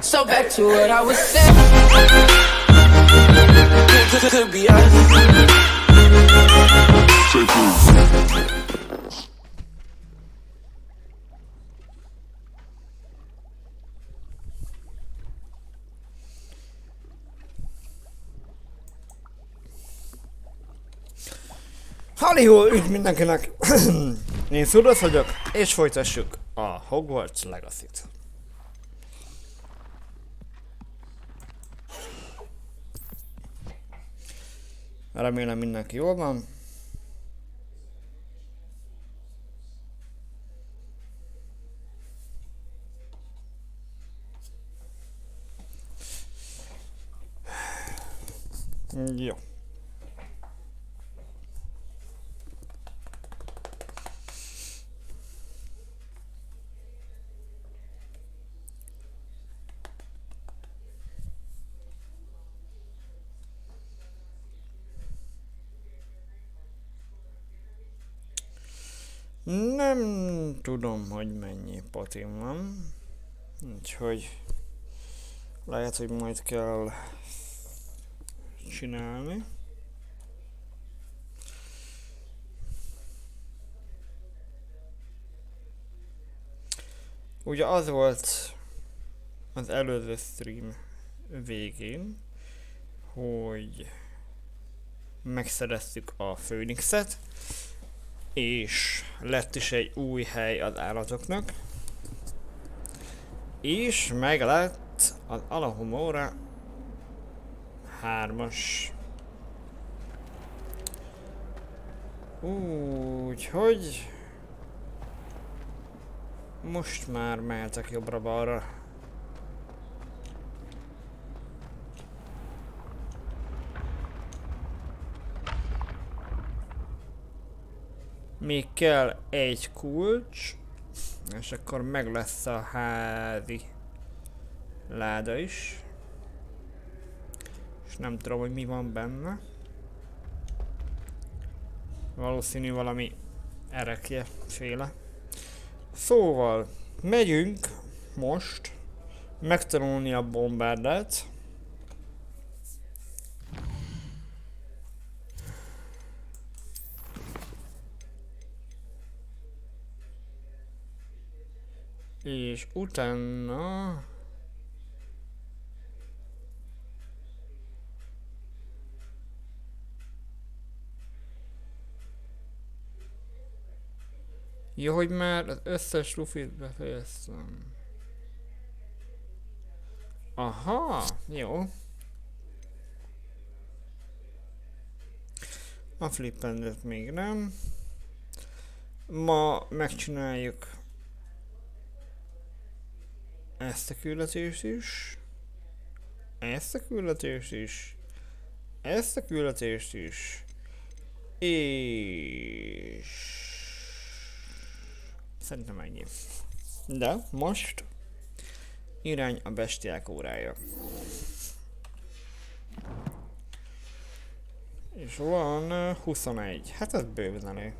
So back to what I was saying. Could be us. Halihó, üdv mindenkinek! Én Szudasz vagyok, és folytassuk a Hogwarts Legacy-t. Remélem mindenki jól van. Jó. Nem tudom, hogy mennyi potim van, úgyhogy lehet, hogy majd kell csinálni. Ugye az volt az előző stream végén, hogy megszereztük a Phoenixet, és lett is egy új hely az állatoknak, és meg lett az Alahomora 3-as. Úgyhogy most már mehetek jobbra-balra. Még kell egy kulcs, és akkor meg lesz a házi láda is. És nem tudom, hogy mi van benne. Valószínű valami erekje féle. Szóval megyünk most megtanulni a bombárdát. És utána... Jó, hogy már az összes lufit befejeztem. Aha, jó. A flippendet még nem. Ma megcsináljuk ezt a küldetést is. Ezt a küldetést is. Ezt a küldetést is. És... szerintem ennyi. De most irány a bestiák órája. És van 21. Hát ez bőven elég.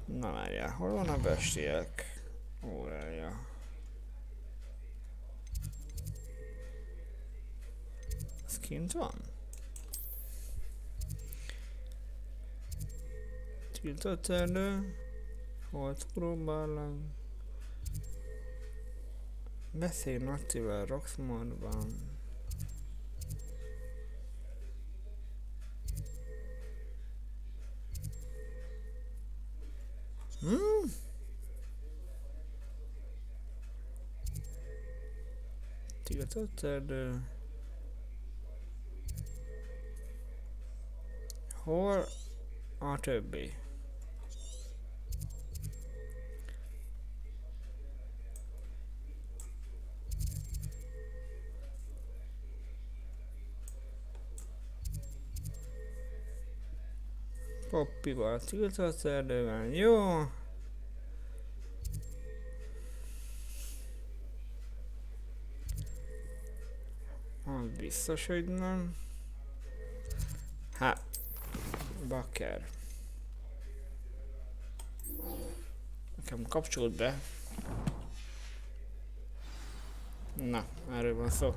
Na várjál, hol van a bestiák órája? Ez kint van? Tiltott erdő, holt próbálom. Beszélj Nattivel Roxmondban. Tiltott erdő. Hol a többi? Poppival tiltott erdőben, jó. Az biztos, hogy nem. Hát, bakker. Nekem kapcsolt be. Na, erről van szó.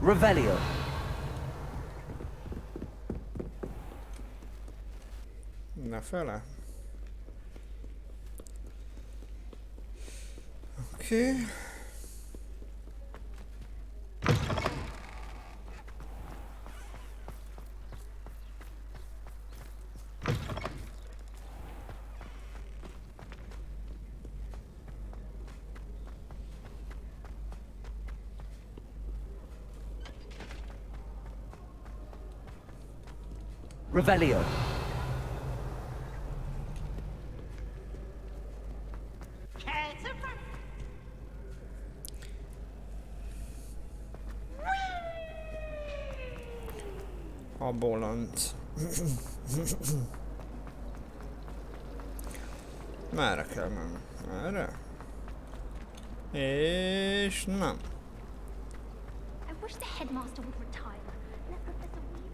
Revelio. Na fele. Oké. Revelio. A bolond. Merre kell menni? Erre? És nem. I wish the headmaster would retire. Let Professor Weasley.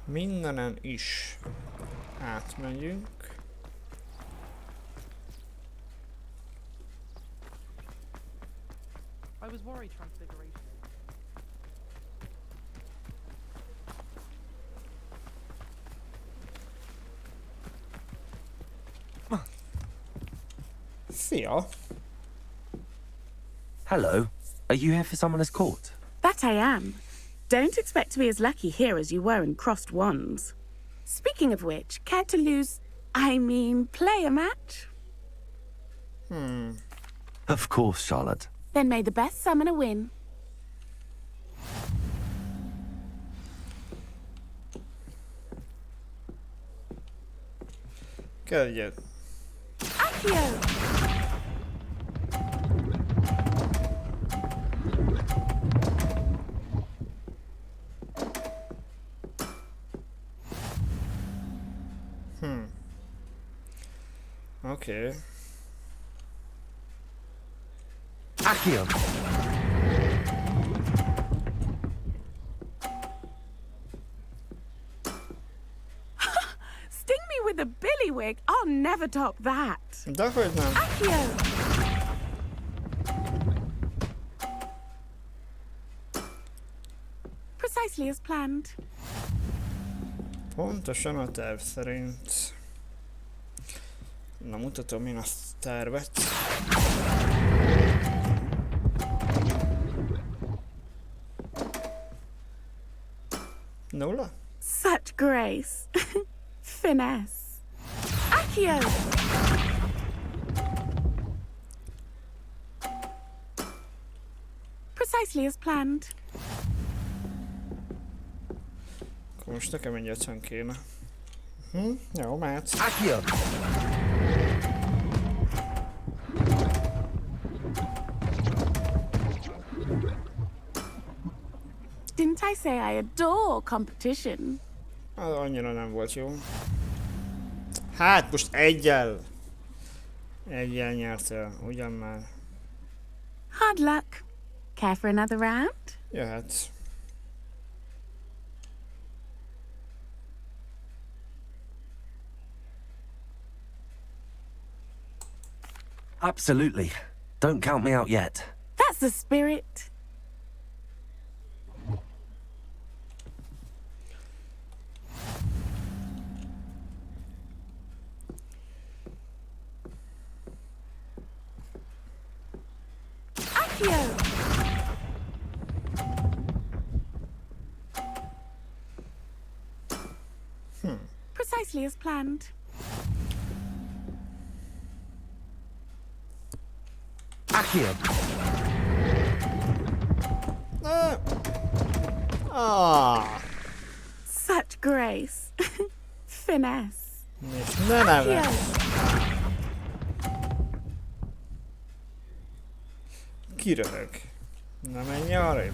Mindenen is átmegyünk. I was worried Transfiguration. Szia! Hello. Are you here for someone as court? That I am. Don't expect to be as lucky here as you were in Crossed Wands. Speaking of which, care to play a match? Of course, Charlotte. Then may the best summoner win. Kezdjed. Accio! Oké. Accio. Sting me with a billywig. I'll never top that. Dehogy nem. Accio! Precisely as planned. Pontosan a terv szerint. Na, mutatom én azt a tervet. Nulla? Such grace. Finesse. Accio! Precisely as planned. Akkor most nekem egy 50 kéne. Jó, mehetsz. Accio. Didn't I say I adore competition? Az annyira nem volt jó. Hát most egyel nyertél, ugyan már. Hard luck. Care for another round? Jöhetsz. Absolutely. Don't count me out yet. That's the spirit. Accio! Precisely as planned. Accio. Ah, Such grace. Finesse. És ne neve. Kiröhög. Na menj arrébb.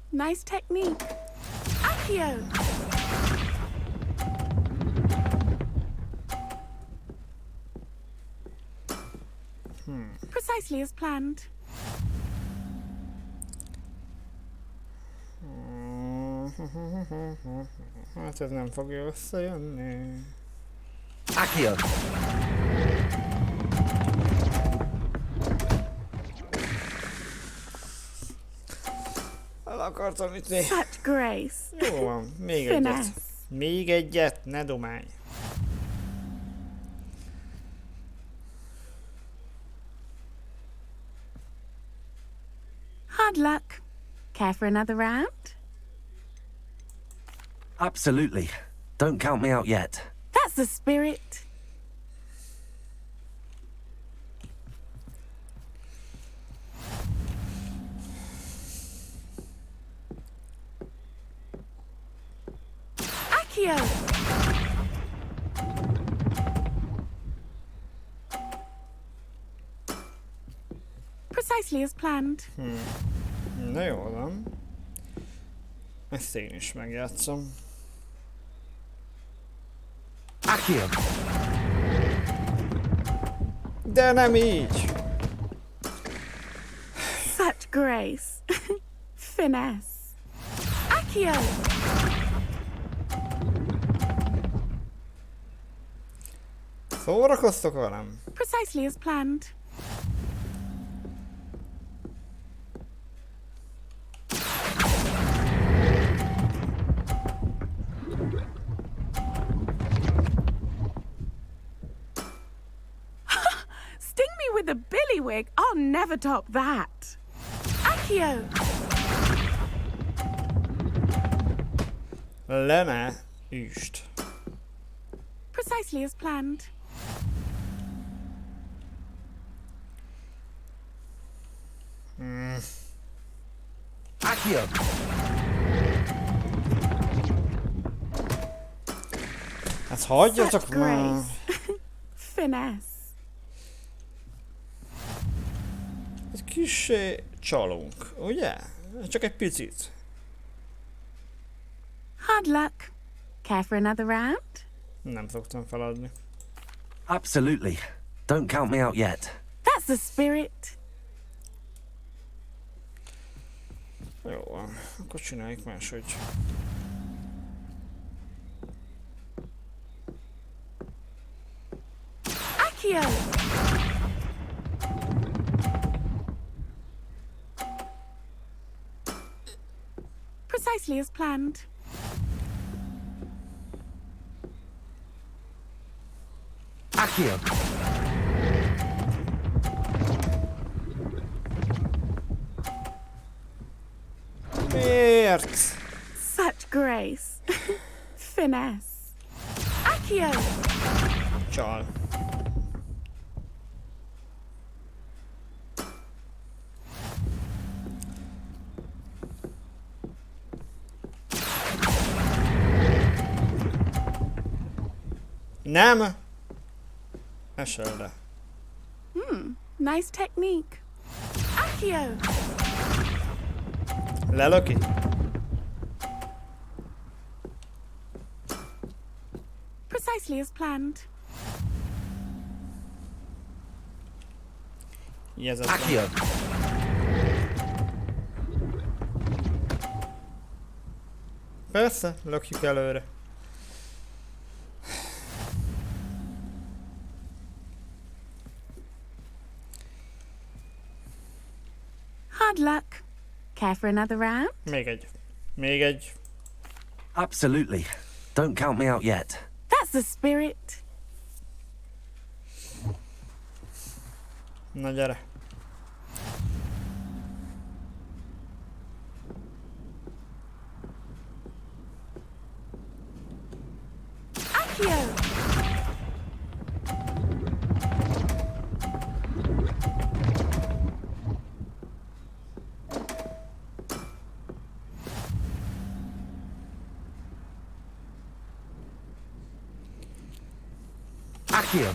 Nice technique. Accio! Precisely as planned. Hát ez nem fogja összejönni. Accio. El akartam ütni. Such grace. Jó van, még Finesse. egyet. Még egyet, ne domálj. Hard luck. Care for another round? Absolutely. Don't count me out yet. That's the spirit. Accio! Precisely as planned. Na jó van. Ezt én is megjátszom. Accio. De nem így! Such grace. Finesse. Accio! Szórakoztok velem? Precisely as planned. Sting me with a billywig. I'll never top that. Accio! Le ne üst. Precisely as planned. Accio. Hát hagyjatok Such már! grace. Finesse. Ez kis csalunk, ugye? Csak egy picit. Hard luck. Care for another round? Nem szoktam feladni. Absolutely. Don't count me out yet. That's the spirit. Jó van, akkor csináljuk máshogy. Accio! Precisely as planned. Accio. Miért? Such grace. Finesse. Accio! Csal. Nem! Esel le. Nice technique. Accio! Lelöki? Precisely as planned. Jezetlen. Accio. Persze, lökjük előre. Hard luck. Care for another round? Még egy. Még egy. Absolutely. Don't count me out yet. That's the spirit. Na gyere. Accio! Accio.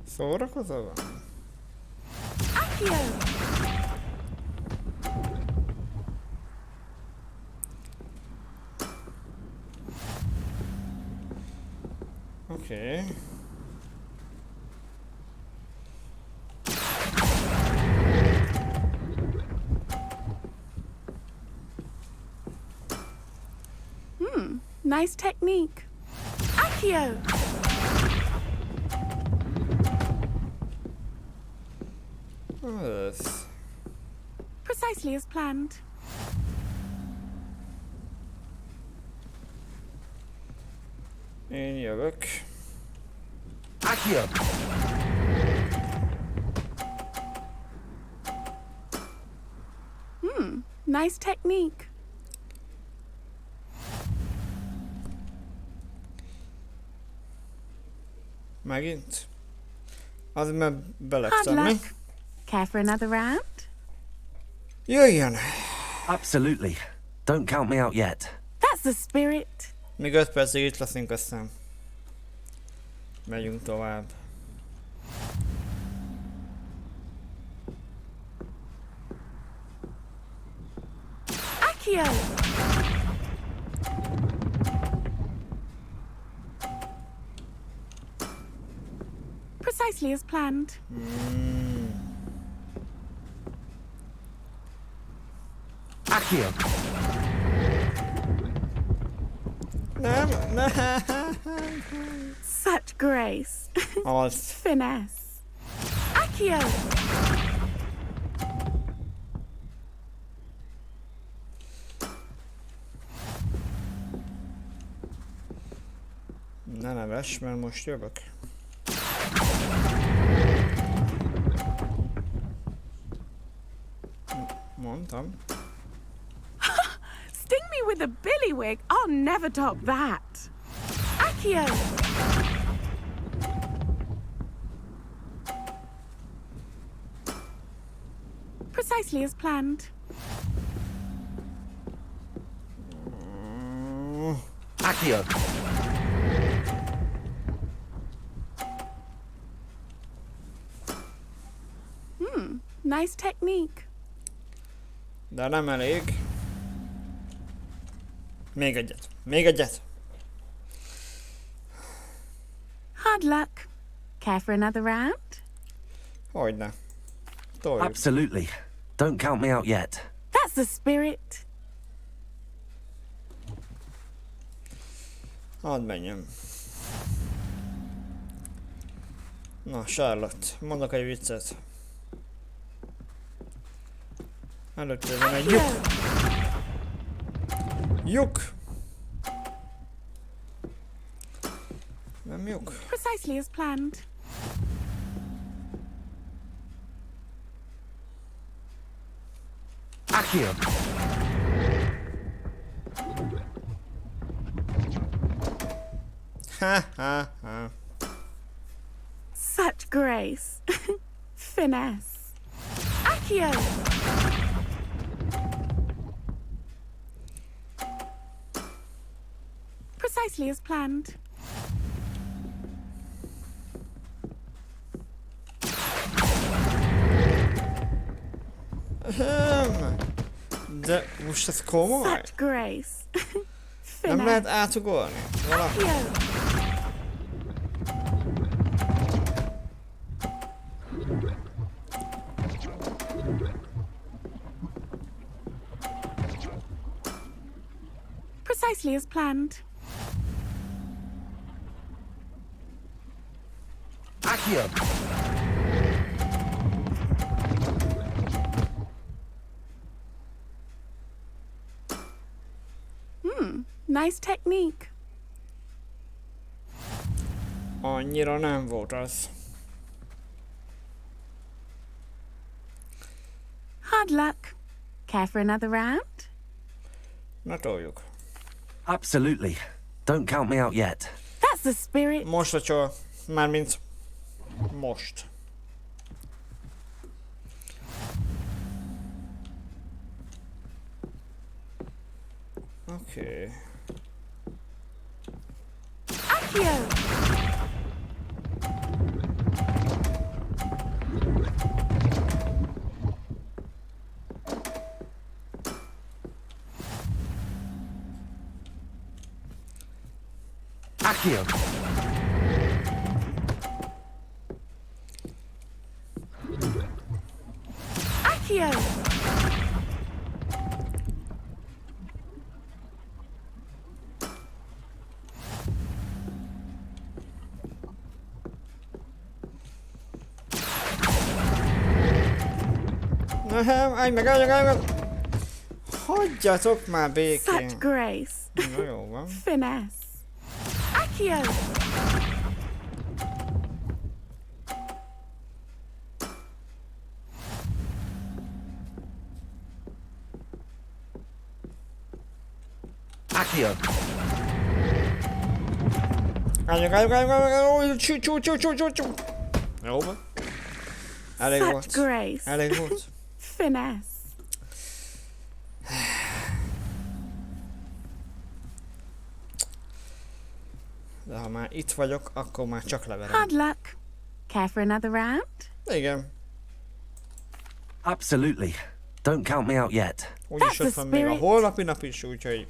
Szórakozol van? Accio! Oké. Nice technique. Accio! Ez. Precisely as planned. Én jövök. Accio. Nice technique. Megint? Az mert Hard belepszem, mi? luck. Care for another round? Jöjjön! Absolutely. Don't count me out yet. That's the spirit. Még 5 percig itt leszünk, aztán megyünk tovább. Accio! Precisely as planned. Accio. Nem, nem. Such grace. Az. Finesse. Accio! Ne neves, mert most jövök. Mondtam. Sting me with a billywig. I'll never top that. Accio! Precisely as planned. Accio. Nice technique. De nem elég. Még egyet. Még egyet. Hard luck. Care for another round? Hogyne. Toljuk. Absolutely. Don't count me out yet. That's the spirit. Hadd menjem. Na, Charlotte, mondok egy viccet. Előtte van egy lyuk. Lyuk! Nem lyuk. Precisely as planned. Accio. Ha ha ha. Such grace. Finesse. Accio! Precisely as planned. De most ez komoly? Such grace. Nem lehet Finesse. átugolni? Valami. Accio! Precisely as planned. Accio. Nice technique. Annyira nem volt az. Hard luck. Care for another round? Na toljuk. Absolutely. Don't count me out yet. That's the spirit. Most a csor. Mármint most. Oké. Accio! Accio. Accio! Nem, állj meg! Hagyjatok már békén! Such grace. Na jó van. Finesse. Accio! Accio. Állj! Csú! Jó van. Elég Such volt. grace. Elég volt. Finesse. De ha már itt vagyok, akkor már csak leverem. Hard luck. Care for another round? Igen. Absolutely. Don't count me out yet. Úgyis That's ott the van még a spirit. holnapi nap is, úgyhogy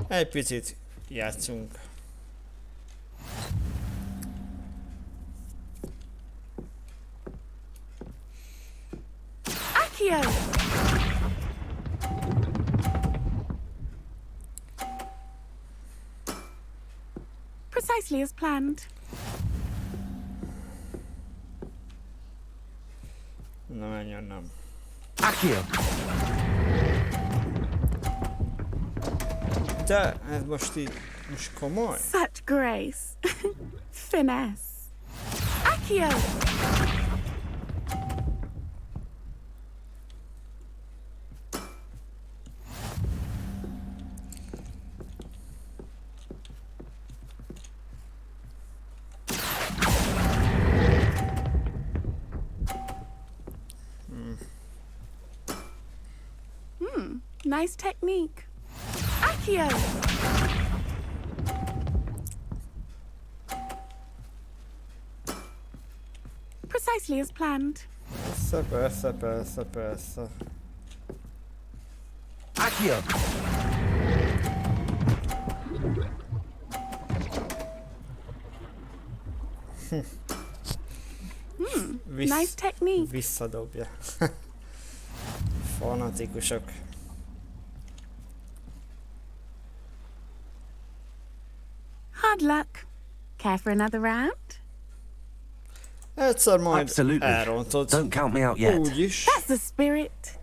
egy picit játszunk. Accio! Precisely as planned. Na menj onnan. Accio. De ez most így, most komoly? Such grace. Finesse. Accio! Nice technique. Accio! Precisely as planned. Persze. Accio. Nice technique. Visszadobja. Fanatikusok. Hard luck. Care for another round? Egyszer majd Absolutely. elrontod. Don't count me out yet. Úgyis. That's the spirit.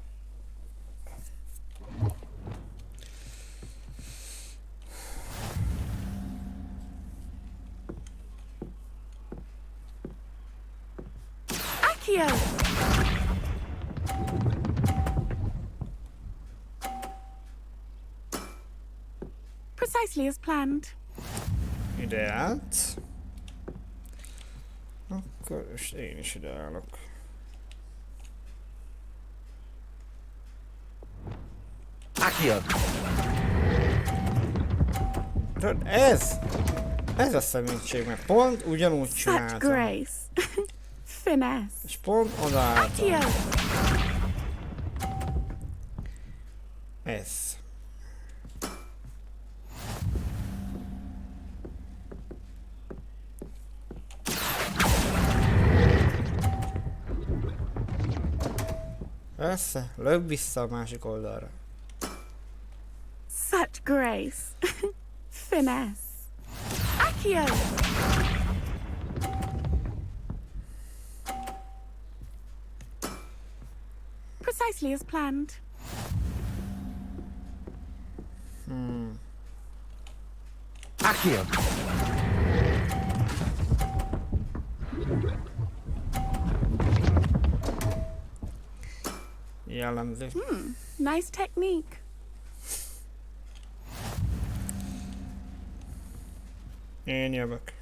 Accio! Precisely as planned. Ide át. Akkor és én is ide állok. Accio. Tudod, ez a szemétség, mert pont ugyanúgy Such csináltam. grace. Finesse. És pont odaálltam. Accio! Ez. Persze, lögd vissza a másik oldalra. Such grace. Finesse. Accio! Precisely as planned. Accio. Jellemző. Nice technique. Én jövök.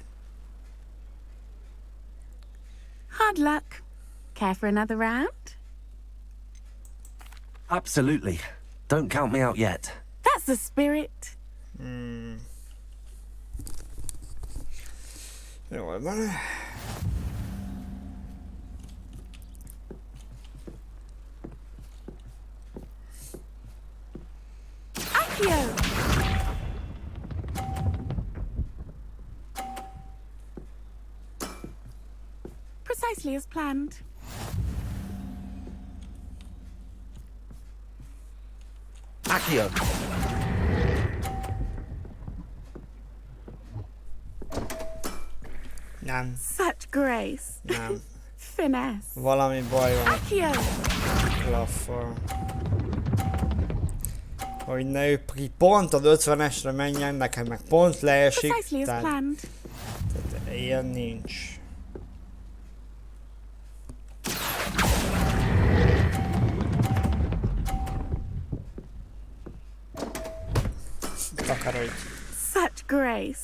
Hard luck. Care for another round? Absolutely. Don't count me out yet. That's That's the spirit. Jól van. Accio! Precisely as planned. Accio. Nem, Such grace. nem. Finesse. Valami baj van Accio! Klaffal. Hogy ne ő pont az 50-esre menjen, nekem meg pont leesik. Precisely as Tehát planned. ilyen nincs. Takarodj. Such grace.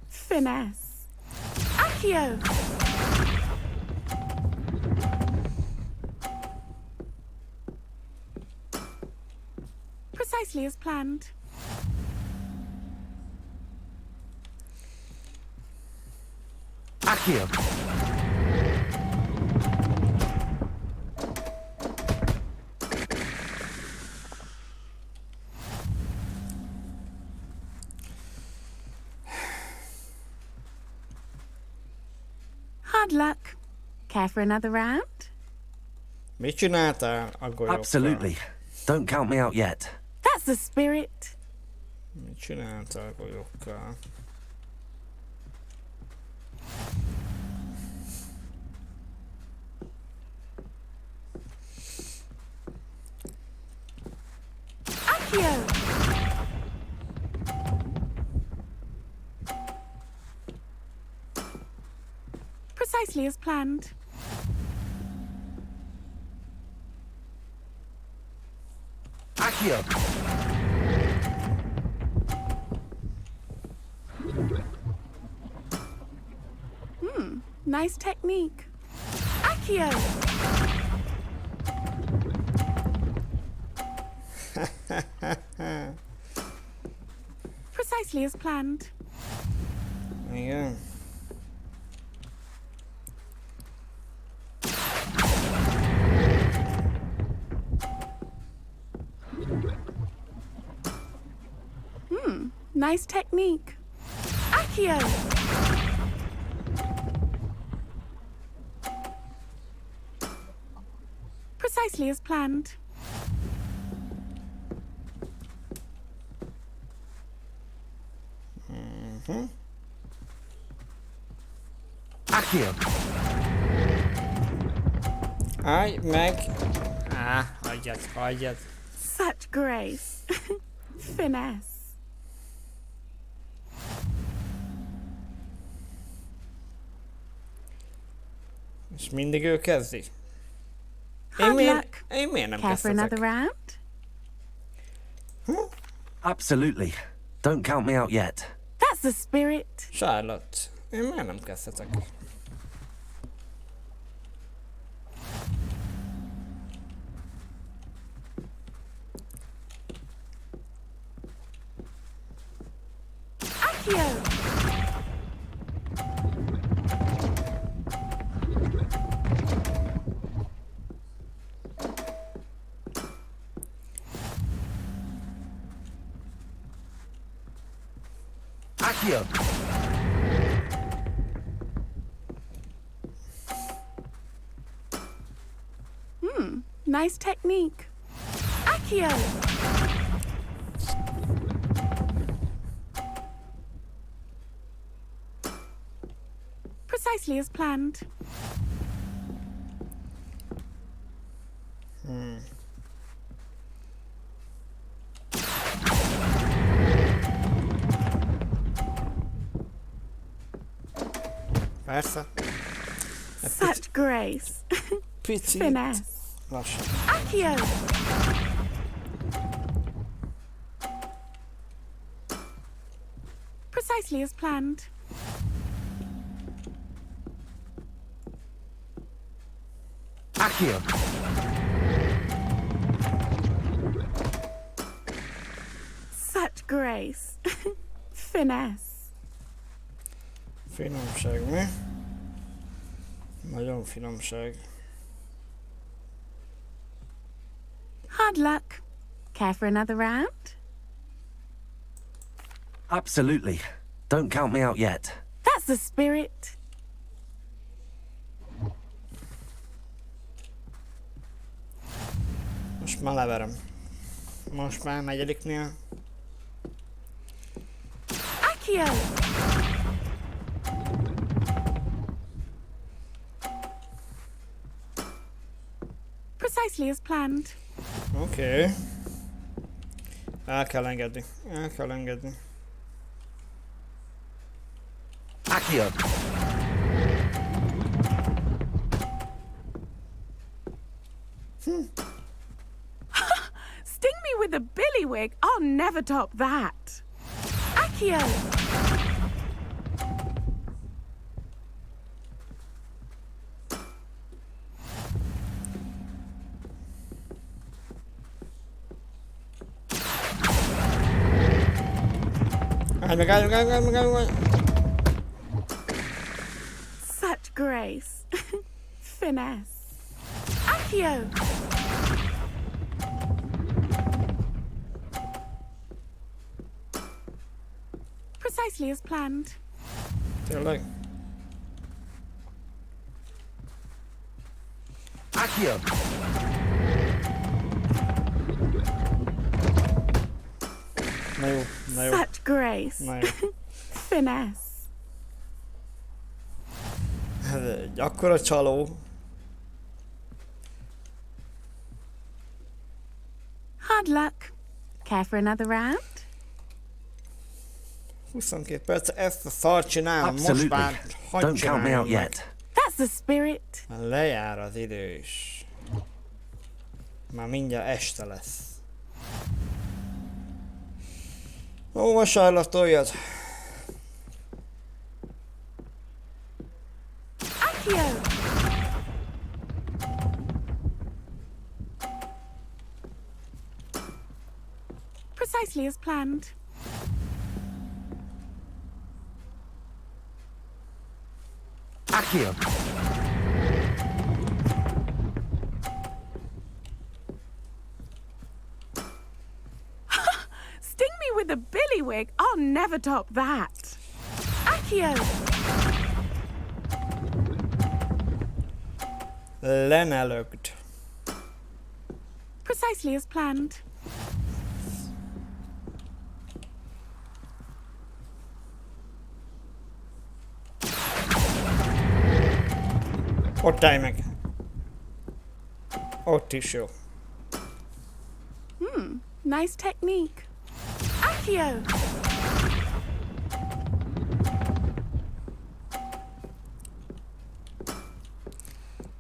Finesse. Accio! Precisely as planned. Accio. Hard luck. Care for another round? Mit csináltál a golyókkal? Absolutely. Don't count me out yet. That's the spirit. Mit csináltál a golyókkal? Accio! Precisely as planned. Accio. Nice technique. Accio! Precisely as planned. Igen. Nice technique. Accio! Precisely as planned. Accio. Állj meg! Hagyjad, hagyjad. Such grace. Finesse. És mindig ő kezdi? Hard luck. Én miért nem Care for another kezdhetek? round? Absolutely. Don't count me out yet. That's the spirit. Charlotte. Én miért nem kezdhetek? Accio! Accio. Nice technique. Accio! Precisely as planned. Persze. Such grace. Pici. Finesse. Lassan. Accio! Precisely as planned. Accio. grace. Finesse. Finomság, mi? Nagyon finomság. Hard luck. Care for another round? Absolutely. Don't count me out yet. That's the spirit. Most már leverem. Most már negyediknél. Accio. Precisely as planned. Oké. El kell engedni. El kell engedni. Accio. Sting me with a billywig. I'll never top that. Accio. Állj meg. Such grace. Finesse. Accio. Precisely as planned. Tényleg? Accio. Na jó, na jó. Such grace. Na jó. Finesse. Ez egy akkora csaló. Hard luck. Care for another round? 22 perc, ezt a szart csinálom. Most Absolutely. már hadd Don't count me out csináljam meg. yet. That's the spirit. Lejár az idő is. Már mindjárt este lesz. Ó, vasárnap toljad. Accio. Precisely as planned. Accio. Sting me with a billywig. I'll never top that. Accio. Lenelögd. Precisely as planned. Ott állj meg. Ott is jó. Nice technique. Accio.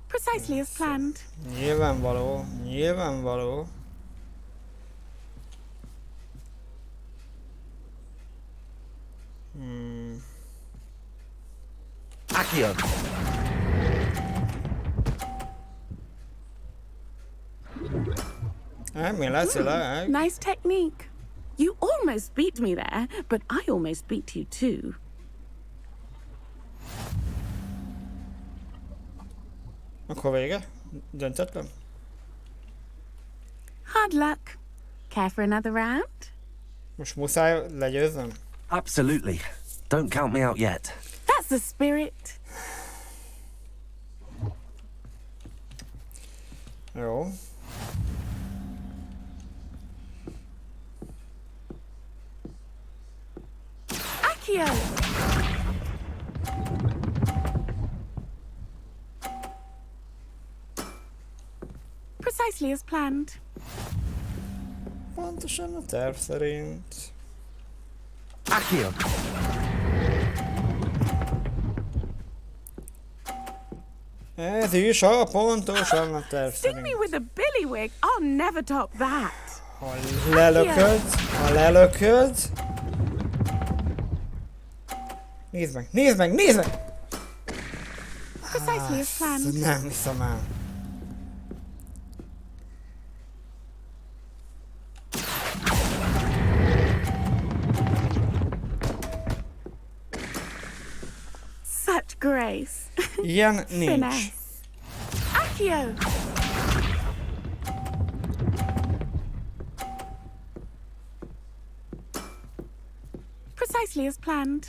Precisely as planned. Nyilvánvaló, nyilvánvaló. Accio. Elméletileg. Nice technique. You almost beat me there, but I almost beat you too. Akkor vége? Döntetlen? Hard luck. Care for another round? Most muszáj legyőzzem? Absolutely. Don't count me out yet. That's the spirit. Jó. Accio. Precisely as planned. Pontosan a terv szerint. Accio. Ez is pontosan a terv Sting me szerint. with a billywig. I'll never top that. Ha lelököd. Nézd meg! Precisely as planned. Nem hiszem el. grace. Ilyen nincs. Finesse. Accio! Precisely as planned.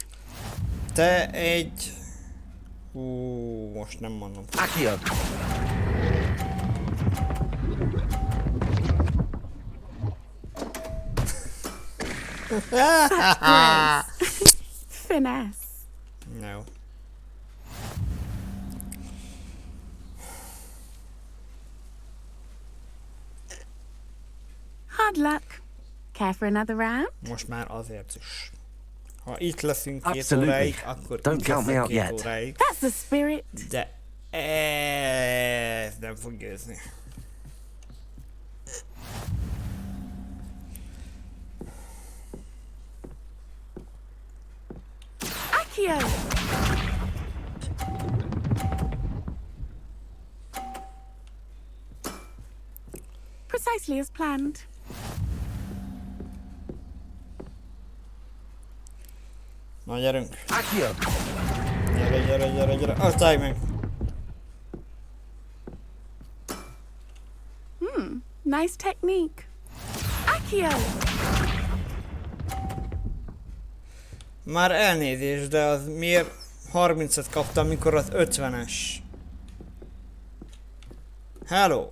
Te egy... most nem mondom. Accio. Finesse. No. Hard luck. Care for another round? Most már azért is. Ha itt leszünk 2 Absolutely. óráig, akkor Don't itt count me leszek out 2 yet. óráig. That's the spirit. De ez nem fog győzni. Accio! Precisely as planned. Na gyerünk. Accio. Gyere. Aztálj meg. Nice technique. Accio! Már elnézést, de az miért 30-et kaptam, mikor az 50-es? Hello!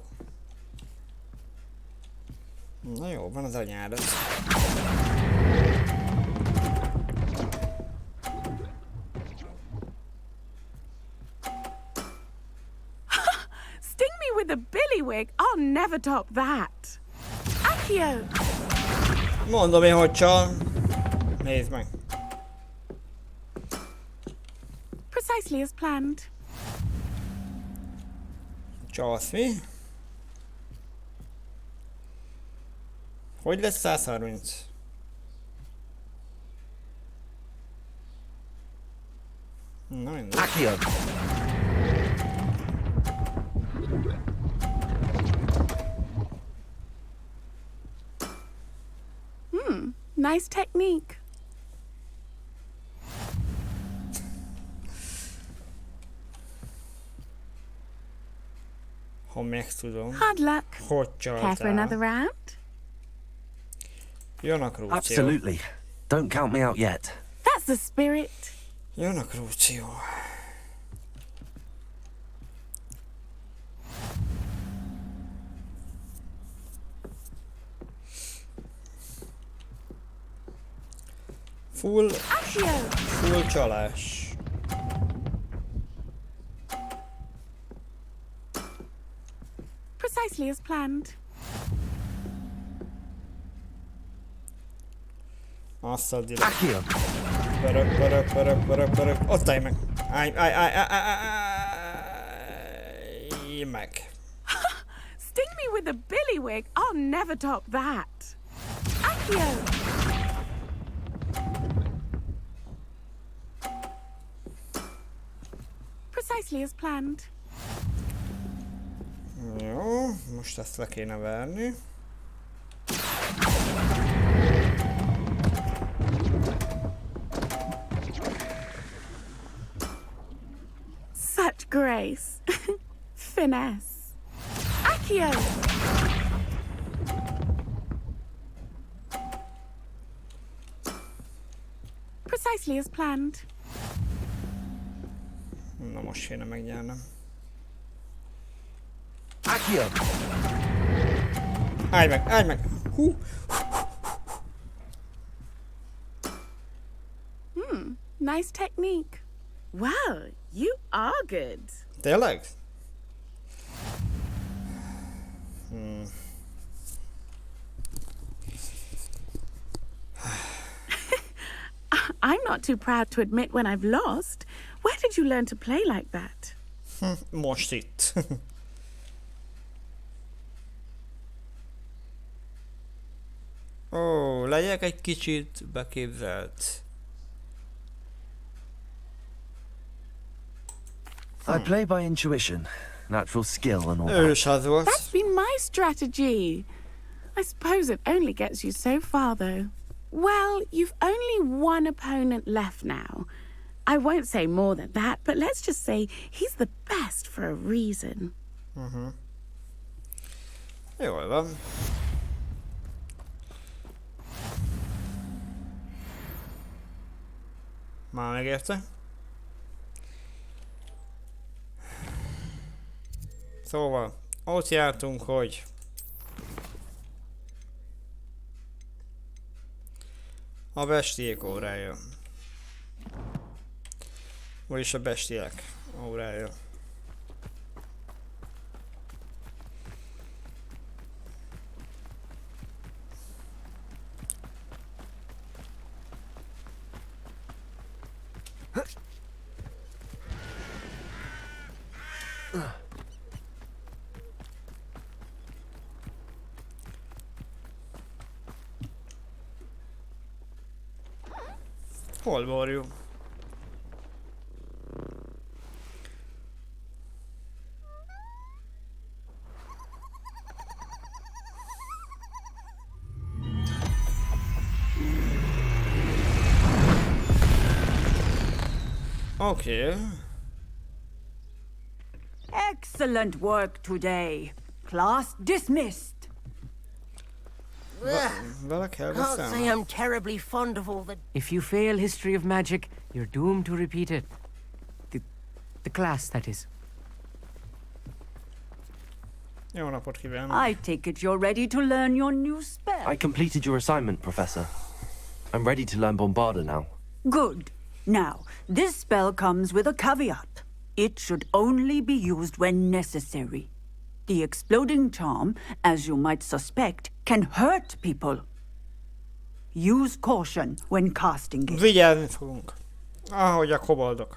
Na jó, van az anyádat. Sting me with a billywig. I'll never top that. Accio! Mondom én, hogy csal. Nézd meg. Precisely as planned. Csalsz mi? Hogy lesz 130? Na mindegy. Accio. Nice technique. Ha meg tudom. Hard luck. Hogy Care for another csaltál? round? Jön a krúció. Absolutely. Don't count me out yet. That's the spirit. Jön a krúció. Accio! Full csalás. Precisely as planned. Azt a direkt. Accio. Pörög. Ott állj meg. Állj meg. Sting me with a billywig. I'll never top that. Accio! Precisely as planned. Jó, most ezt le kéne verni. Such grace. Finesse. Accio! Precisely as planned. Na most kéne megnyernem. Accio. Állj meg! Hú! Nice technique. Well, you are good. Tényleg? I'm not too proud to admit when I've lost. Where did you learn to play like that? Most itt. Ó, legyek egy kicsit beképzelt. I play by intuition, natural skill and all that. Ős az volt. That's been my strategy. I suppose it only gets you so far, though. Well, you've only one opponent left now. I won't say more than that, but let's just say he's the best for a reason. Jól van. Már megérte. Szóval, ott jártunk, hogy a bestiék órája. Vagyis a bestiák órája. Hol borjú? Okay. Excellent work today. Class dismissed. Vele kell Can't say beszélni. I'm terribly fond of all the. If you fail history of magic, you're doomed to repeat it. The class, that is. Jó napot kívánok. I take it you're ready to learn your new spell. I completed your assignment, Professor. I'm ready to learn Bombarda now. Good. Now, this spell comes with a caveat. It should only be used when necessary. The exploding charm, as you might suspect, can hurt people. Use caution when casting it. Vigyázni fogunk. Ahogy a koboldok.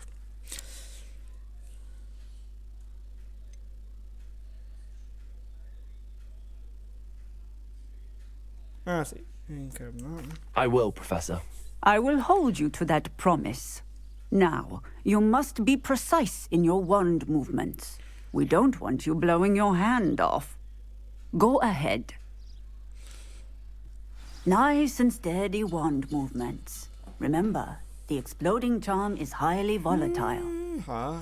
Hát, inkább nem. I will, Professor. I will hold you to that promise. Now, you must be precise in your wand movements. We don't want you blowing your hand off. Go ahead. Nice and steady wand movements. Remember, the exploding charm is highly volatile. Ha.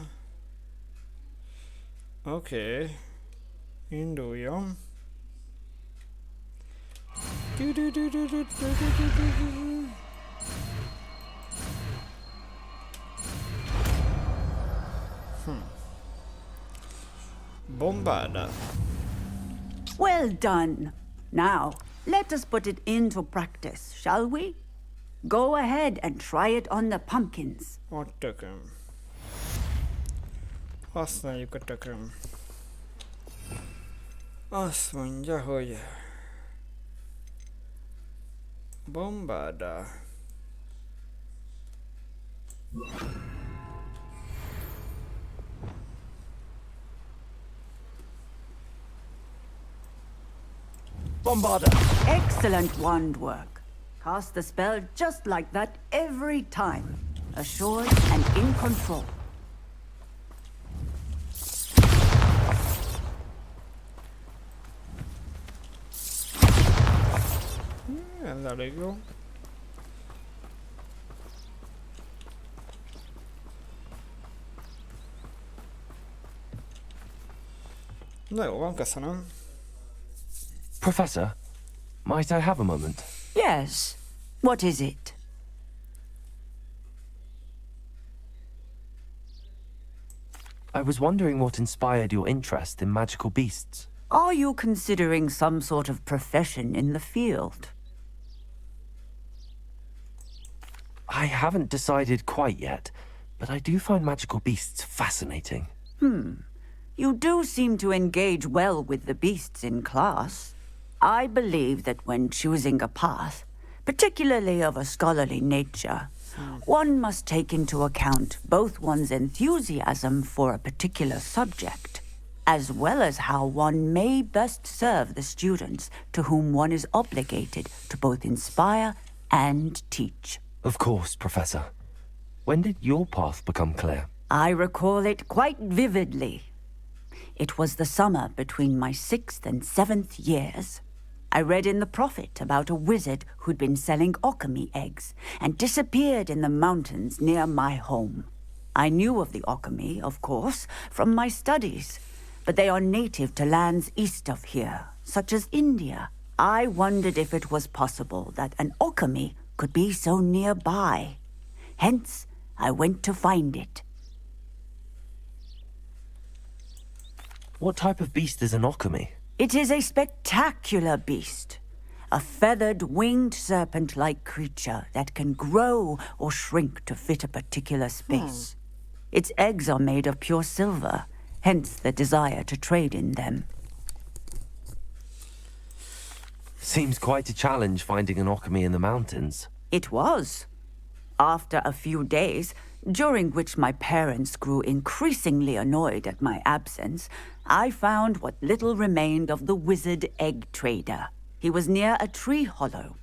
Oké. Induljon. Bombarda. Well done. Now, let us put it into practice, shall we? Go ahead and try it on the pumpkins. A tököm. Használjuk a tököm. Azt mondja, hogy... Bombarda. Bombarda! Excellent wand work. Cast the spell just like that every time. Assured and in control. Ez elég jó. Na jó van, köszönöm. Professor, might I have a moment? Yes. What is it? I was wondering what inspired your interest in magical beasts. Are you considering some sort of profession in the field? I haven't decided quite yet, but I do find magical beasts fascinating. You do seem to engage well with the beasts in class. I believe that when choosing a path, particularly of a scholarly nature, one must take into account both one's enthusiasm for a particular subject, as well as how one may best serve the students to whom one is obligated to both inspire and teach. Of course, Professor. When did your path become clear? I recall it quite vividly. It was the summer between my 6th and 7th years. I read in the Prophet about a wizard who'd been selling alchemy eggs and disappeared in the mountains near my home. I knew of the alchemy, of course, from my studies, but they are native to lands east of here, such as India. I wondered if it was possible that an alchemy could be so nearby. Hence, I went to find it. What type of beast is an alchemy? It is a spectacular beast. A feathered, winged serpent-like creature that can grow or shrink to fit a particular space. Its eggs are made of pure silver, hence the desire to trade in them. Seems quite a challenge finding an alchemy in the mountains. It was. After a few days, during which my parents grew increasingly annoyed at my absence, I found what little remained of the wizard egg trader. He was near a tree hollow,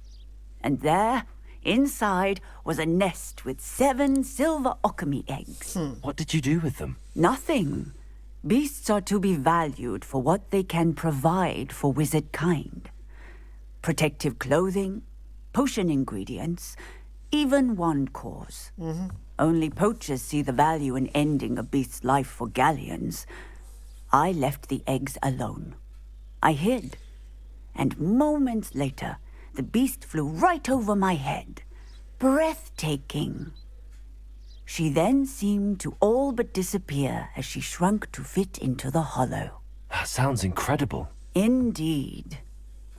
and there, inside, was a nest with 7 silver alchemy eggs. What did you do with them? Nothing. Beasts are to be valued for what they can provide for wizard kind. Protective clothing, potion ingredients, even wand cores. Only poachers see the value in ending a beast's life for galleons. I left the eggs alone. I hid, and moments later, the beast flew right over my head. Breathtaking. She then seemed to all but disappear as she shrunk to fit into the hollow. That sounds incredible. Indeed.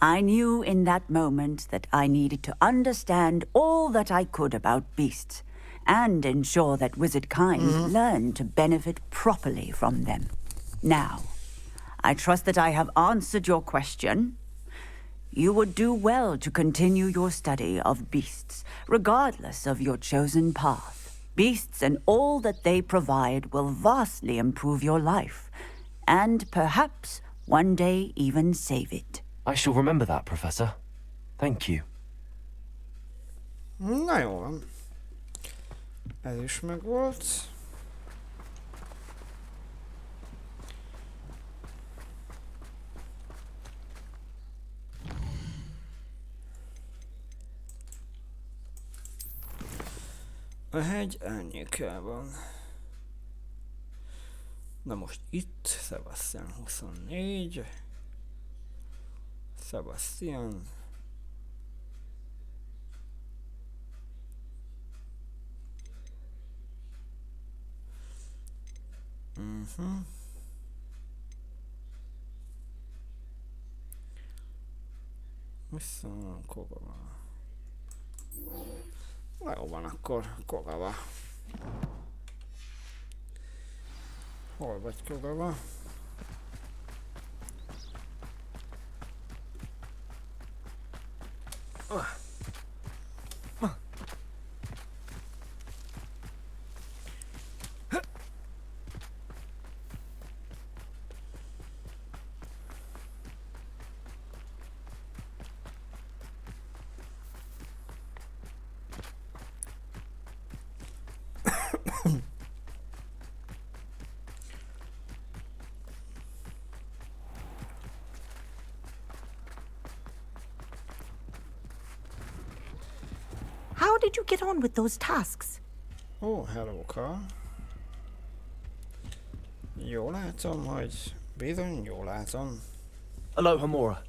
I knew in that moment that I needed to understand all that I could about beasts and ensure that wizard kind learned to benefit properly from them. Now, I trust that I have answered your question. You would do well to continue your study of beasts, regardless of your chosen path. Beasts and all that they provide will vastly improve your life, and perhaps one day even save it. I shall remember that, Professor. Thank you. Na jó van. Ez is megvolt. A hegy árnyékában. Na most itt, Sebastian 24. Sebastian. Vissza, Kogava. Na jó van akkor, Kogava. Hol vagy, Kogava? How did you get on with those tasks? Ó, hello, Carl. Jól látom, hogy bizony jól látom. Aloha, Mora.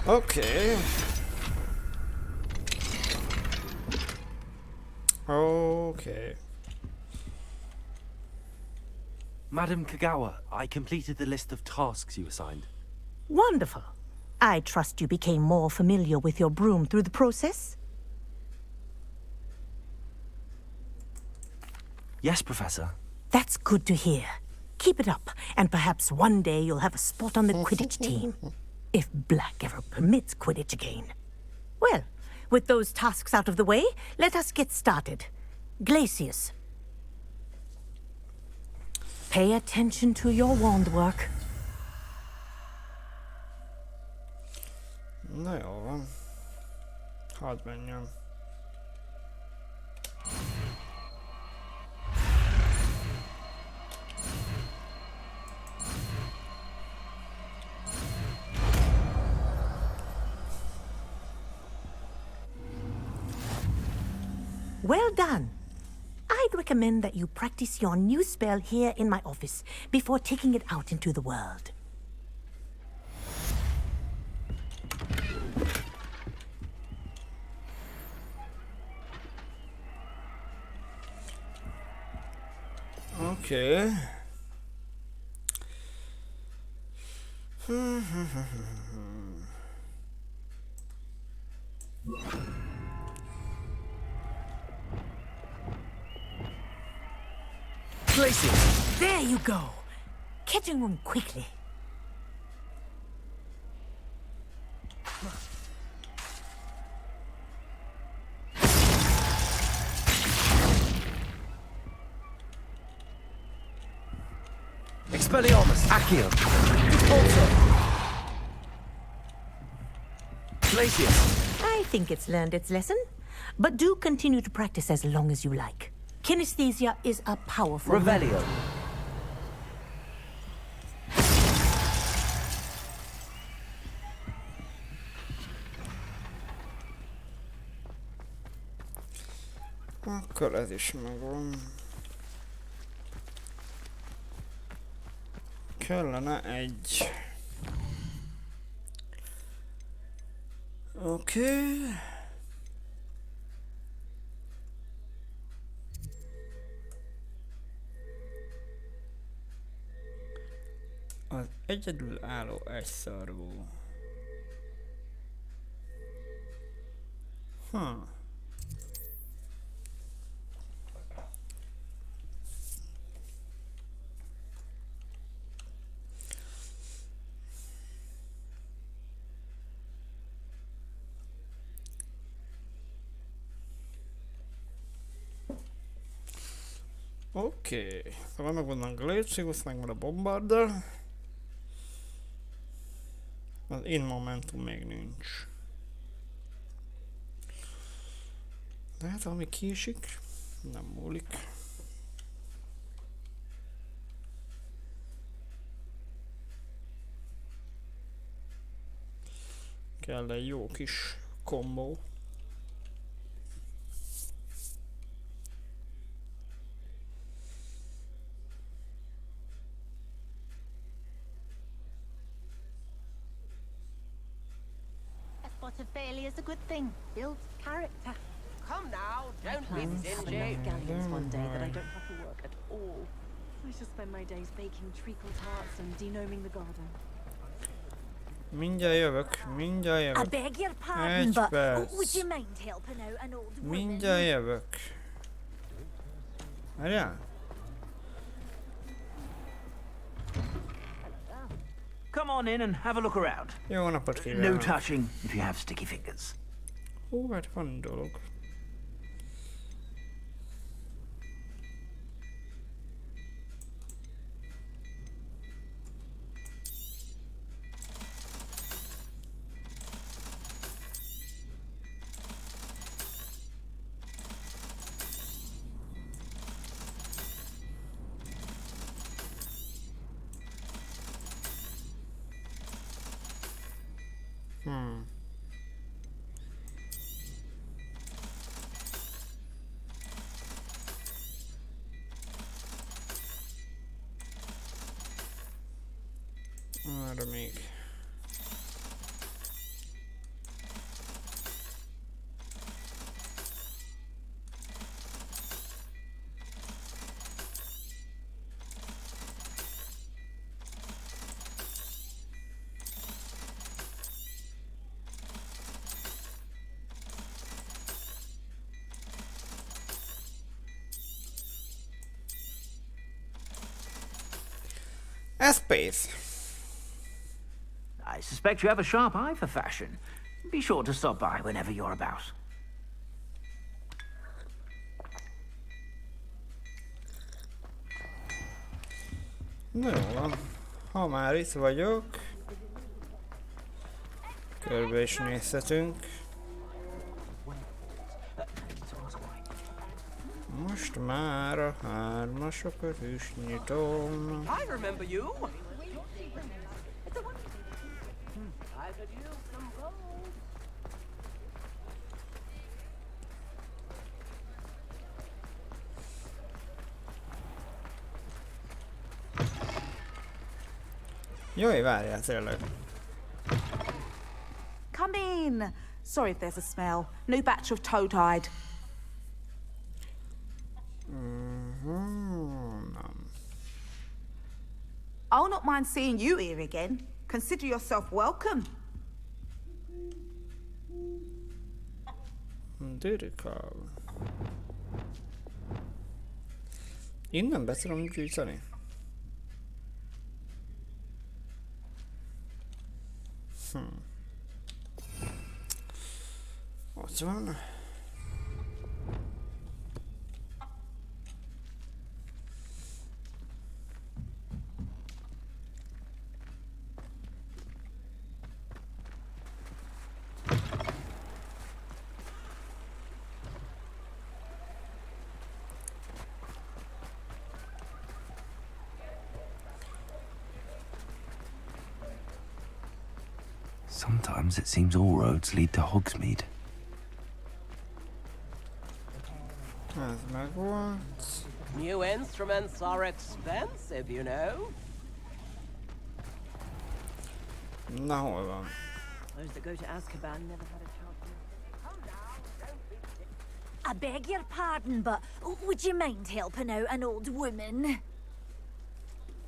Okay. Okay. Madam Kagawa, I completed the list of tasks you assigned. Wonderful. I trust you became more familiar with your broom through the process? Yes, Professor. That's good to hear. Keep it up, and perhaps one day you'll have a spot on the Quidditch team. If Black ever permits Quidditch again. Well, with those tasks out of the way, let us get started. Glacius. Pay attention to your wand work. Na jó van. Hadd menjem. Well done. I'd recommend that you practice your new spell here in my office before taking it out into the world. Okay. Places! There you go. Kitchen room quickly. Expelliarmus! Accio! Glacius! I think it's learned its lesson, but do continue to practice as long as you like. Kinesthesia is a powerful... Revelio! Akkor ez is megvan. Kellene egy. Oké. Az egyedül álló egyszarvú. Oké, szóval megvan a Glacius, megvan a Bombarder. Az in momentum még nincs. De hát ami kiesik, nem múlik. Kell egy jó kis kombó. Spot of failure is a good thing. Builds character. Come now, don't be stingy. Galleons one day that I don't have to work at all. I shall spend my days baking treacle tarts and denoming the garden. Mindjárt jövök, mindjárt I jövök. beg your pardon, Egy but perc. would you mind helping out an old woman? Mindjárt jövök. Várjál? Come on in and have a look around. Jó napot No kívánok. touching if you have sticky fingers. Hú, hát van dolog. Arra még. Space. I suspect you have a sharp eye for fashion. Be sure to stop by whenever you're about. Na jó van. Ha már itt vagyok, körbe is nézhetünk. Most már a hármasokat is nyitom. I remember you. I could use some gold. Jaj, várjál, tényleg. Come in. Sorry if there's a smell. New batch of toad-hide. I'll not mind seeing you here again. Consider yourself welcome. Dürikav. Innen be tudom gyűjteni? Ott van. Sometimes it seems all roads lead to Hogsmeade. Ez meg volt. New instruments are expensive, you know. Na, hol van? Those that go to Azkaban never had a chance. I beg your pardon, but would you mind helping out an old woman?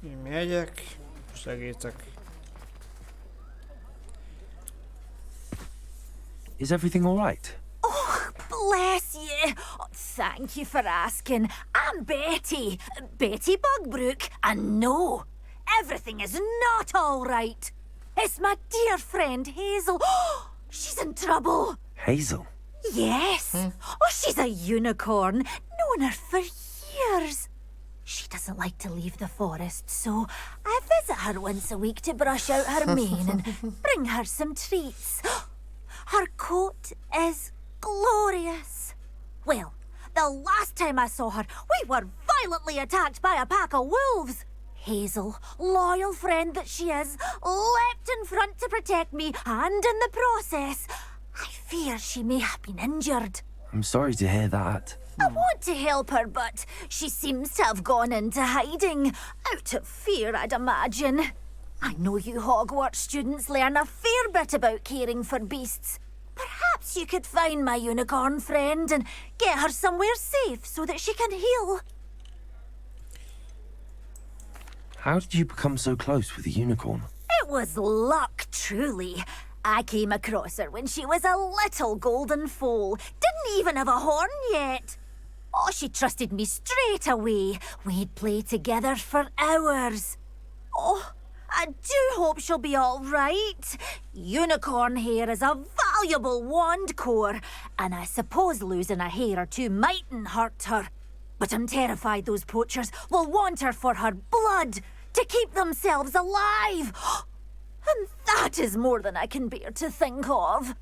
Én megyek, segítek. Is everything all right? Oh, bless you. Oh, thank you for asking. I'm Betty. Betty Bugbrook. And no, everything is not all right. It's my dear friend Hazel. She's in trouble. Hazel? Yes. Oh, she's a unicorn. Known her for years. She doesn't like to leave the forest, so I visit her once a week to brush out her mane and bring her some treats. Her coat is glorious. Well, the last time I saw her, we were violently attacked by a pack of wolves. Hazel, loyal friend that she is, leapt in front to protect me, and in the process, I fear she may have been injured. I'm sorry to hear that. I want to help her, but she seems to have gone into hiding. Out of fear, I'd imagine. I know you Hogwarts students learn a fair bit about caring for beasts. Perhaps you could find my unicorn friend and get her somewhere safe so that she can heal. How did you become so close with the unicorn? It was luck, truly. I came across her when she was a little golden foal. Didn't even have a horn yet. Oh, she trusted me straight away. We'd play together for hours. Oh, I do hope she'll be all right. Unicorn hair is a valuable wand core, and I suppose losing a hair or two mightn't hurt her. But I'm terrified those poachers will want her for her blood, to keep themselves alive. And that is more than I can bear to think of.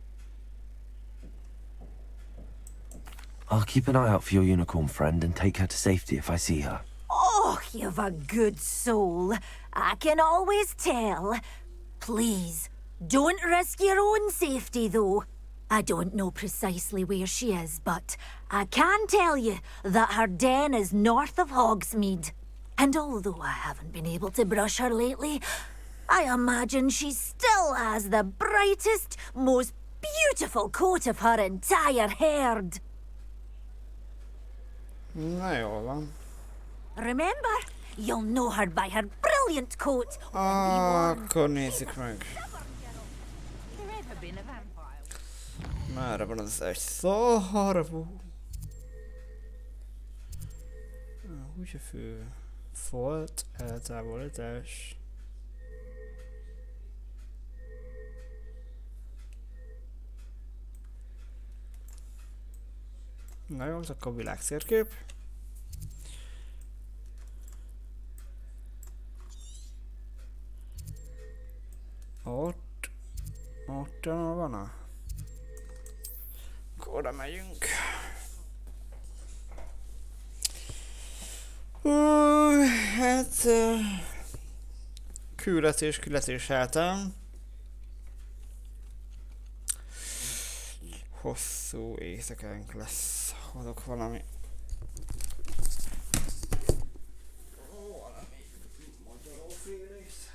I'll keep an eye out for your unicorn friend and take her to safety if I see her. Oh, you've a good soul. I can always tell. Please, don't risk your own safety, though. I don't know precisely where she is, but I can tell you that her den is north of Hogsmeade. And although I haven't been able to brush her lately, I imagine she still has the brightest, most beautiful coat of her entire herd. Na jól van. Remember, you'll know her by her brilliant coat. Akkor nézzük meg. Merre van az egy szarvú? Húgyafő. Folt, eltávolítás. Na jó, akkor világszérkép. Ott van a... Akkor oda megyünk. Hát... Küldetés hátán. Hosszú éjszakánk lesz. Hozok valami... magyarófélét.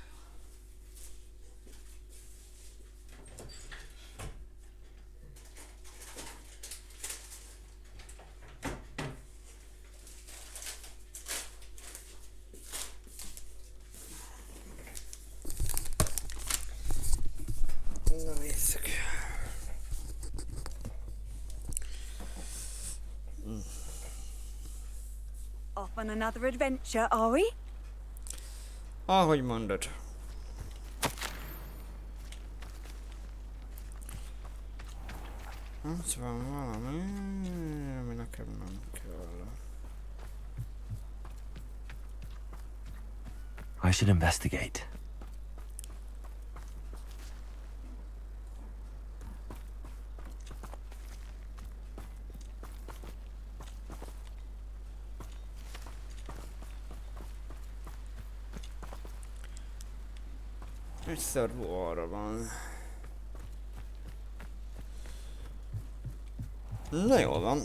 on another adventure, are we? Ahogy mondod. Ott van valami, ami nekem nem kell. I should investigate. Egy szarvú arra van. Na jól van.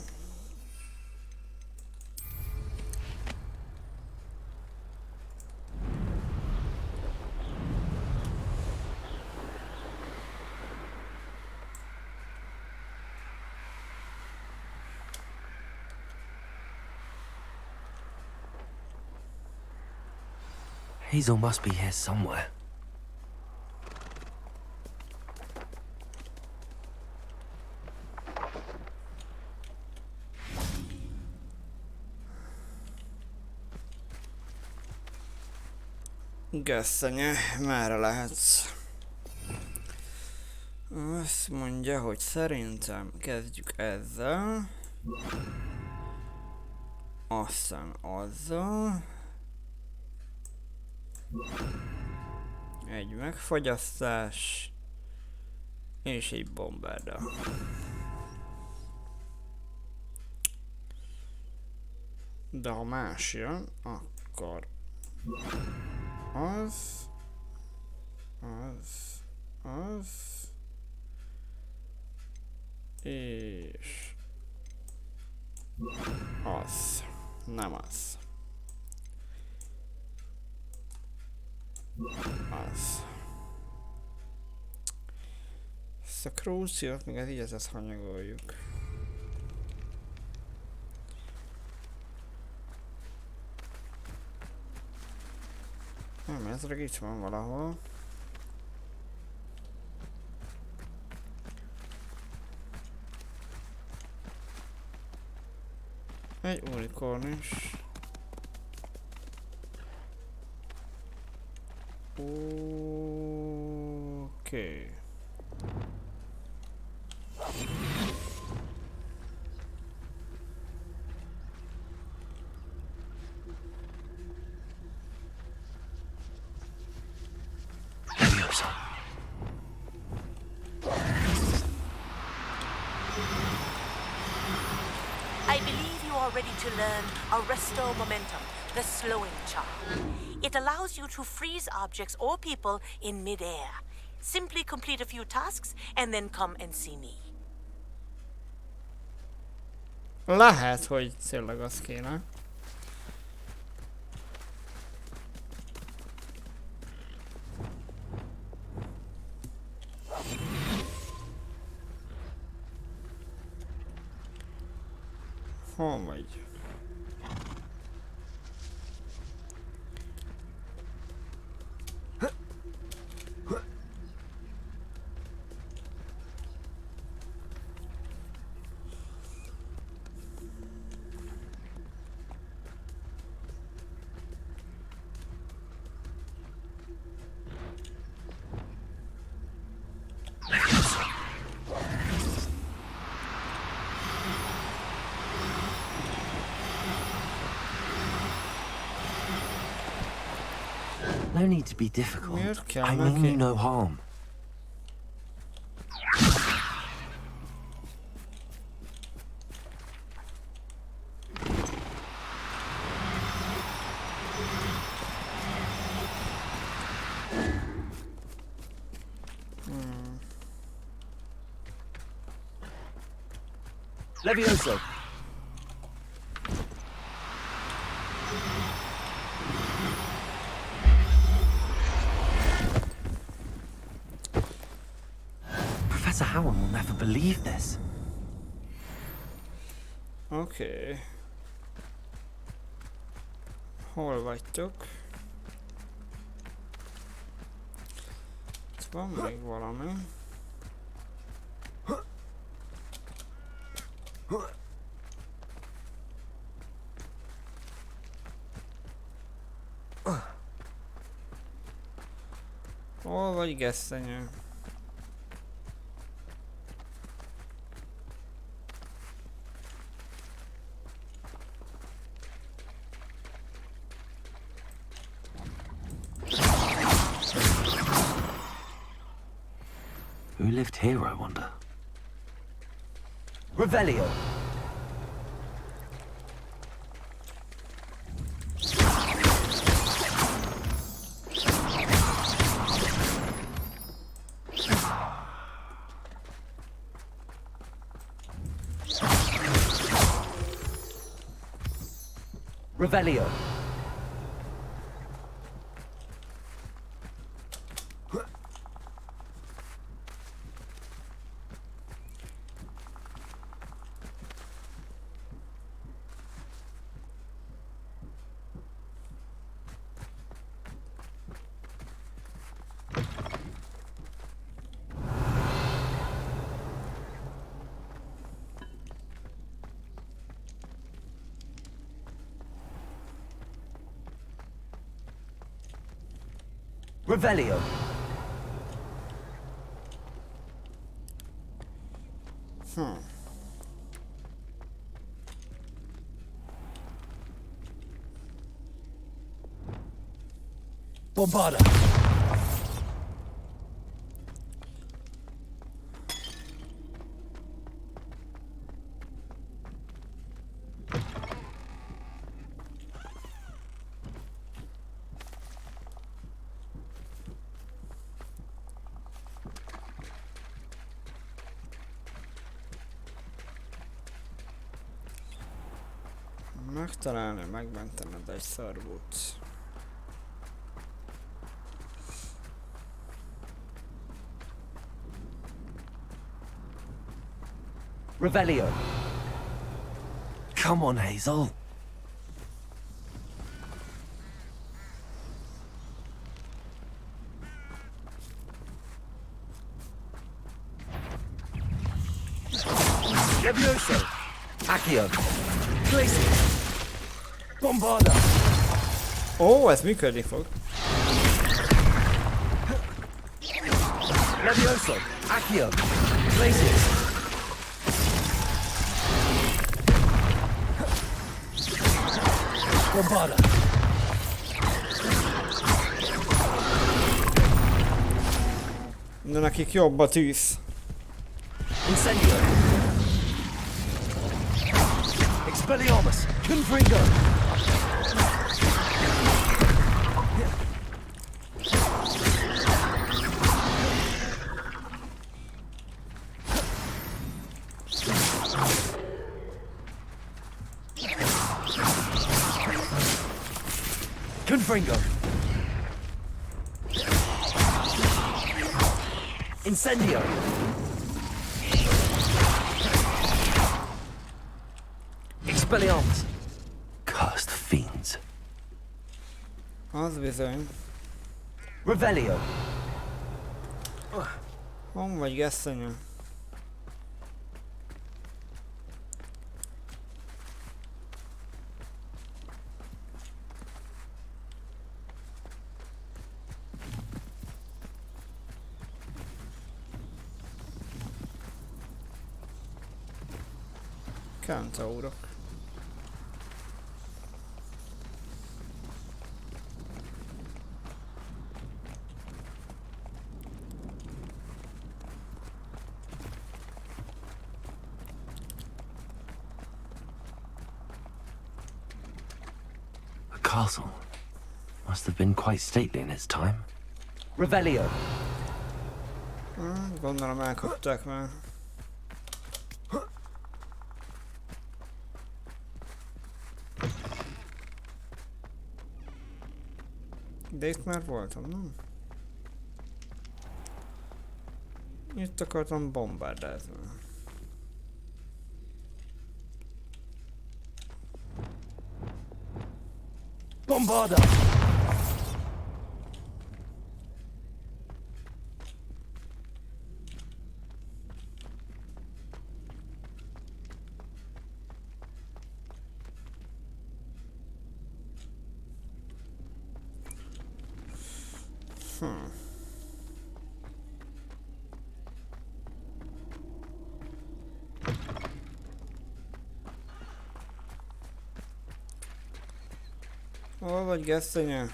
Hazel must be here somewhere. Gesszenye, merre lehetsz? Azt mondja, hogy szerintem kezdjük ezzel. Aztán azzal. Egy megfogyasztás. És egy bombárda. De ha más jön, akkor az, és az, nem az. Az. Ezt a krúziót, még ez így ezt hanyagoljuk. Nem, ez itt van valahol. Egy unikorn is. Oké. I believe you are ready to learn Arresto Momentum, the slowing charm. It allows you to freeze objects or people in mid-air. Simply complete a few tasks and then come and see me. Lehet, hogy tényleg az kéne. Hol vagy? No need to be difficult. Okay, I mean you no harm. Levioso. Professor Howard will never believe this. Oké. Hol vagytok? Itt van még valami. Hol vagy, gesztenyő? Who lived here, I wonder? Revelio. Revelio. Revelio. Bombarda. Megtalálni, megmentened egy szarvút. Revelio. Come on, Hazel. Levioso. Accio. Glacier. Bombarda. Ó, ez működni fog. Levioso. Accio. Glacier. Bombarda. De nekik jobb a tűz. Incendio. Expelliarmus. Confringo. Confringo. Incendio. Expelliarmus. Cursed fiends. Az bizony. Revelio. Hon vagy, gesztenyő? Kántaurok. The castle must have been quite stately in its time. Revelio. Gondolom elkapták már. De itt már voltam, nem? Itt akartam bombárdázni. Bombarda. Hol vagy, gesztenye?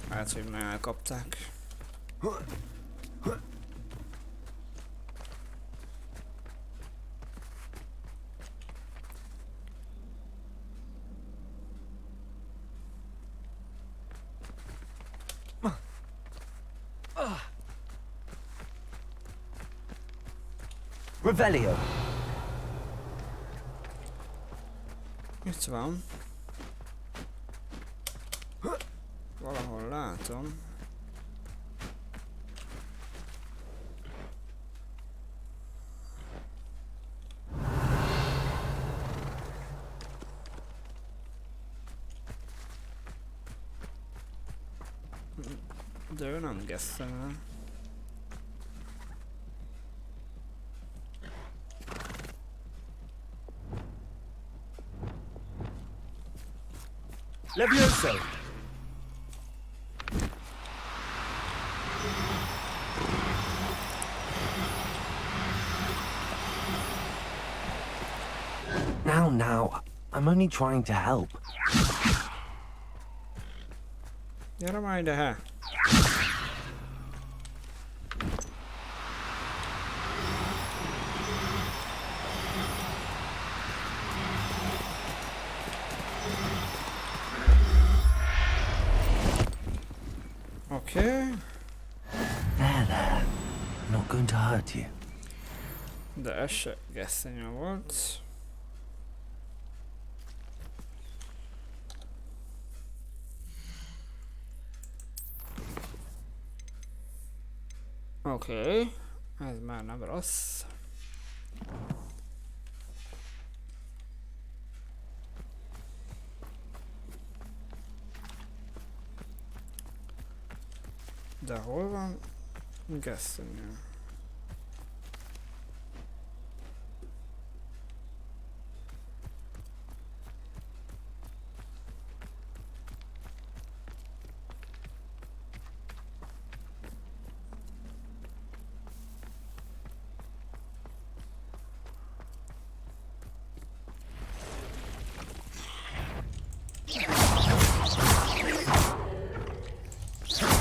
Hát, hogy már elkapták. Revelio. Itt van. Valahol látom. De ő nem gesztel el. Levioso. Now, I'm only trying to help. Gyere már ide, he! Okay. There. Not going to hurt you. De ez se gesztenye volt. Oké, ez már nem rossz. De hol van gesztenye?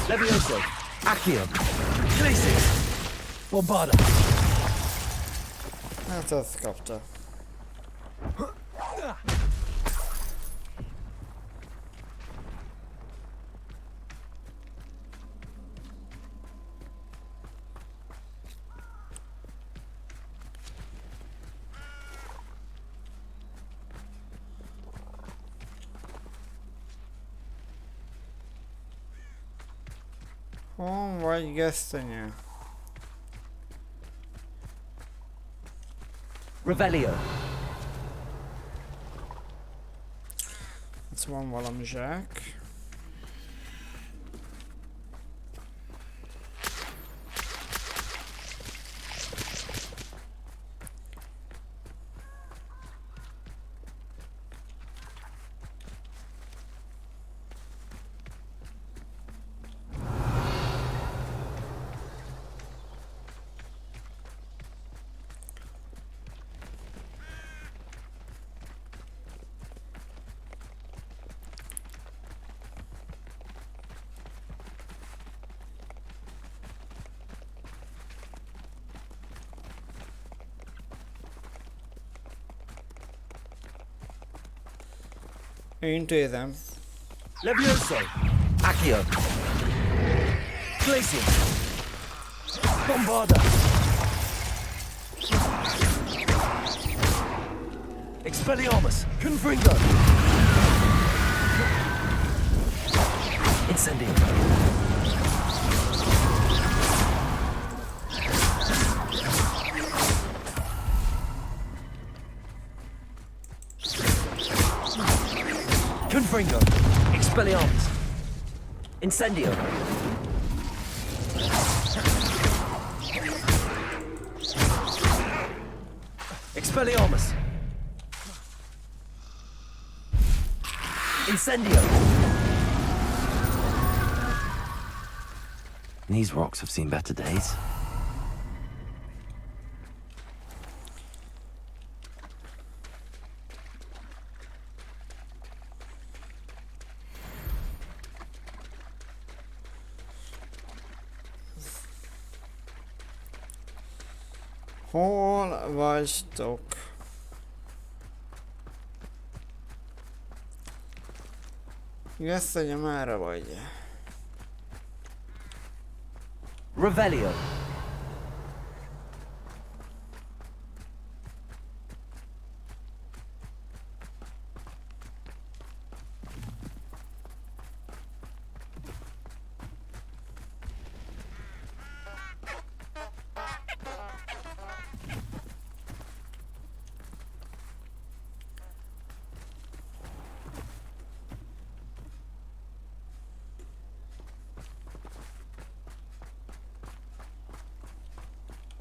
Levioso. Accio. Glacis. Bombarda. Hát ezt kapta. Hol vagy, gesztenye? Revelio. Itt van valami zsák. Intézem. Levioso. Accio. Glacis. Bombarda. Expelliarmus. Confringo. Confringo. Expelliarmus. Incendio. Expelliarmus. Incendio. These rocks have seen better days. Hol vagytok? Igaz, hogy merre vagy? Revelio.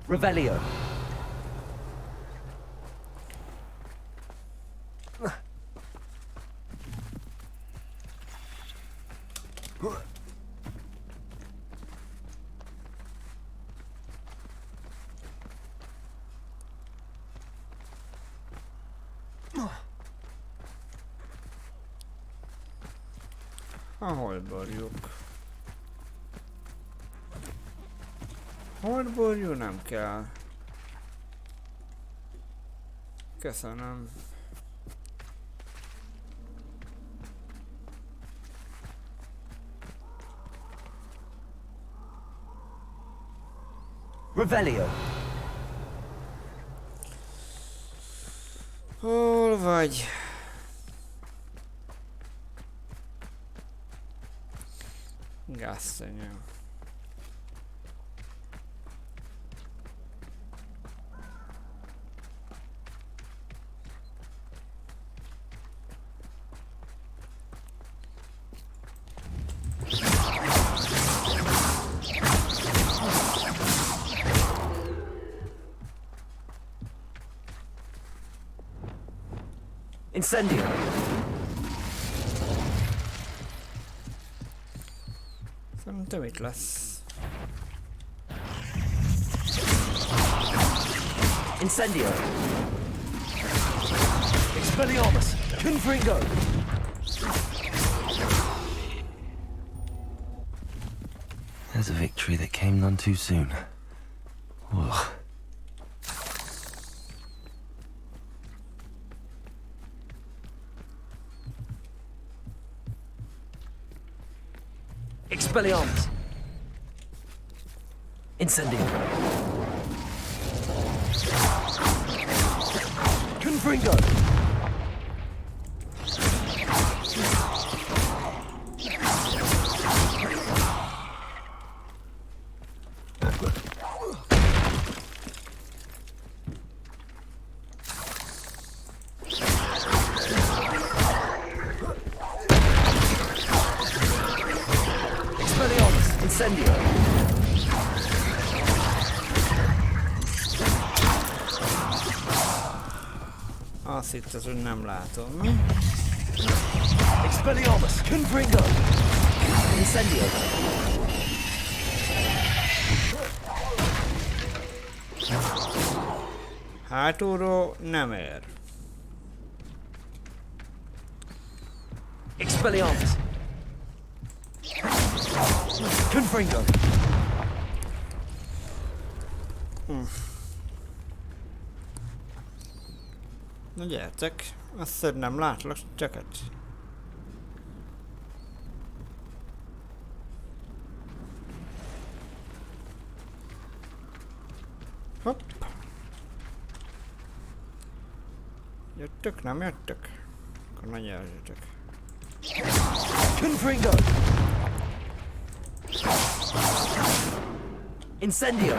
Revelio. Hol borjuk? Hol borjú nem kell. Köszönöm. Revelio. Hol vagy? Gáztenyő. Incendio. Szerintem itt lesz. Incendio. Expelliarmus. Confringo. There's a victory that came none too soon. Ugh. Expelliarmus. Incendio. Confringo. Incendio. Azt hitted, hogy nem látom, mi? Expelliarmus. Confringo. Incendio. Hátulról nem ér. Expelliarmus. Confringo. Na gyertek, azt hiszem nem látlak cseket. Hopp. Jöttök, nem jöttök? Akkor ne gyertek. Confringo. Incendio.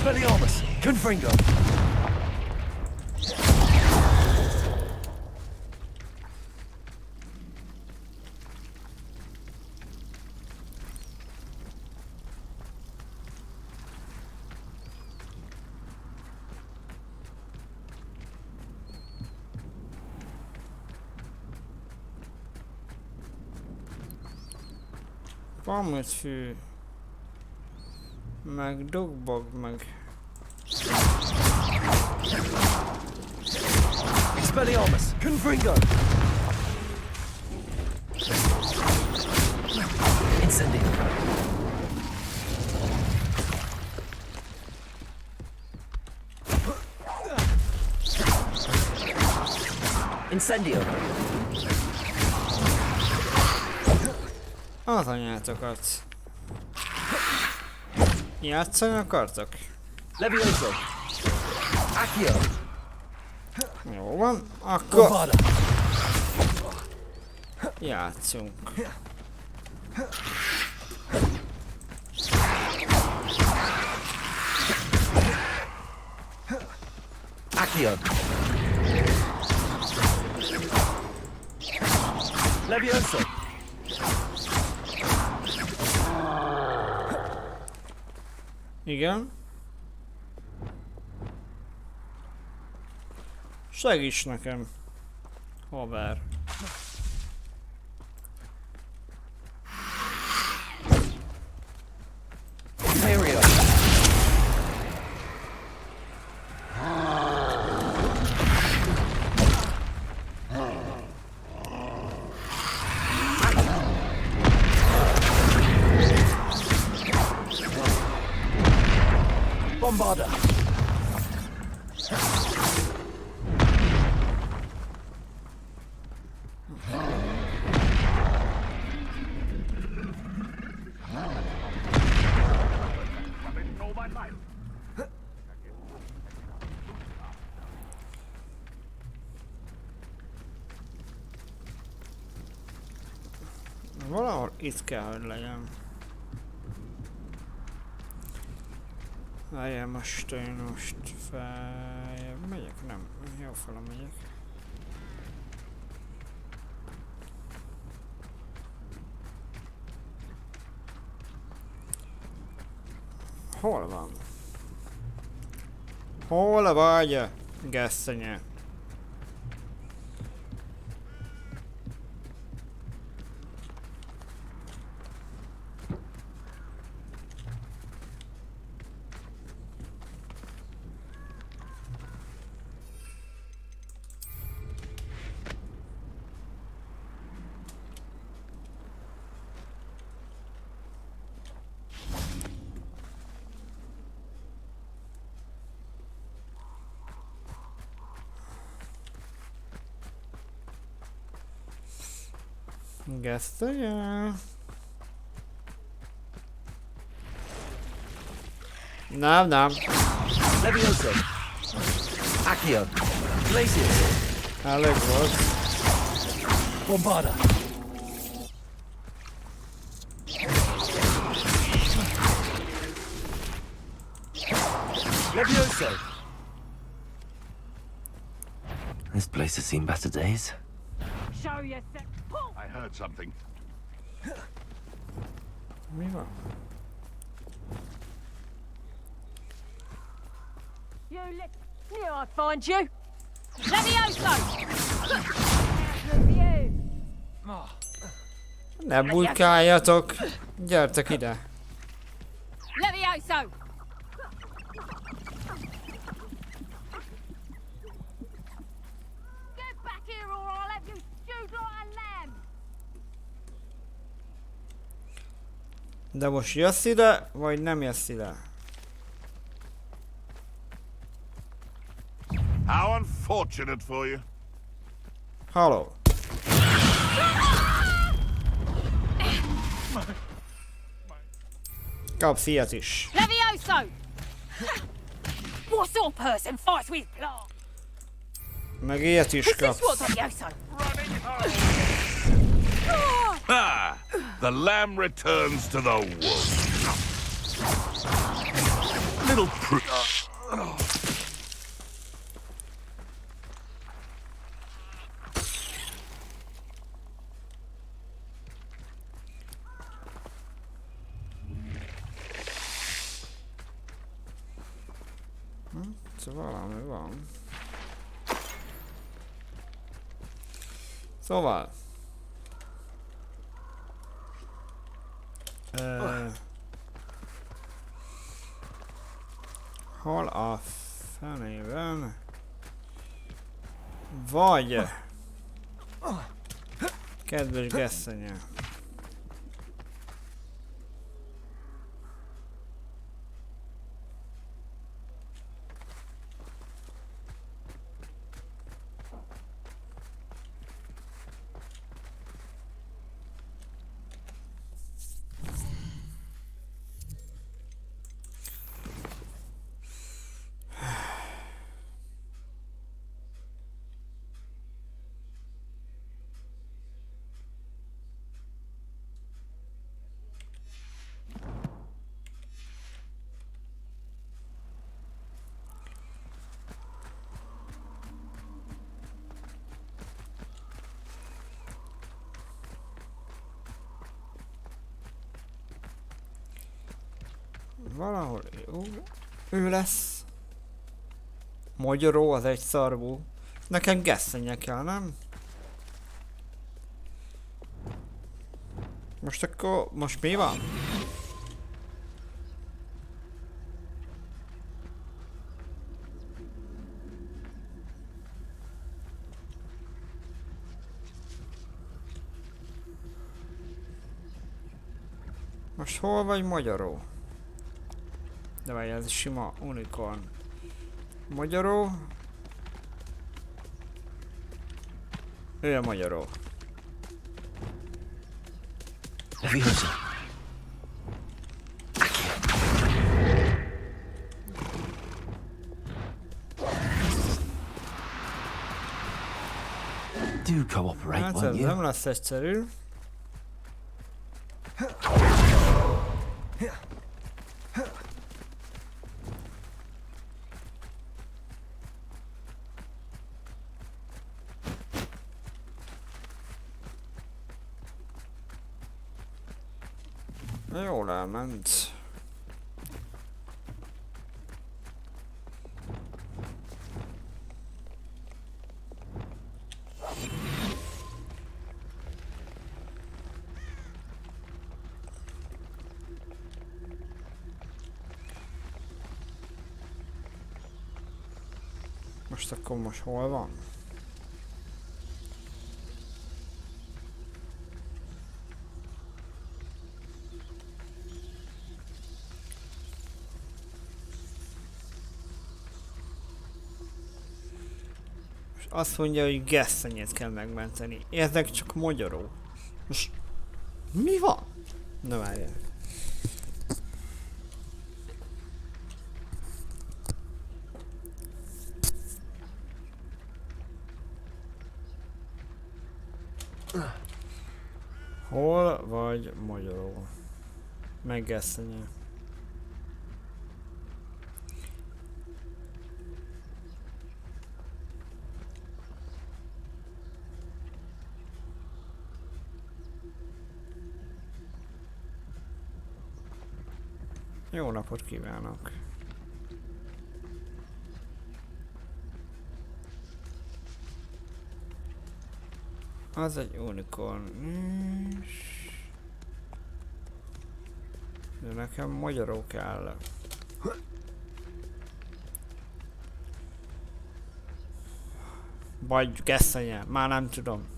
Expelliarmus! Confringo! Pamutfű. Meg dogbog, meg... Expelliarmus! Confringo! Incendio! Incendio! Az anyátokat. Játszani akartok? Levioso! Accio! Jó van, akkor... Bovada! Játszunk. Accio! Levioso! Igen. Segíts nekem, haver. Imperio! Bombarda! Valahol itt kell, hogy legyen. Várjál, most én most feljebb megyek? Nem, jó fele megyek. Hol van? Hol vagy, gesszenye? Gesszenye? Nem, nem. Levioso! Accio! Glacius! Elég volt. Bombarda! Levioso! This place has seen better days. Show yourself. I heard something. Mi van? You knew I'd find you. Levioso! Ne bujkáljatok! Gyertek ide! Levioso! Get back here or I'll have you stewed like a lamb! De most jössz ide, vagy nem jössz ide? How unfortunate for you. Halló! Kapsz ilyet is. Levioso! What sort of person fights with plant? Meg ilyet is Is this kapsz. what Levioso? Ah! The lamb returns to the womb. Little Valami van. Szóval. Hol a fenében? Vagy... Kedves gesszenye. Valahol ő lesz. Magyaró az egy szarvú. Nekem gesszenye kell, nem? Most akkor... Most mi van? Most hol vagy magyaró? De várj, ez sima unicorn. Magyaró. Ő a magyaró. Do cooperate, Hát won't ez you? nem lesz egyszerű. Jól elment. Most akkor most hol van? Azt mondja, hogy gesszenyét kell megmenteni. Ezek csak magyaró. Most... Mi van? Na várjál. Hol vagy magyaró? Meg gesszenye. Jó napot kívánok! Az egy unicorn. De nekem magyaró kell. Vagy gesszenye, már nem tudom.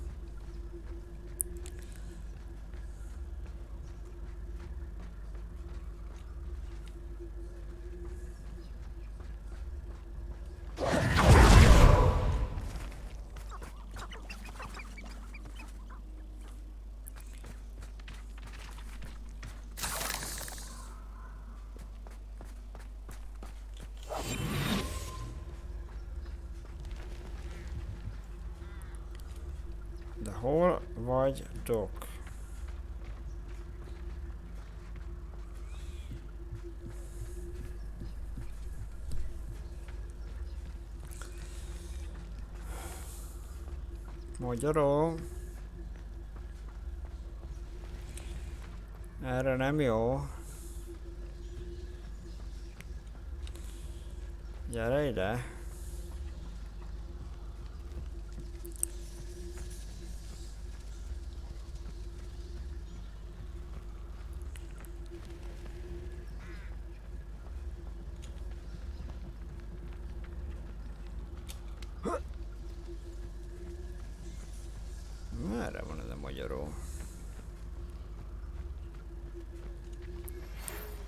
De hol vagy Doc? Magyaró. Erre nem jó. Gyere ide. Merre van ez a magyaró?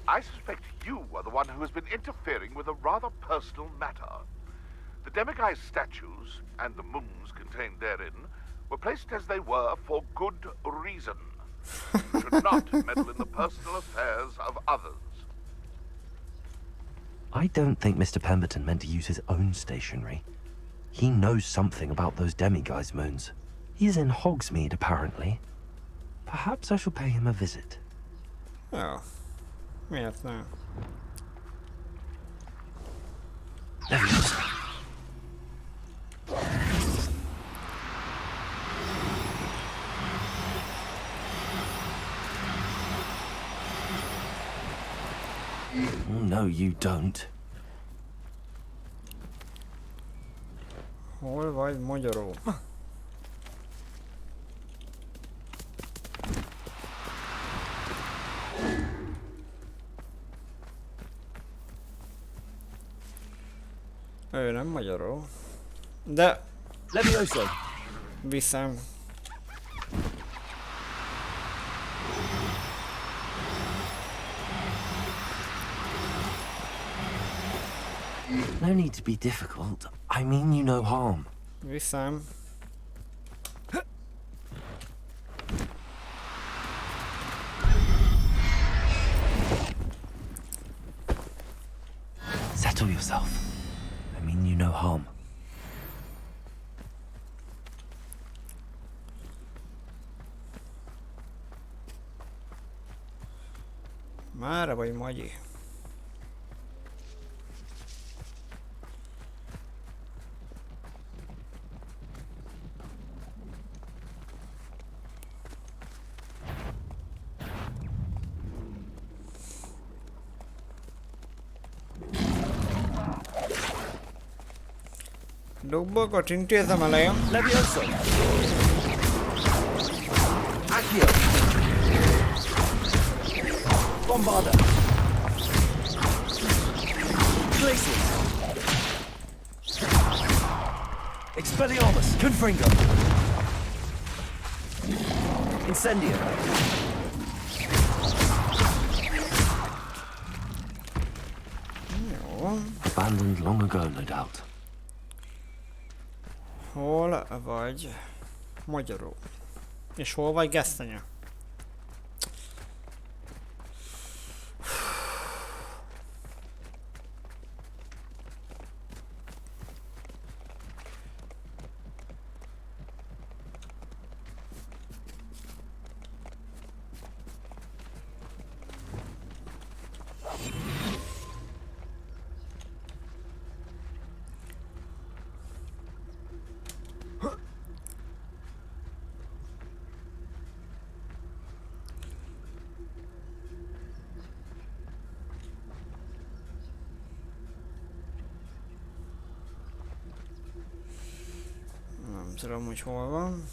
I suspect you are the one who has been interfering with a rather personal matter. The demiguise statues and the moons contained therein were placed as they were for good reason. You should not meddle in the personal affairs of others. I don't think Mr. Pemberton meant to use his own stationery. He knows something about those demiguise moons. He's in Hogsmeade, apparently. Perhaps I shall pay him a visit. Oh. Miért nem? Leviosa. Oh, no, you don't. Hol vagy magyaró? Ő nem magyaró. De... Leviosa. Viszem. No need to be difficult. I mean you no harm. Viszem. Settle yourself. I mean you no harm. Mára vagy Magyi? Dolgokat intézem elején. Leviosa. Accio. Bombarda. Glacius. Expelliarmus. Confringo. Incendio. Jó. Abandoned long ago, no doubt. Hol vagy magyaró? És hol vagy gesztenye? Nem tudom, hogy hol van.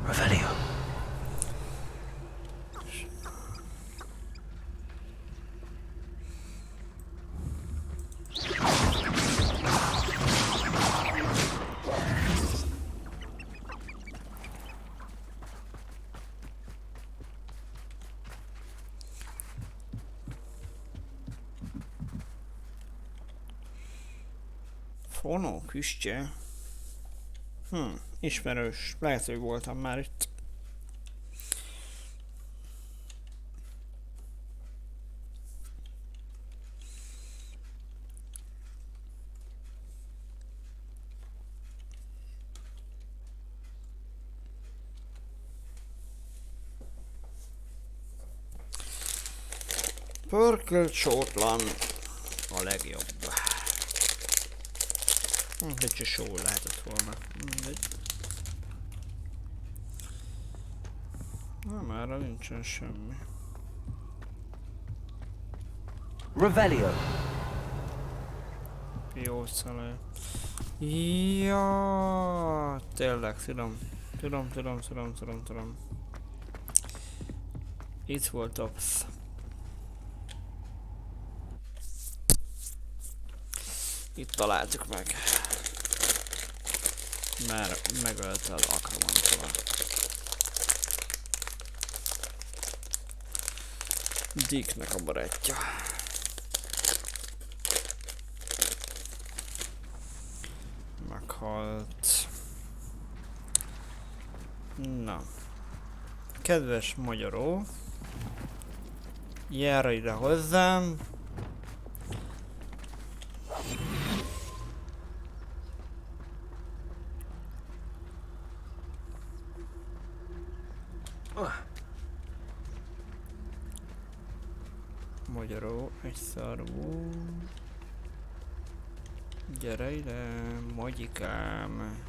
Revelio. Fonó küstje. Ismerős. Lehet, hogy voltam már itt. Pörkölt sótlan a legjobb. De csak só lehetett volna. Mindegy. Na, mára nincsen semmi. Revelio. Jó szalaj. Ja, tényleg, tudom. Itt volt Ops. Itt találtuk meg. Már megölte az akromantól. Dicknek a barátja. Meghalt. Na. Kedves magyaró. Járj ide hozzám. Magyaró, egy szarvú. Gyere ide, magyikám.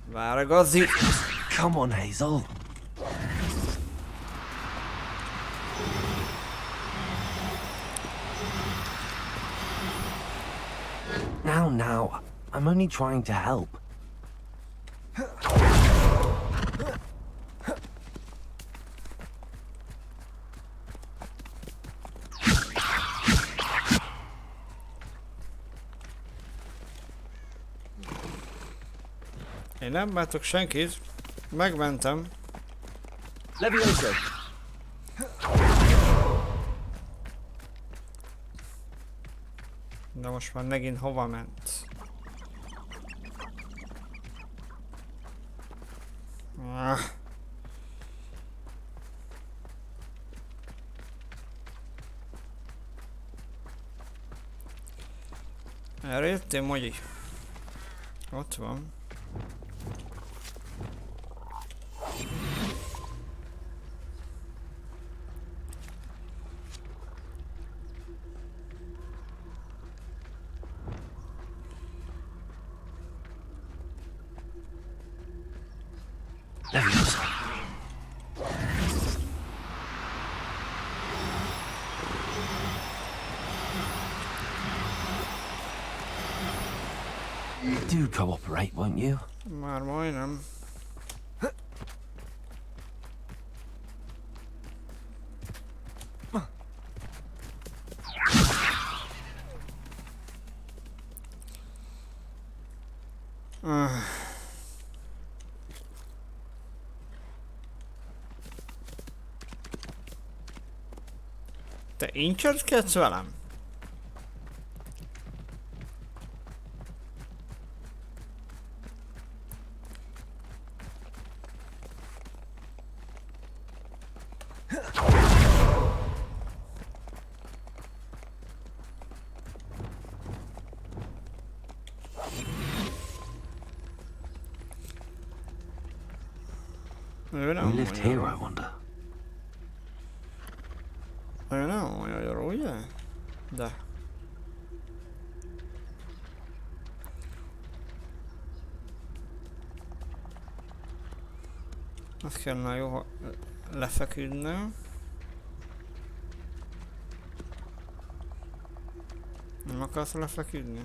Váragazi. Come on, Hazel. Now, I'm only trying to help. Én nem bántok senkit. Megmentem. Levioso. De most már megint hova ment? Erre jöttél, Mogyi? Ott van. Do cooperate, won't you? Már majdnem. Te incsörkedsz velem? We lived here, I wonder. Ő nem olyan, ugye? De. Azt kellene jó lefeküdnöm. Nem akarsz lefeküdni?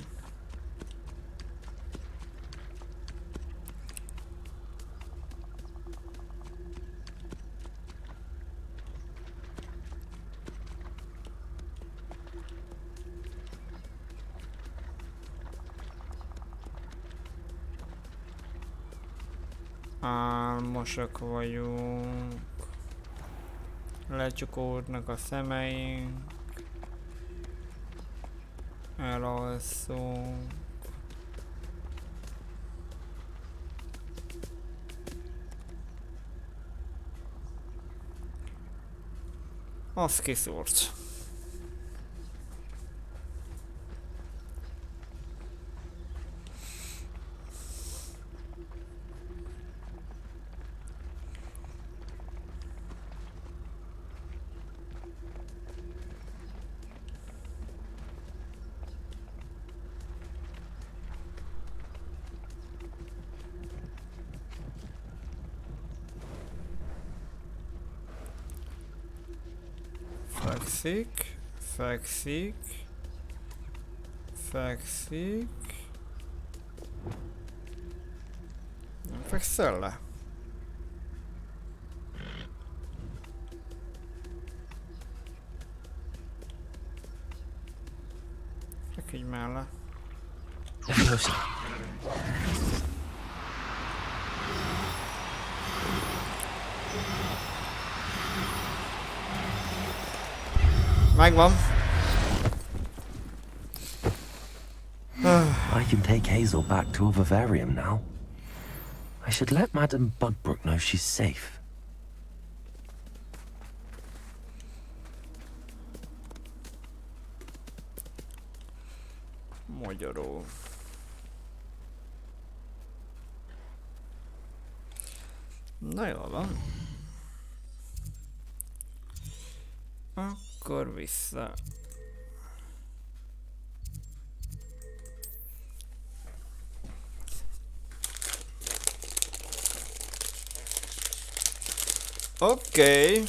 Álmosak vagyunk. Lecsukódnak a szemeink. Elalszunk. Az kiszúrt. Fekszik. Fekszik. Fekszik. Nem fekszel le? Feküdj már le. Megvan. I can take Hazel back to a vivarium now. I should let Madame Bugbrook know she's safe. Magyarul. Na jól van. Akkor vissza. Oké.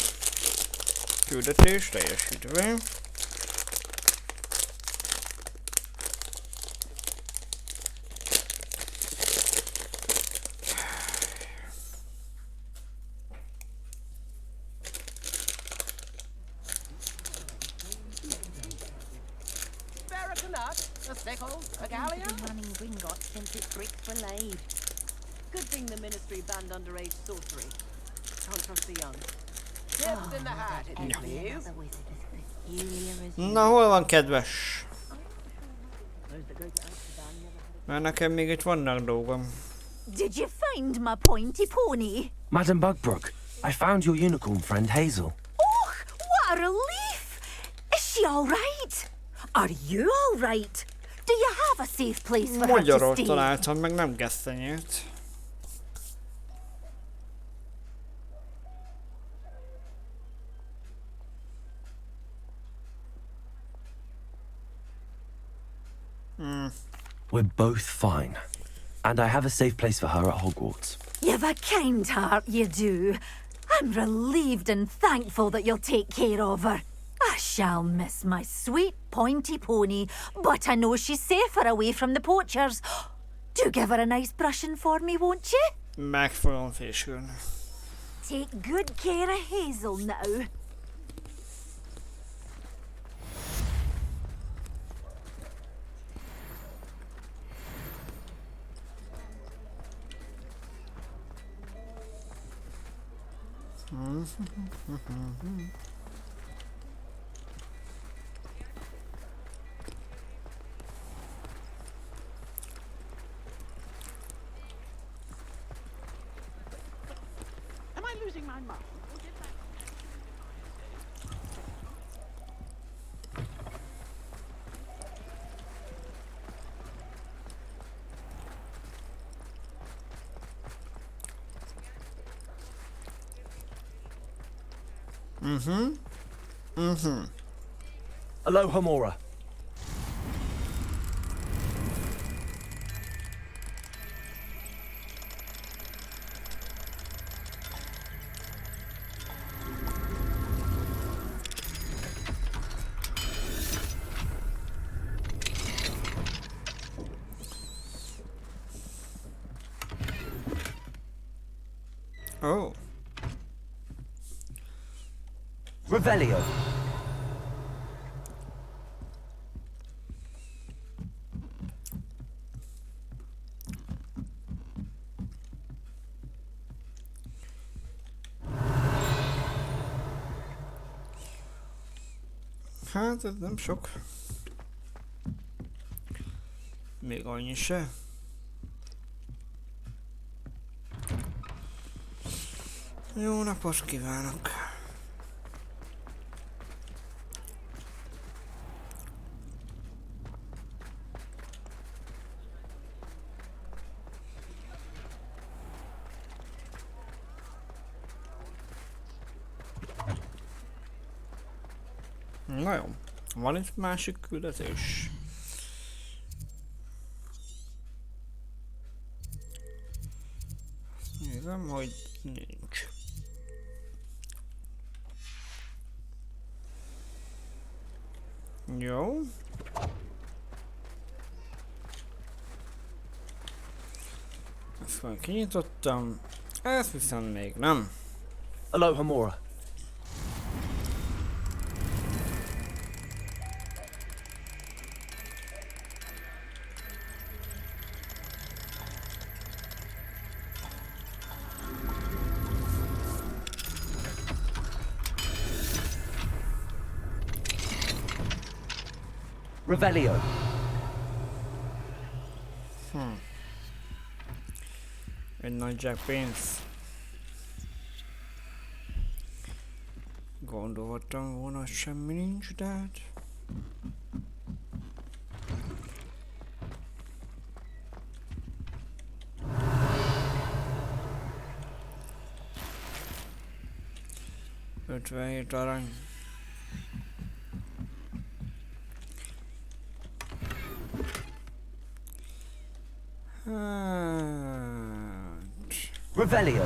Küldetés teljesítve. A sickle, a galleon. Running Gringotts since its bricks were laid. Good thing the ministry banned underage sorcery. Can't trust the young. Tips in the hat, if you please. Na, hol van, kedves? Mert nekem még itt vannak dolgom. Did you find my pointy pony? Madame Bugbrook, I found your unicorn friend Hazel. Oh, what a relief! Is she all right? Are you all right? Do you have a safe place for her to Magyarul stay? találtam, meg nem gesztenyét. We're both fine. And I have a safe place for her at Hogwarts. You've a kind heart, you do. I'm relieved and thankful that you'll take care of her. I shall miss my sweet pointy pony, but I know she's safer away from the poachers. Do give her a nice brushing for me, won't you? Meg fogom fésülni. Take good care of Hazel now. Am I losing my mind? Aloha Mora. Oh. Revelio. Hát ez nem sok. Még annyi se. Jó napot kívánok! Na jó, van itt másik küldetés. Nézem, hogy nincs. Jó. Ezt már kinyitottam. Ezt viszont még nem. Hello, Hamora. Revelio. Egy nagy zseppénz. Gondoltam volna, semmi nincs, de hát... ...57 arany. Revelio.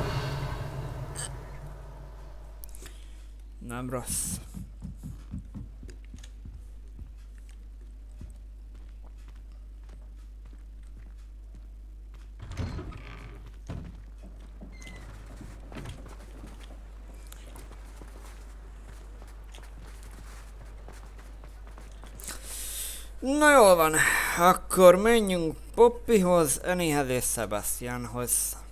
Nem rossz. Na jól van, akkor menjünk Poppyhoz, Anniehez és Sebastianhoz.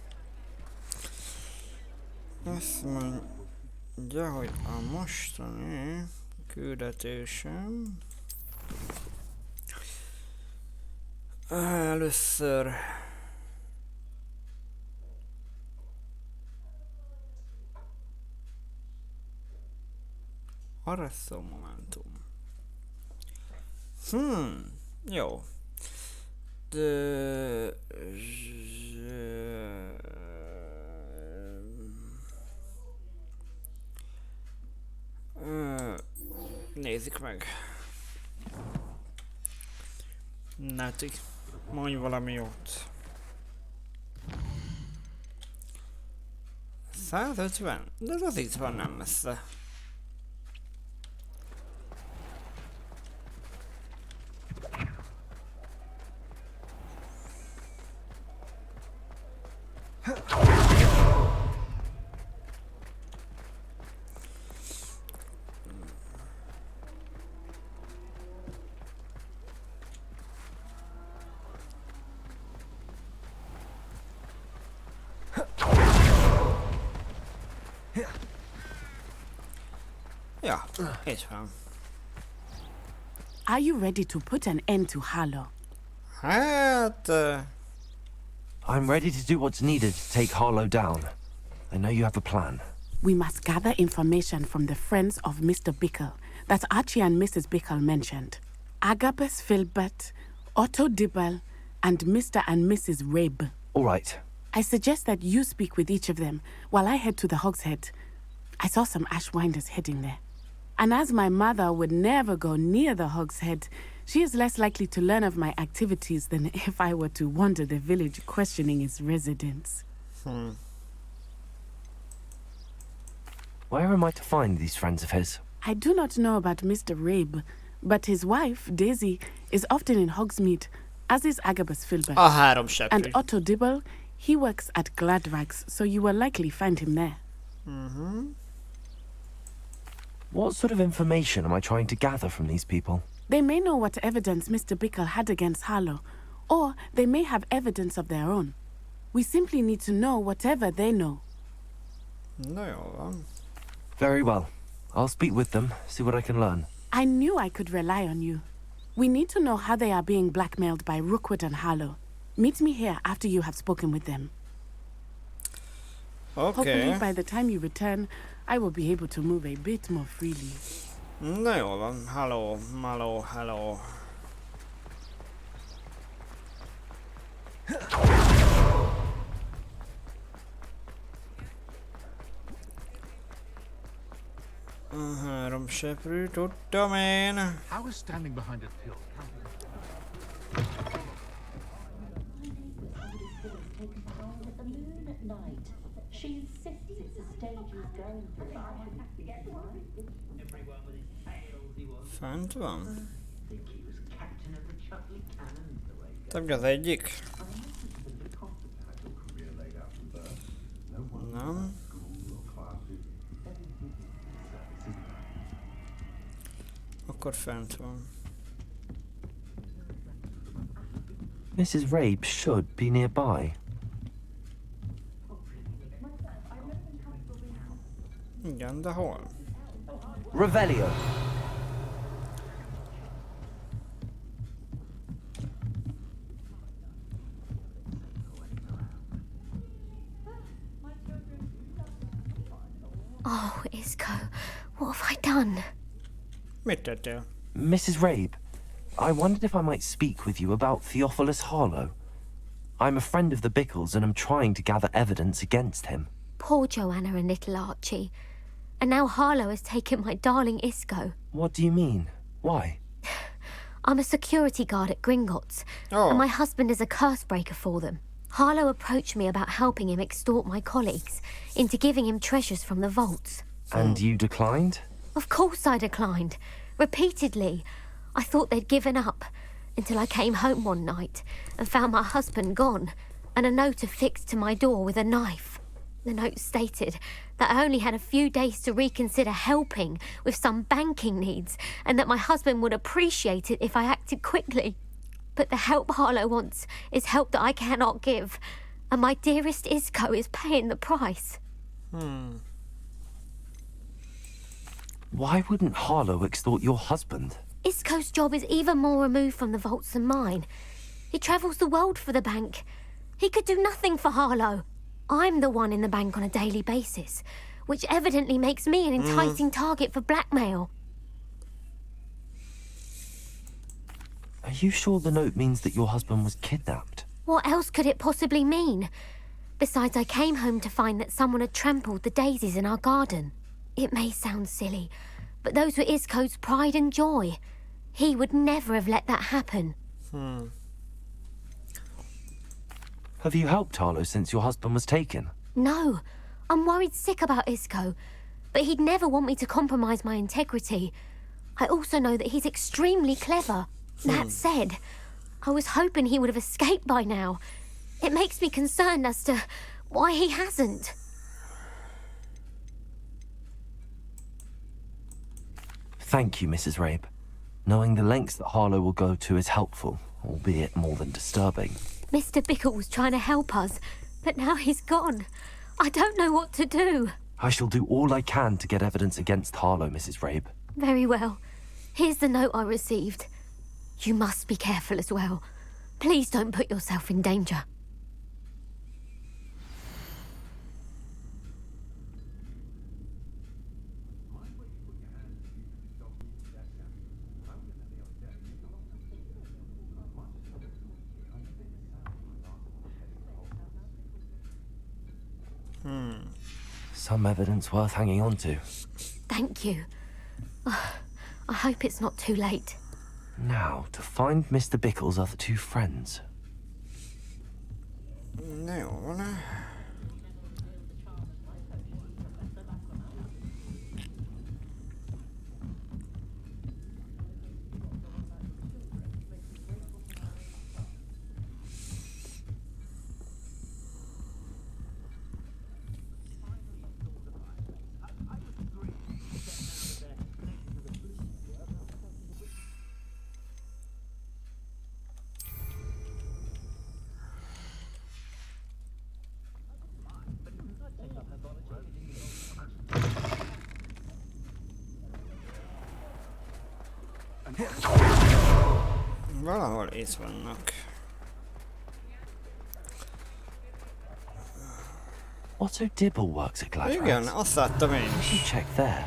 Azt mondja, hogy a mostani küldetésem először arra szó momentum. Jó. Nézzük meg. Náti, mondj valami jót. 150? De az itt van, nem messze. Ja, itt van. Are you ready to put an end to Harlow? Hát... I'm ready to do what's needed to take Harlow down. I know you have a plan. We must gather information from the friends of Mr. Bickle that Archie and Mrs. Bickle mentioned. Agabus Filbert, Otto Dibble, and Mr. and Mrs. Rabe. All right. I suggest that you speak with each of them while I head to the Hogshead. I saw some Ashwinders heading there. And as my mother would never go near the Hogshead, she is less likely to learn of my activities than if I were to wander the village questioning its residents. Where am I to find these friends of his? I do not know about Mr. Rabe, but his wife, Daisy, is often in Hogsmeade, as is Agabus Filbert. A három seprű. And Otto Dibble, he works at Gladrags, so you will likely find him there. What sort of information am I trying to gather from these people? They may know what evidence Mr. Bickle had against Harlow, or they may have evidence of their own. We simply need to know whatever they know. Na jól van. Very well. I'll speak with them, see what I can learn. I knew I could rely on you. We need to know how they are being blackmailed by Rookwood and Harlow. Meet me here after you have spoken with them. Okay. Hopefully by the time you return, I will be able to move a bit more freely. Na jól van. Hello, hello, hello. Három seprű, tudtam én. How is standing behind a pill? She insists it's a stage he's going through. Fent van. Tudja az egyik? Nem. Akkor fent van. Mrs. Rabe should be nearby. Igen, de hol? Revelio. Oh, Isco, what have I done? Mit tettél? Mrs. Rabe, I wondered if I might speak with you about Theophilus Harlow. I'm a friend of the Bickles and I'm trying to gather evidence against him. Poor Joanna and little Archie. And now Harlow has taken my darling Isco. What do you mean? Why? I'm a security guard at Gringotts, Oh. and my husband is a curse breaker for them. Harlow approached me about helping him extort my colleagues into giving him treasures from the vaults. And you declined? Of course I declined. Repeatedly. I thought they'd given up, until I came home one night and found my husband gone, and a note affixed to my door with a knife. The note stated that I only had a few days to reconsider helping with some banking needs, and that my husband would appreciate it if I acted quickly. But the help Harlow wants is help that I cannot give, and my dearest Isco is paying the price. Why wouldn't Harlow extort your husband? Isco's job is even more removed from the vaults than mine. He travels the world for the bank. He could do nothing for Harlow. I'm the one in the bank on a daily basis, which evidently makes me an enticing target for blackmail. Are you sure the note means that your husband was kidnapped? What else could it possibly mean? Besides, I came home to find that someone had trampled the daisies in our garden. It may sound silly, but those were Isco's pride and joy. He would never have let that happen. Have you helped Harlow since your husband was taken? No, I'm worried sick about Isco, but he'd never want me to compromise my integrity. I also know that he's extremely clever. That said, I was hoping he would have escaped by now. It makes me concerned as to why he hasn't. Thank you, Mrs. Rabe. Knowing the lengths that Harlow will go to is helpful, albeit more than disturbing. Mr. Bickle was trying to help us, but now he's gone. I don't know what to do. I shall do all I can to get evidence against Harlow, Mrs. Rabe. Very well. Here's the note I received. You must be careful as well. Please don't put yourself in danger. Some evidence worth hanging on to. Thank you. I hope it's not too late. Now, to find Mr. Bickle's other two friends. No. Valahol itt vannak. Otto Dibble works at Gladwell's. Igen, azt láttam én is. You check there.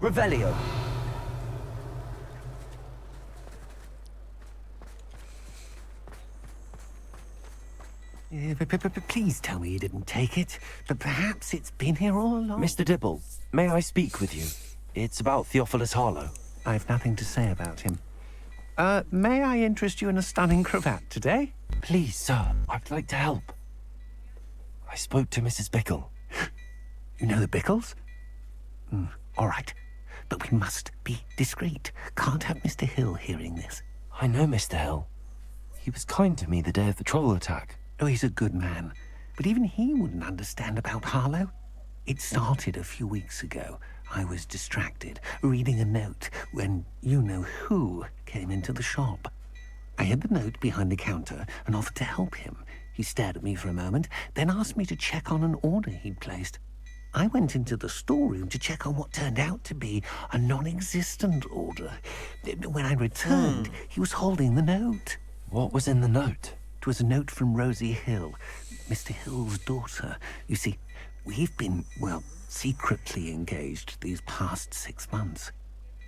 Revelio. Please tell me you didn't take it, but perhaps it's been here all along. Mr. Dibble, may I speak with you? It's about Theophilus Harlow. I've nothing to say about him. May I interest you in a stunning cravat today? Please, sir, I'd like to help. I spoke to Mrs. Bickle. You know the Bickles? All right. But we must be discreet. Can't have Mr. Hill hearing this. I know Mr. Hill. He was kind to me the day of the troll attack. Oh, he's a good man. But even he wouldn't understand about Harlow. It started a few weeks ago. I was distracted, reading a note, when you-know-who came into the shop. I hid the note behind the counter and offered to help him. He stared at me for a moment, then asked me to check on an order he'd placed. I went into the storeroom to check on what turned out to be a non-existent order. When I returned, he was holding the note. What was in the note? It was a note from Rosie Hill, Mr. Hill's daughter. You see, we've been, well, secretly engaged these past 6 months.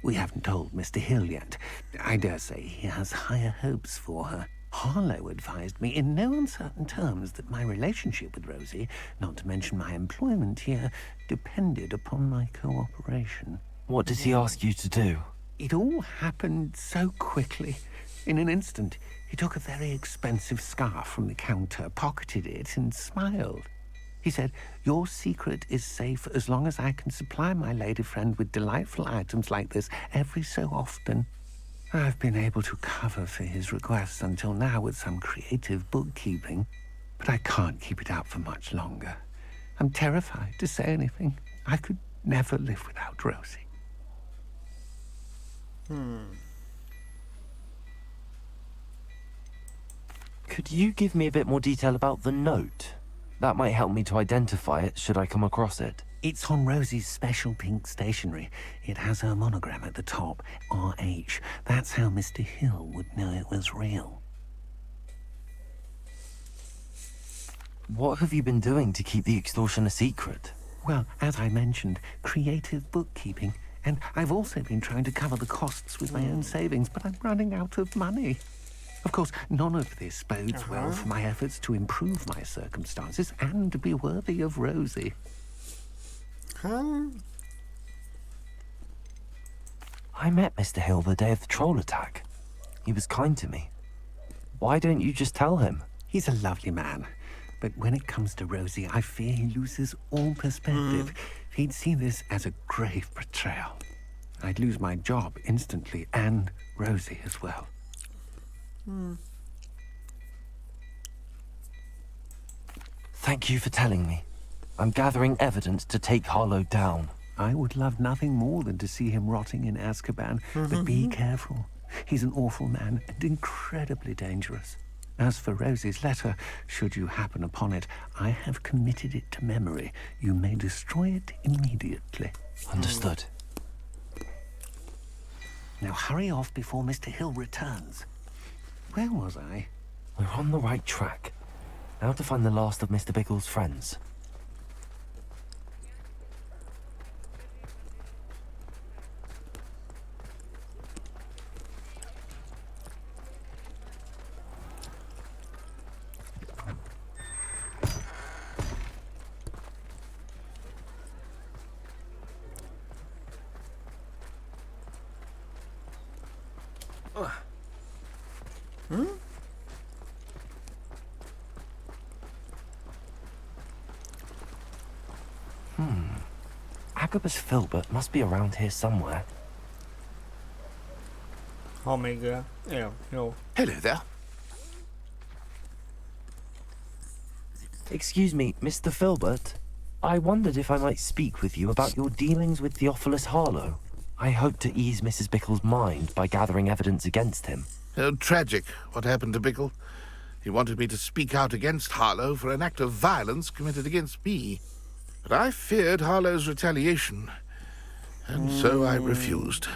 We haven't told Mr. Hill yet. I dare say he has higher hopes for her. Harlow advised me in no uncertain terms that my relationship with Rosie, not to mention my employment here, depended upon my cooperation. What did he ask you to do? It all happened so quickly. In an instant, he took a very expensive scarf from the counter, pocketed it, and smiled. He said, "Your secret is safe as long as I can supply my lady friend with delightful items like this every so often." I've been able to cover for his requests until now with some creative bookkeeping, but I can't keep it up for much longer. I'm terrified to say anything. I could never live without Rosie. Could you give me a bit more detail about the note? That might help me to identify it should I come across it. It's on Rosie's special pink stationery. It has her monogram at the top, RH. That's how Mr. Hill would know it was real. What have you been doing to keep the extortion a secret? Well, as I mentioned, creative bookkeeping. And I've also been trying to cover the costs with my own savings, but I'm running out of money. Of course, none of this bodes well for my efforts to improve my circumstances and to be worthy of Rosie. I met Mr. Hill the day of the troll attack. He was kind to me. Why don't you just tell him? He's a lovely man. But when it comes to Rosie, I fear he loses all perspective. He'd see this as a grave betrayal. I'd lose my job instantly, and Rosie as well. Thank you for telling me. I'm gathering evidence to take Harlow down. I would love nothing more than to see him rotting in Azkaban, but be careful. He's an awful man and incredibly dangerous. As for Rosie's letter, should you happen upon it, I have committed it to memory. You may destroy it immediately. Understood. Now hurry off before Mr. Hill returns. Where was I? We're on the right track. Now to find the last of Mr. Biggle's friends. Agabus Filbert must be around here somewhere. Omega. Jó. Hello there. Excuse me, Mr. Filbert. I wondered if I might speak with you about your dealings with Theophilus Harlow. I hope to ease Mrs. Bickle's mind by gathering evidence against him. Oh, tragic what happened to Bickle. He wanted me to speak out against Harlow for an act of violence committed against me. But I feared Harlow's retaliation, and so I refused.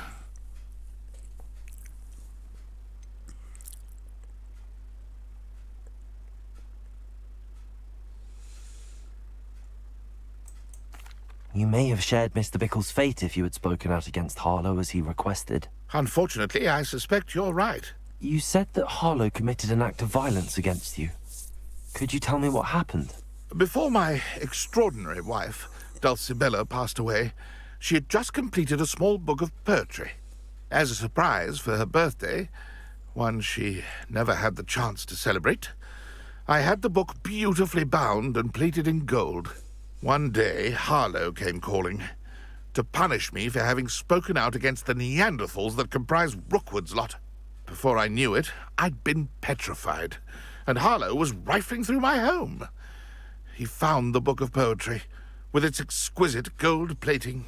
You may have shared Mr. Bickle's fate if you had spoken out against Harlow as he requested. Unfortunately, I suspect you're right. You said that Harlow committed an act of violence against you. Could you tell me what happened? Before my extraordinary wife, Dulcibella, passed away, she had just completed a small book of poetry. As a surprise for her birthday, one she never had the chance to celebrate, I had the book beautifully bound and plated in gold. One day, Harlow came calling. to punish me for having spoken out against the Neanderthals that comprise Rookwood's lot. Before I knew it, I'd been petrified, and Harlow was rifling through my home. He found the book of poetry, with its exquisite gold plating.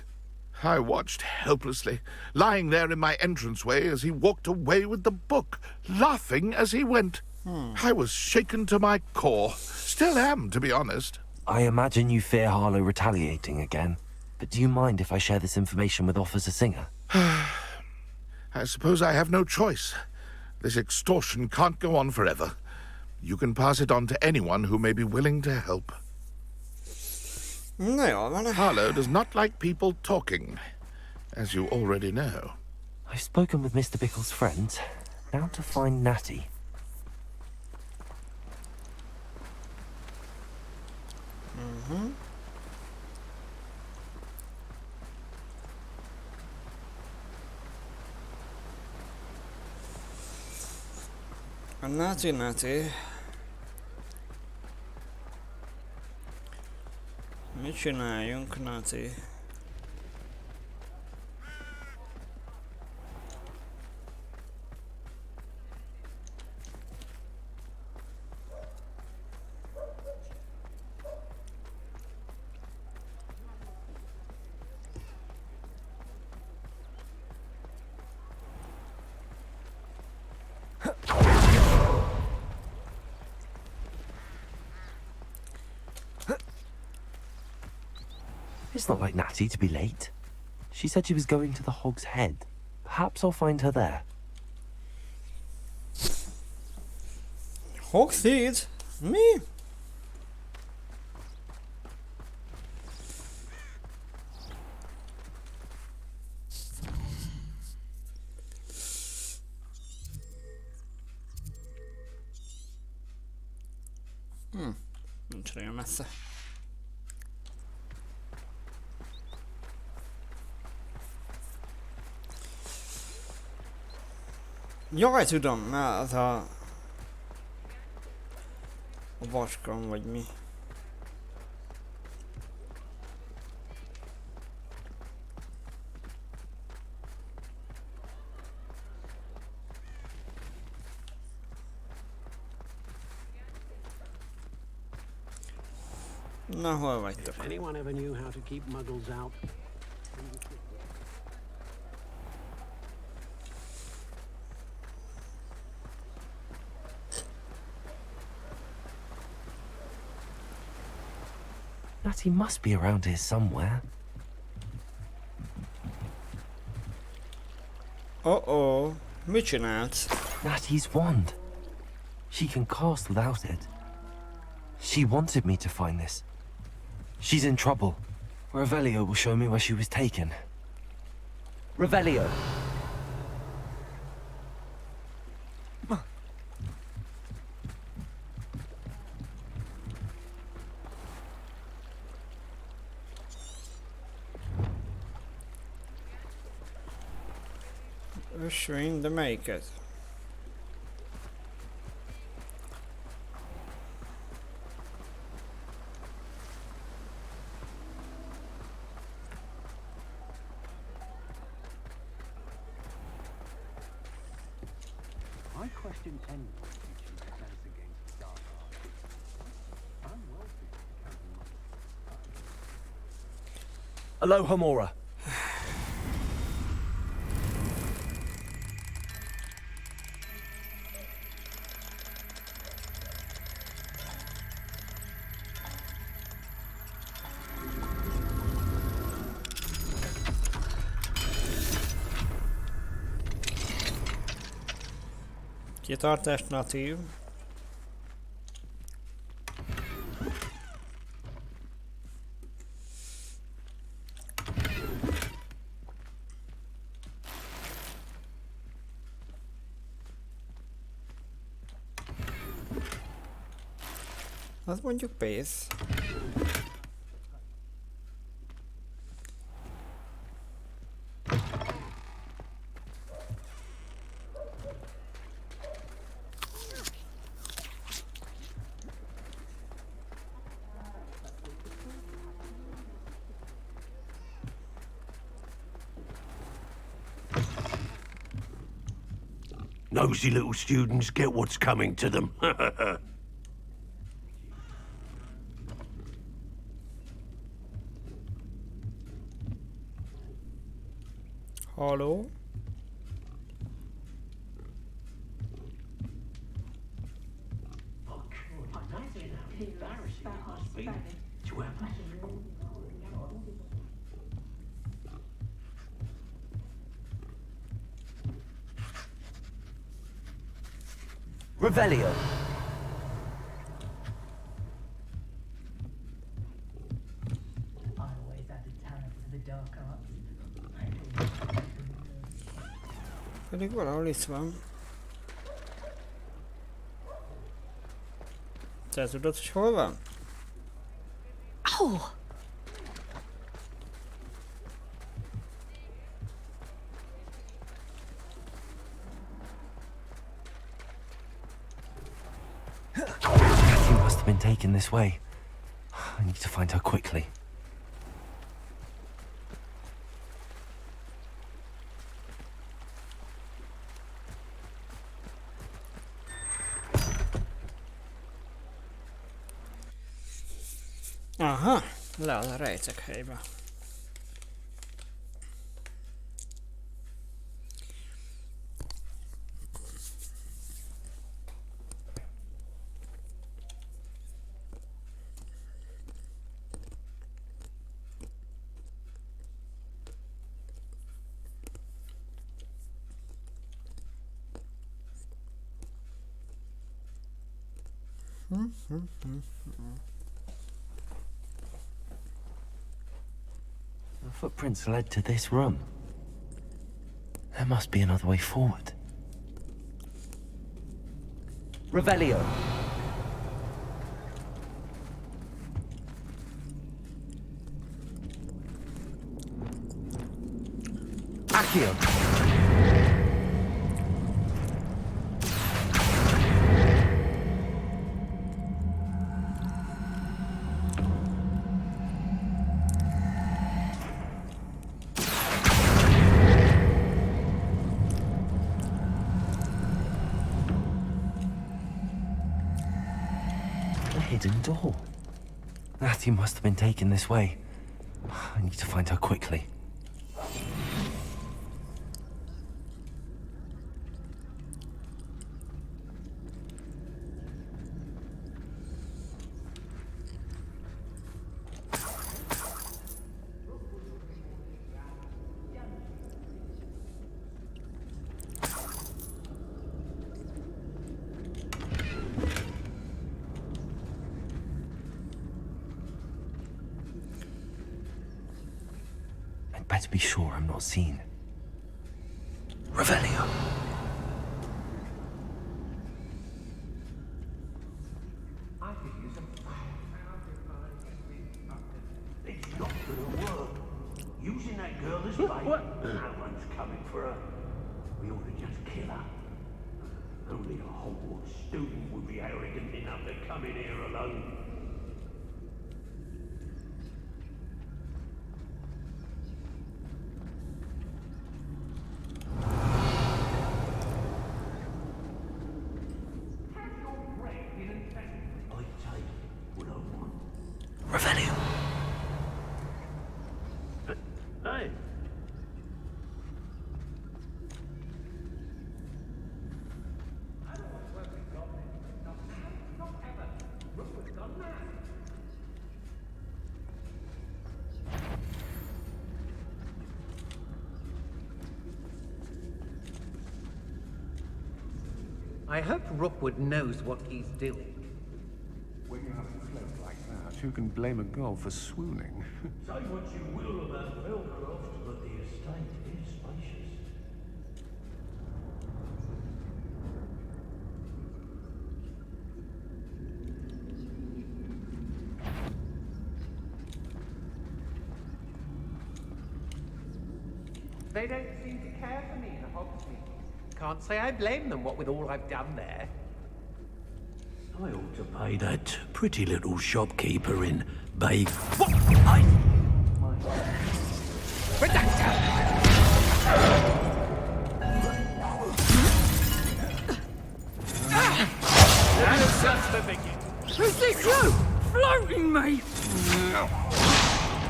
I watched helplessly, lying there in my entranceway as he walked away with the book, laughing as he went. I was shaken to my core. Still am, to be honest. I imagine you fear Harlow retaliating again. But do you mind if I share this information with Officer Singer? I suppose I have no choice. This extortion can't go on forever. You can pass it on to anyone who may be willing to help. Harlow does not like people talking, as you already know. I've spoken with Mr. Bickle's friends. Now to find Natty. Natty. Mit csináljunk, Natty? It's not like Natty to be late. She said she was going to the Hog's Head. Perhaps I'll find her there. Hog's Head? Mi? Nincs olyan messze. Jaj, tudom, az a vaskam vagy mi. Na, hol vagytok? If anyone ever knew how to keep muggles out. Natty must be around here somewhere. Uh-oh. Mit csinálsz? Natty's wand. She can cast without it. She wanted me to find this. She's in trouble. Revelio will show me where she was taken. Revelio. Ösvény, de melyiket? I question anyone teaching defense against the dark arts. I'm well fitted to counter muggles. Aloha Mora. Kitartás natív. Az mondjuk pénz. Nosy little students get what's coming to them. Halló? Revelio. Pedig valahol itt van. Te tudod, hogy hol van? Oh! Cathy must have been taken this way. I need to find her quickly. Aha, le a rejtek helybe. The footprints led to this room. There must be another way forward. Revelio. Accio. Hidden door. Natty must have been taken this way. I need to find her quickly. Better be sure I'm not seen. Revelio. It's not gonna work. Using that girl as bait. No one's coming for her. We ought to just kill her. Only a Hogwarts student would be arrogant enough to come in here alone. Revelio. Hey. I hope Rookwood knows what he's doing. When you have a cloak like that, you can blame a girl for swooning. Say what you will about Belcroft, but the estate is spacious. They don't seem to care for me in Hogsmeade. Can't say I blame them, what with all I've done there. I ought to pay that pretty little shopkeeper in Bay. What? just the beginning. Who's this you? Floating me!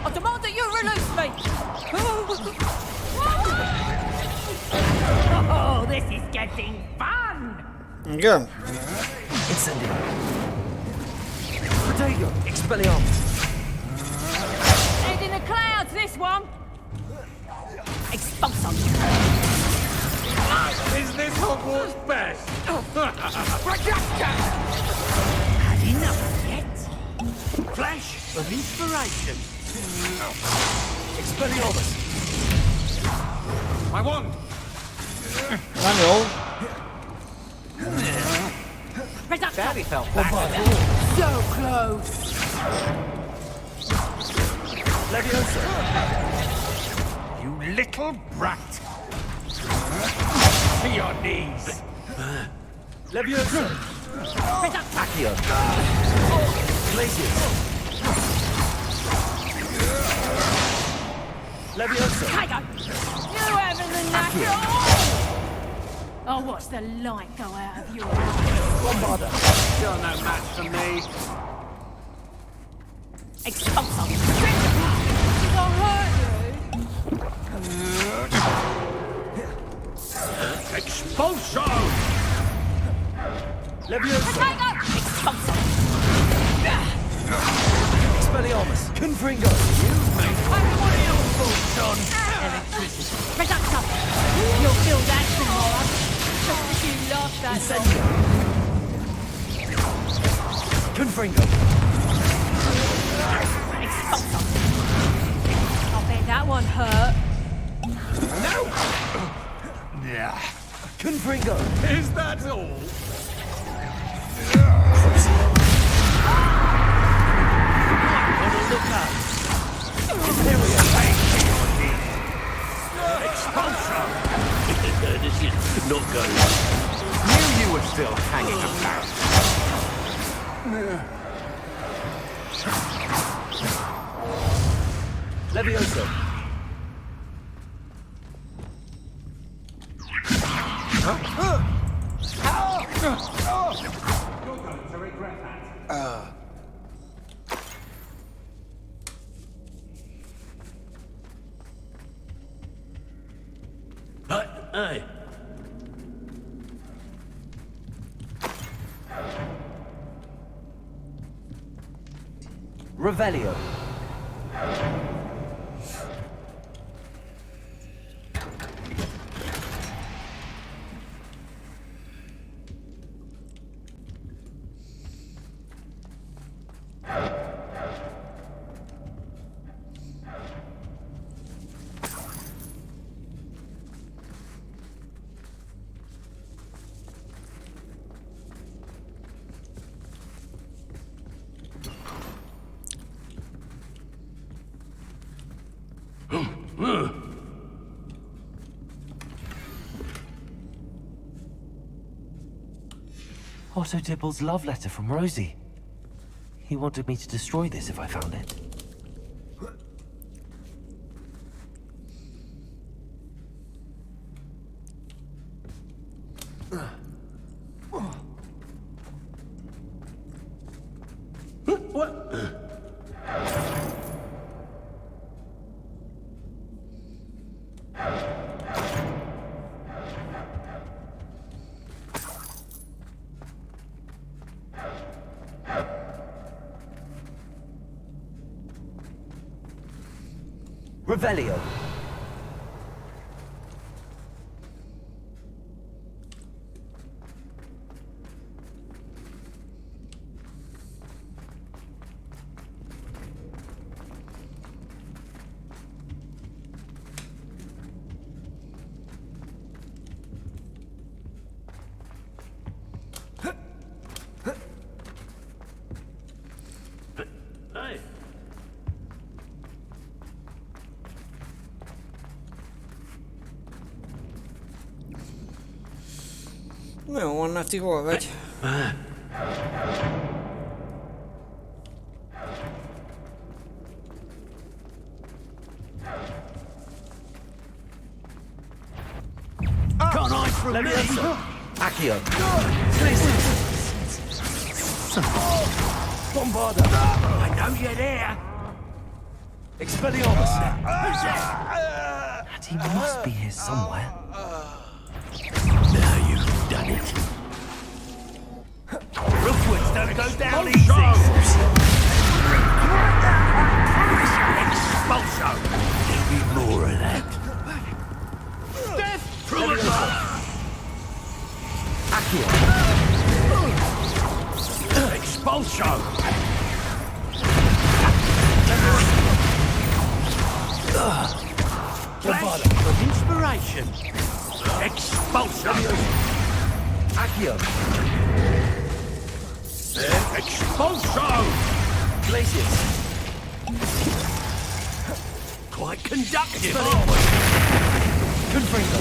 I demand that you release me! Oh, this is getting fun! Good. Incendio. Protego. Expelliarmus. Head in the clouds, this one! Expulsum! Is this Hogwarts best? Had enough yet? Flash of inspiration. Expelliarmus. My wand. Manuel. Daddy felt that. So close! Leviosa. You little brat. To your knees. Leviosa. Accio. Glacius. Leviosa. Tiger! You having the knacker? Oh, watch the light go out of your eyes. Bombarda. You're no match for me. Expulsum! Did I hurt Expulsion! Leviosa. Tiger! Expulsum! Expelliarmus. Confringo. Electricity. Reductor! You'll feel that tomorrow. Just as you laughed at Incendio. Confringo. Expulsor! I bet that one hurt. Yeah. Confringo. Is that all? Look out. Expulsion! This is not good. Knew you were still hanging about. Leviosa. You're going to regret that. Aye. Revelio. Otto Dibble's love letter from Rosie. He wanted me to destroy this if I found it. What? Revelio. Na jó, Annati, hol vagy? Can't hide from me! Accio. awesome. Bombarda. I know you're there. Expelliarmus. He must be here somewhere. Now you've done it. Roofwoods don't go down easy. Expulso. There'll be more of that. Death through it. Accio. Expulso. Flash of inspiration. Expulso. Accio. Expulso. Glacius. Quite conductive. Confringo.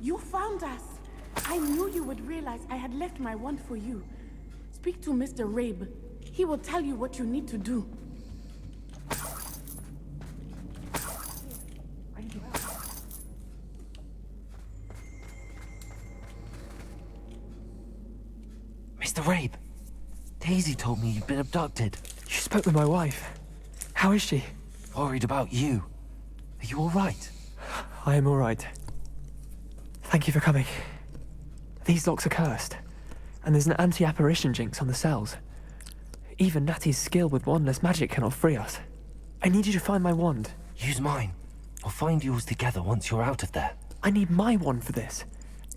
You found us. I knew you would realize I had left my wand for you. Speak to Mr. Rabe. He will tell you what you need to do. Mr. Rabe, Daisy told me you'd been abducted. You spoke with my wife. How is she? Worried about you. Are you all right? I am all right. Thank you for coming. These locks are cursed, and there's an anti-apparition jinx on the cells. Even Natty's skill with wandless magic cannot free us. I need you to find my wand. Use mine. We'll find yours together once you're out of there. I need my wand for this.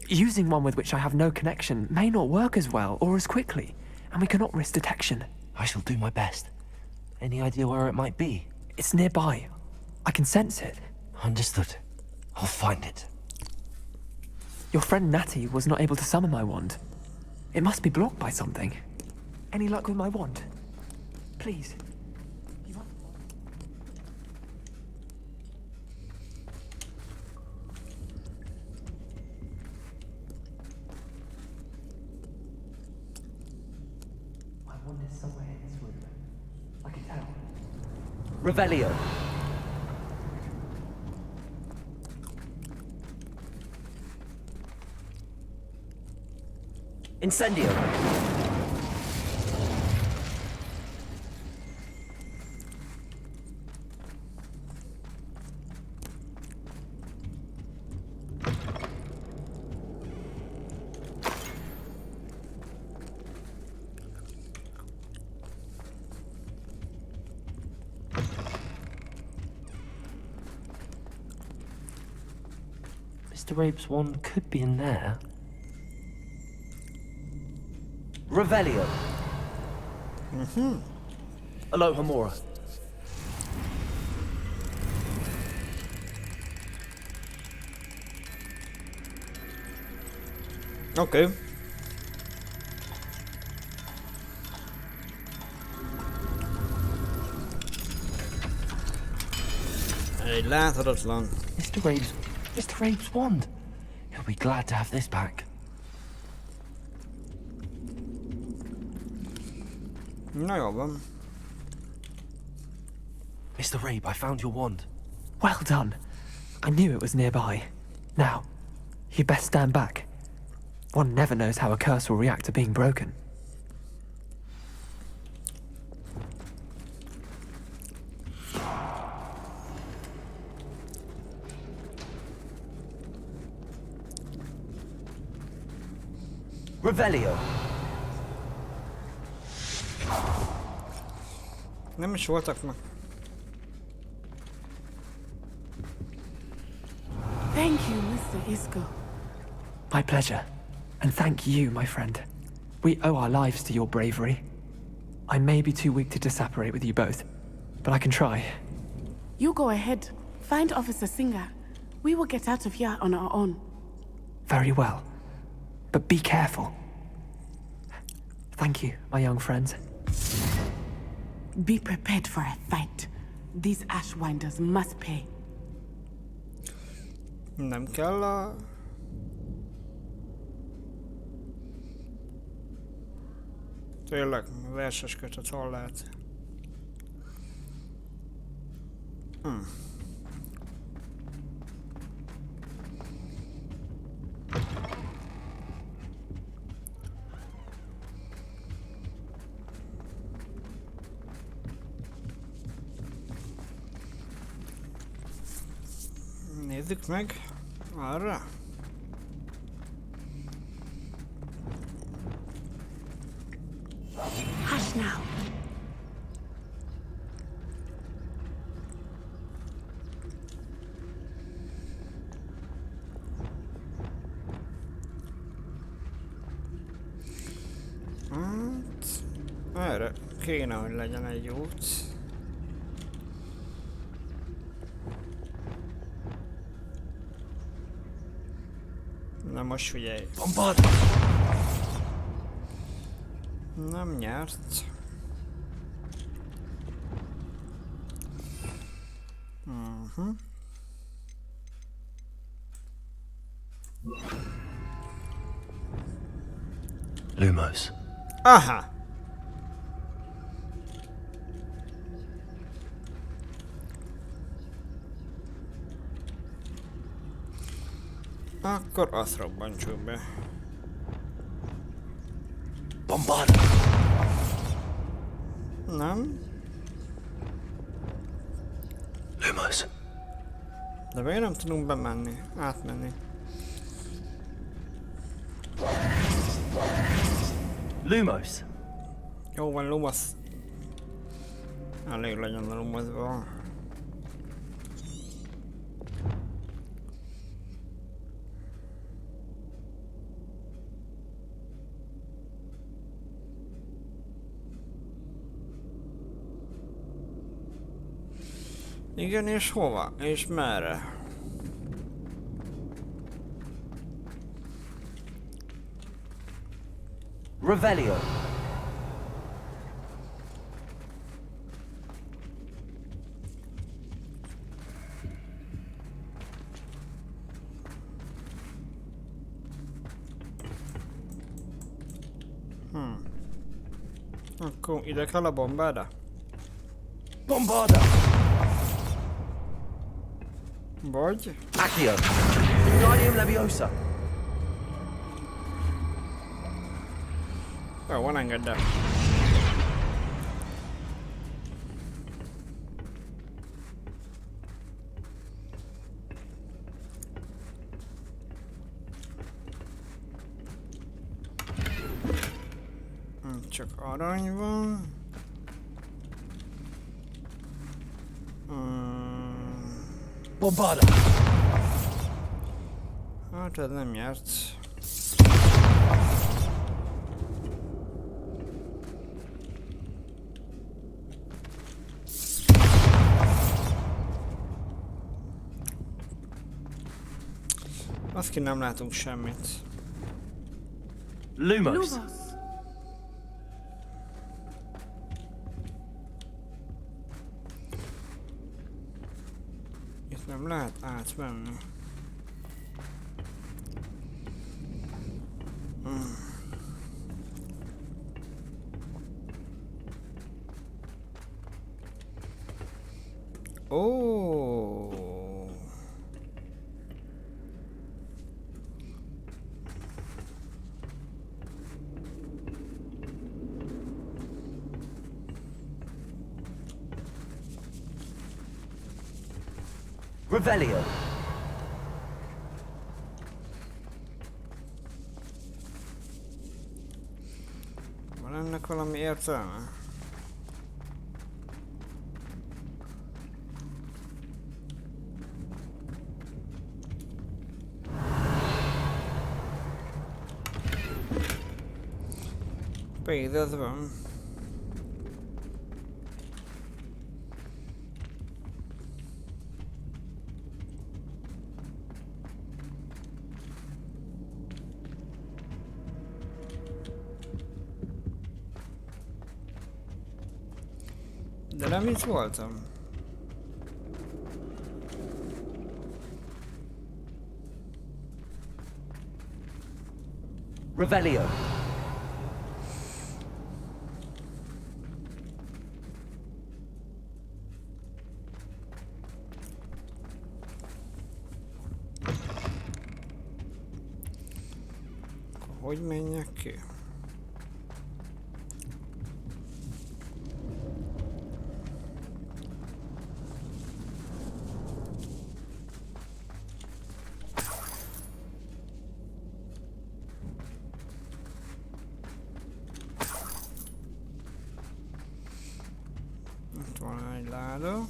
Using one with which I have no connection may not work as well or as quickly, and we cannot risk detection. I shall do my best. Any idea where it might be? It's nearby. I can sense it. Understood. I'll find it. Your friend Natty was not able to summon my wand. It must be blocked by something. Any luck with my wand? Please. My wand is somewhere in this room. I can tell. Revelio. Incendio. Mr. Rabe's wand could be in there. Revelio. Aloha Mora. Oké. Egy láthatatlan. Mr. Rabe's wand. He'll be glad to have this back. Na jó van. Mr. Rabe, I found your wand. Well done. I knew it was nearby. Now, you best stand back. One never knows how a curse will react to being broken. Revelio. Nem is voltak ma. Thank you, Mr. Isco. My pleasure. And thank you, my friend. We owe our lives to your bravery. I may be too weak to disapparate with you both, but I can try. You go ahead. Find Officer Singer. We will get out of here on our own. Very well. But be careful. Thank you, my young friends. Be prepared for a fight. These Ashwinders must pay. Nem kell a... Tényleg, verses kötet, hol lehet? Nézzük meg arra. Hush now. Hát, erre kéne, hogy legyen egy út. Na most figyelj. Bombard! Nem nyert. Lumos. Aha! Akkor azt robbantsuk be. Bombard! Nem? Lumos. De miért nem tudunk bemenni, átmenni? Lumos. Jó van, Lumos. Elég legyen a Lumosból. Igen, és hova? És merre? Revelio. Akkor ide kell a bombáda? Bombarda! Vagy? Accio. Wingardium Leviosa. Jó, van, engedd el. Csak arany van. Bombarda! Hát ez nem járt. Azt ki nem látunk semmit. Lumos. Itt nem lehet átmenni. Oh. Revelio. Van ennek valami értelme? Pedig ez van. De nem itt voltam. Revelio. hogy menjek ki? Itt van egy láda.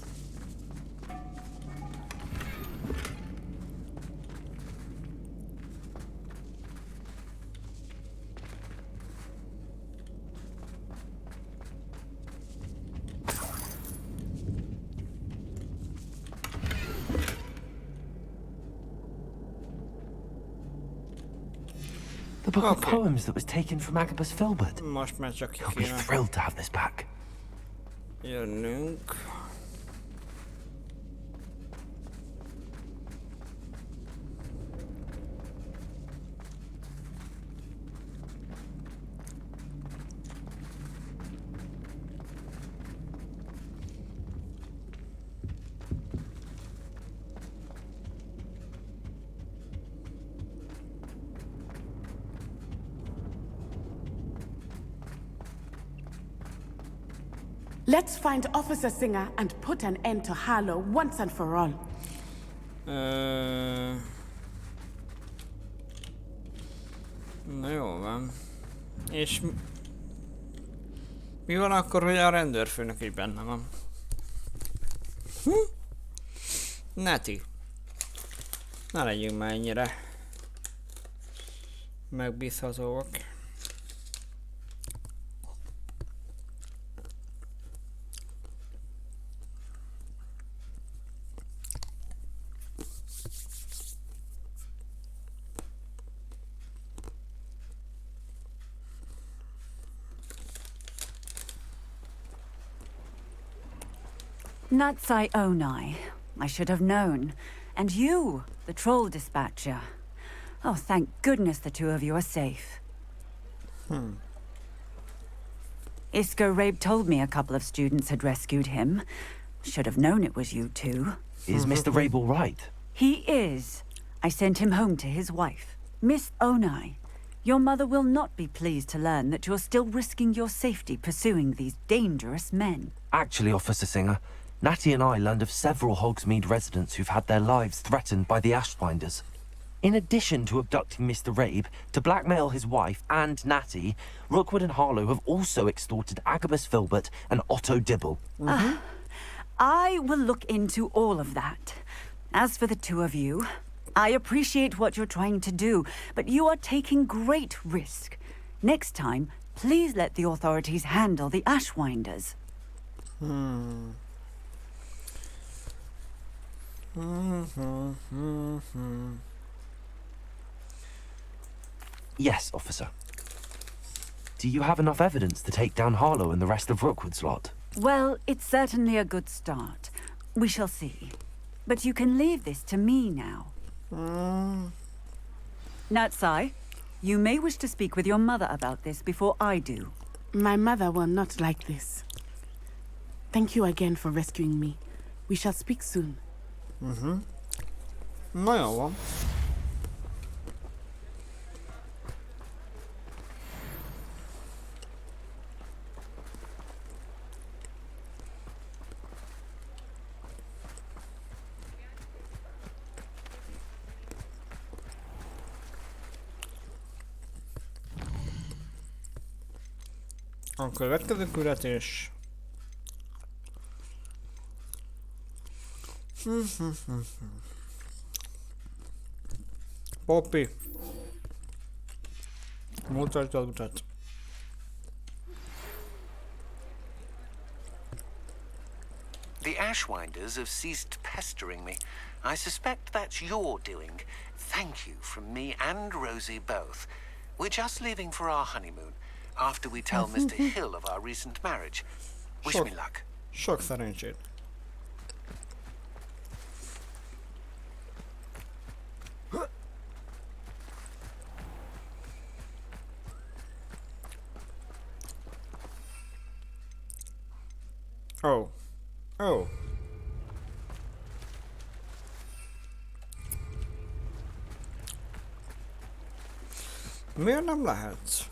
The book of poems that was taken from Agabus Filbert. Most már csak He'll be kéne thrilled to have this back. jönnünk. Let's find Officer Singer and put an end to Harlow once and for all. Na jó van. És mi van akkor, hogy a rendőrfőnök is benne van? Neti. Ne legyünk már ennyire megbízhatóak. Natsai Onai. I should have known. And you, the troll dispatcher. Oh, thank goodness the two of you are safe. Isco Rabe told me a couple of students had rescued him. Should have known it was you two. Is Mr. Rabe all right? He is. I sent him home to his wife. Miss Onai, your mother will not be pleased to learn that you're still risking your safety pursuing these dangerous men. Actually, Officer Singer, Natty and I learned of several Hogsmeade residents who've had their lives threatened by the Ashfinders. In addition to abducting Mr. Rabe, to blackmail his wife and Natty, Rookwood and Harlow have also extorted Agabus Filbert and Otto Dibble. I will look into all of that. As for the two of you, I appreciate what you're trying to do, but you are taking great risk. Next time, please let the authorities handle the Ashwinders. Yes, officer. Do you have enough evidence to take down Harlow and the rest of Rookwood's lot? Well, it's certainly a good start. We shall see. But you can leave this to me now. Natsai, you may wish to speak with your mother about this before I do. My mother will not like this. Thank you again for rescuing me. We shall speak soon. Na jó van. A következő küldetés. Poppy. Mutasd az utat. The Ashwinders have ceased pestering me. I suspect that's your doing. Thank you from me and Rosie both. We're just leaving for our honeymoon after we tell Mr. Hill of our recent marriage. Wish me luck. Sok szerencsét. Oh. Oh. Miért nem lehet?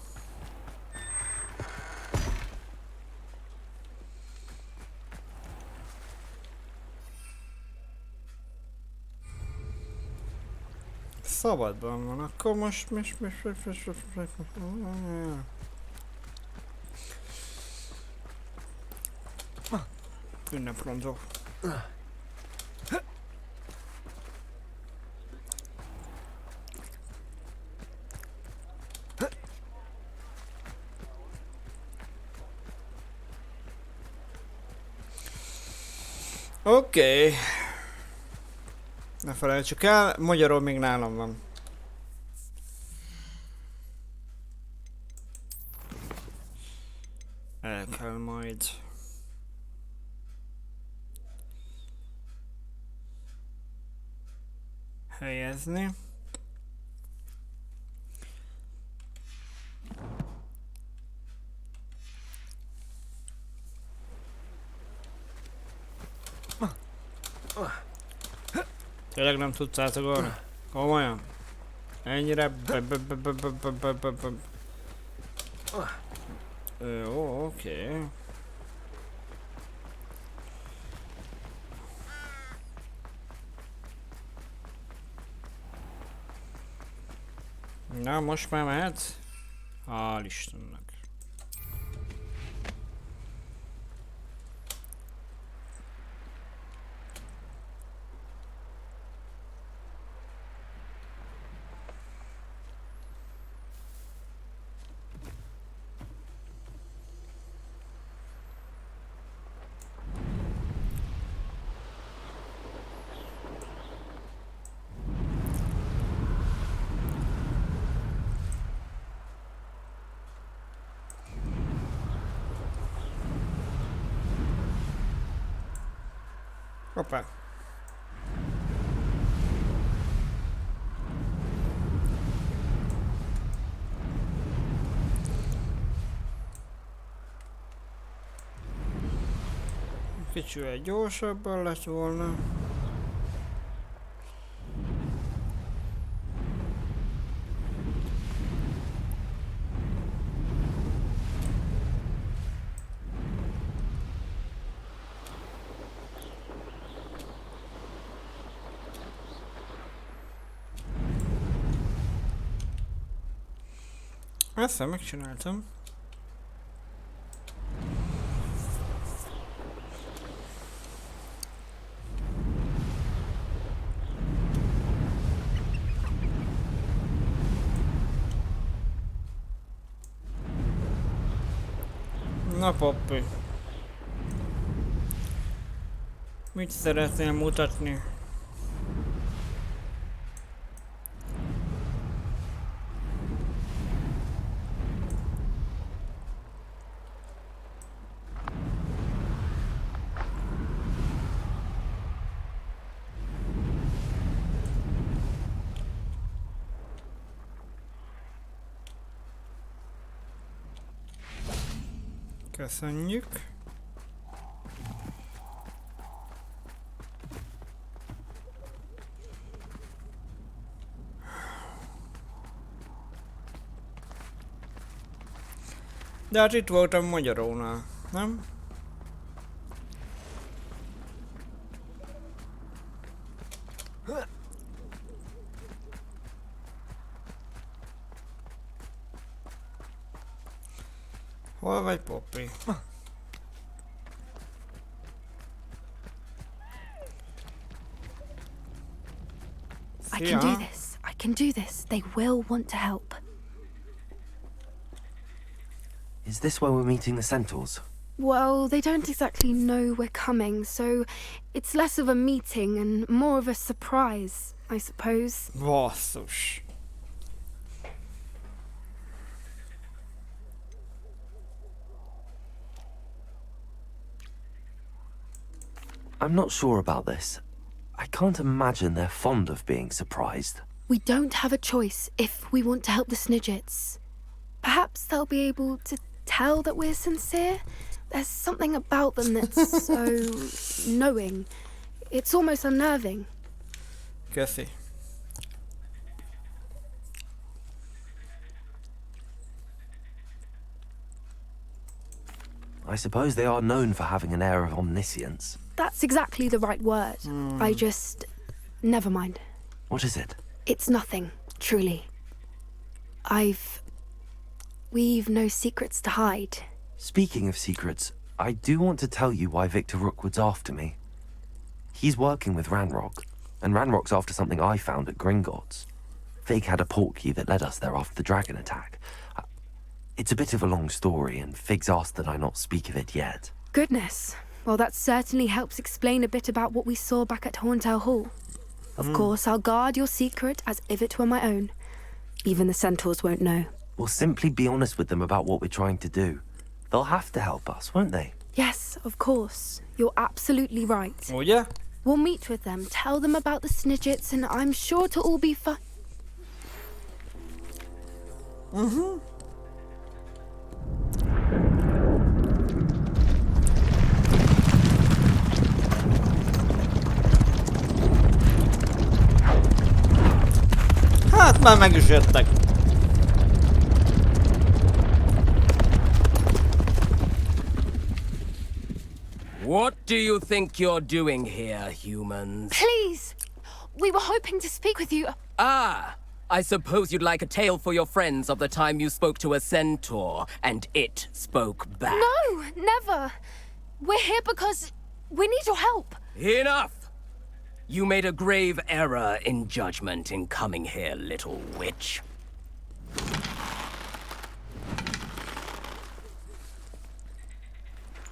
Szabadban van, akkor most... Ünneprondó. Oké. Ne felejtsük el, magyarul még nálam van. El kell majd. Helyezni. Tényleg nem tudsz átugorni? Komolyan? Ennyire Jó, oké. Na, most már mehetsz? Hál' Istennek. Hoppá. Kicsivel gyorsabban lett volna. Ezt megcsináltam. Na Poppi. Mit szeretnél mutatni? Köszönjük. De hát itt voltam Magyarónál, nem? Hol vagy Poppi? I can do this. I can do this. They will want to help. Is this where we're meeting the centaurs? Well, they don't exactly know we're coming, so it's less of a meeting and more of a surprise, I suppose. Basszus. I'm not sure about this. I can't imagine they're fond of being surprised. We don't have a choice if we want to help the Snidgets. Perhaps they'll be able to tell that we're sincere. There's something about them that's so knowing. It's almost unnerving. Köszi. I suppose they are known for having an air of omniscience. That's exactly the right word. I just... Never mind. What is it? It's nothing, truly. We've no secrets to hide. Speaking of secrets, I do want to tell you why Victor Rookwood's after me. He's working with Ranrock, and Ranrock's after something I found at Gringotts. Fig had a portkey that led us there after the dragon attack. It's a bit of a long story, and Fig's asked that I not speak of it yet. Goodness. Well, that certainly helps explain a bit about what we saw back at Horntail Hall. Of course, I'll guard your secret as if it were my own. Even the centaurs won't know. We'll simply be honest with them about what we're trying to do. They'll have to help us, won't they? Yes, of course. You're absolutely right. Oh, yeah? We'll meet with them, tell them about the Snidgets, and I'm sure it'll all be fine. Hát már meg is jöttek. What do you think you're doing here, humans? Please! We were hoping to speak with you. Ah! I suppose you'd like a tale for your friends of the time you spoke to a centaur, and it spoke back. No, never. We're here because we need your help. Enough! You made a grave error in judgment in coming here, little witch.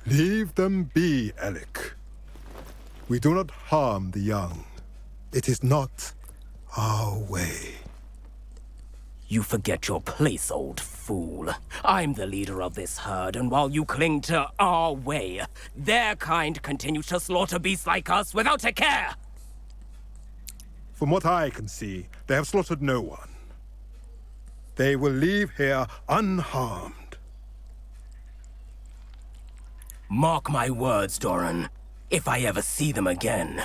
Leave them be, Alec. We do not harm the young. It is not our way. You forget your place, old fool. I'm the leader of this herd, and while you cling to our way, their kind continues to slaughter beasts like us without a care! From what I can see, they have slaughtered no one. They will leave here unharmed. Mark my words, Doran. If I ever see them again,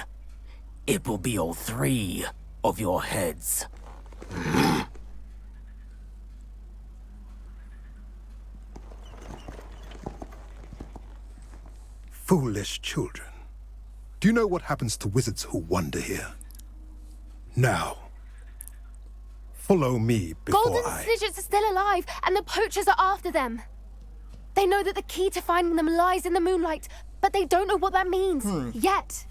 it will be all 3 of your heads. Foolish children. Do you know what happens to wizards who wander here? Now, follow me before Golden I... Snidgets are still alive, and the poachers are after them. They know that the key to finding them lies in the moonlight, but they don't know what that means yet.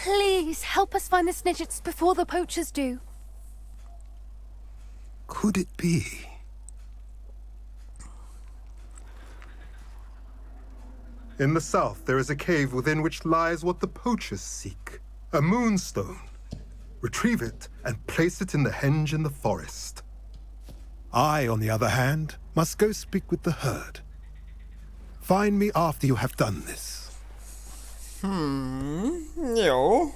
Please help us find the Snidgets before the poachers do. Could it be? In the south, there is a cave within which lies what the poachers seek. A moonstone. Retrieve it and place it in the henge in the forest. I, on the other hand, must go speak with the herd. Find me after you have done this. Jo.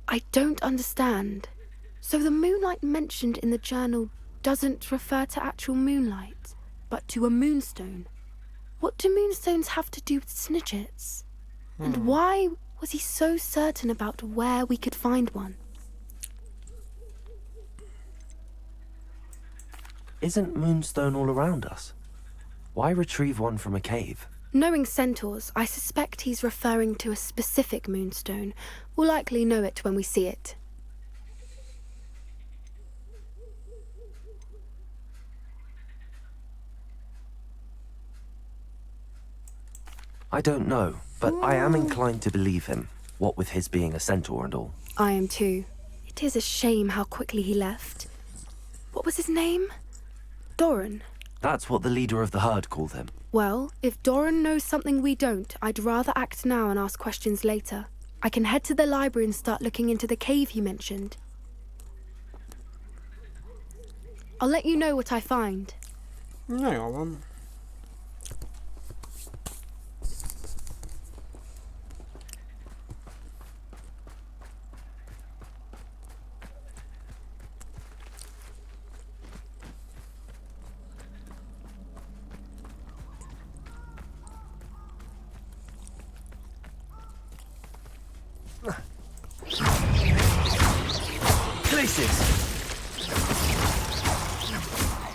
I don't understand. So the moonlight mentioned in the journal doesn't refer to actual moonlight, but to a moonstone. What do moonstones have to do with Snidgets? And why was he so certain about where we could find one? Isn't Moonstone all around us? Why retrieve one from a cave? Knowing centaurs, I suspect he's referring to a specific moonstone. We'll likely know it when we see it. I don't know, but I am inclined to believe him, what with his being a centaur and all. I am too. It is a shame how quickly he left. What was his name? Doran. That's what the leader of the herd called him. Well, if Doran knows something we don't, I'd rather act now and ask questions later. I can head to the library and start looking into the cave he mentioned. I'll let you know what I find. No jó van. Places!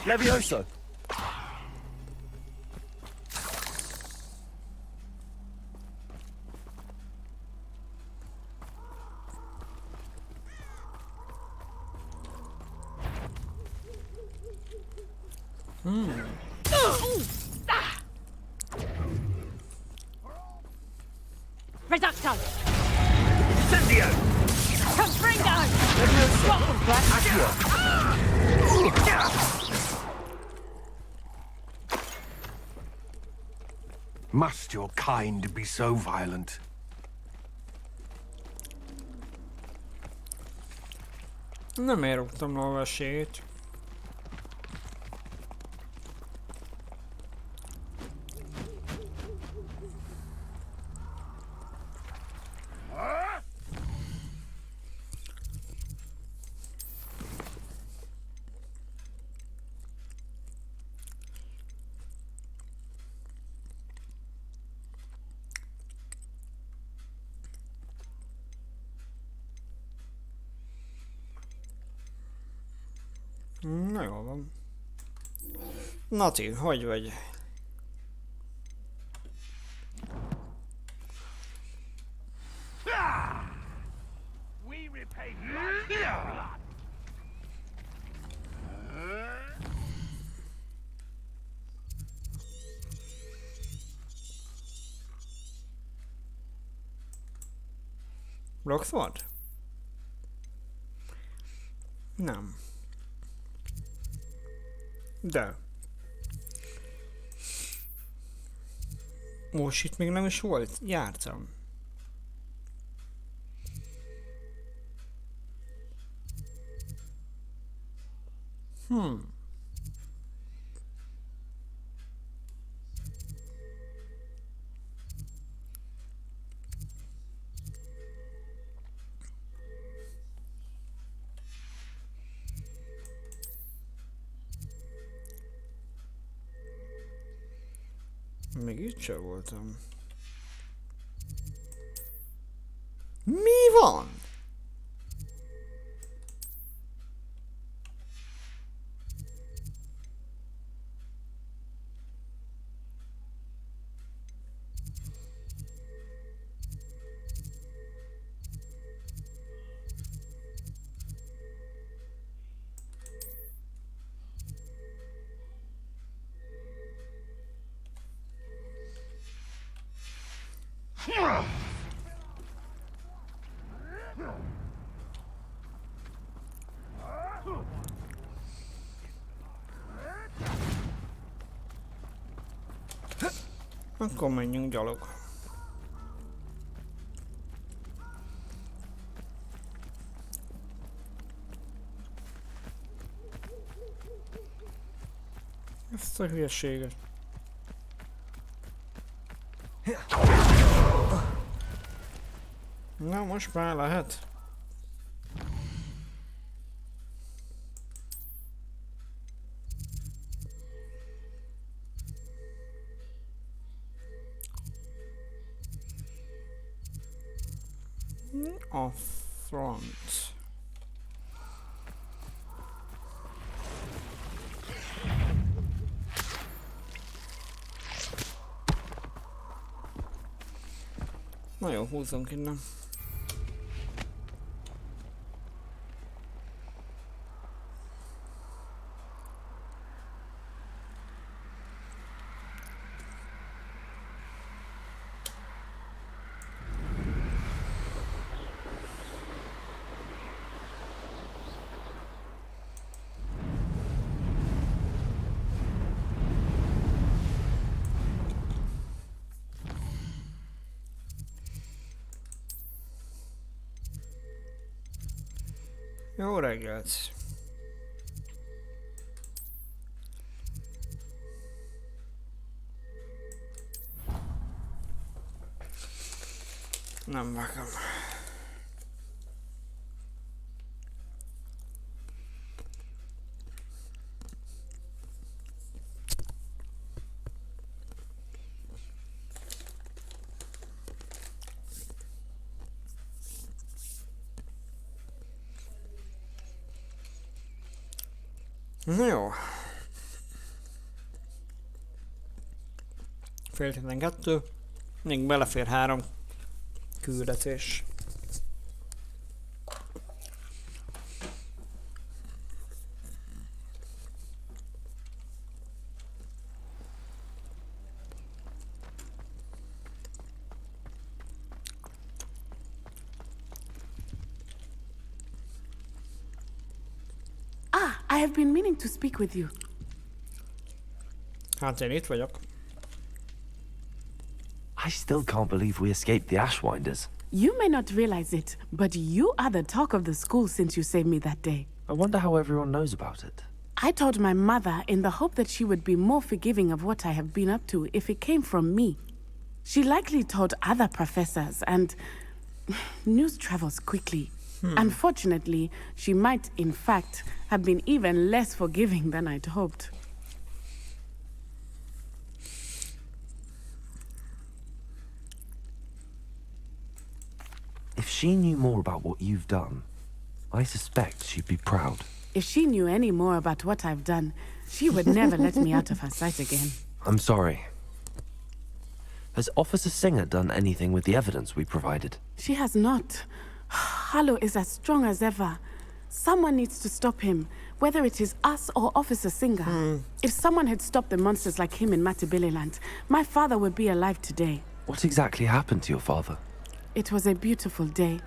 Levioso! Reducto! Incendio! Confringo! Must your kind be so violent? Nem érugtam lovasét. Na jól van. Nati, hogy vagy? We repay blood. Roxford? Nem. De. Most itt még nem is volt. Jártam. Még itt sem voltam. Mi van? Akkor menjünk gyalog. Ezt a hülyeséget. Na, most már lehet. A front. Na jó, húzzunk innen. Jó reggelt! Nem vágom. Na jó. Fél 12. Még belefér 3 küldetés. Ah, I have been meaning to speak with you. Hát én itt vagyok. I still can't believe we escaped the Ashwinders. You may not realize it, but you are the talk of the school since you saved me that day. I wonder how everyone knows about it. I told my mother in the hope that she would be more forgiving of what I have been up to if it came from me. She likely told other professors, and news travels quickly. Unfortunately, she might, in fact, have been even less forgiving than I'd hoped. If she knew more about what you've done, I suspect she'd be proud. If she knew any more about what I've done, she would never let me out of her sight again. I'm sorry. Has Officer Singer done anything with the evidence we provided? She has not. Harlow is as strong as ever. Someone needs to stop him, whether it is us or Officer Singer. If someone had stopped the monsters like him in Matabeleland, my father would be alive today. What exactly happened to your father? It was a beautiful day.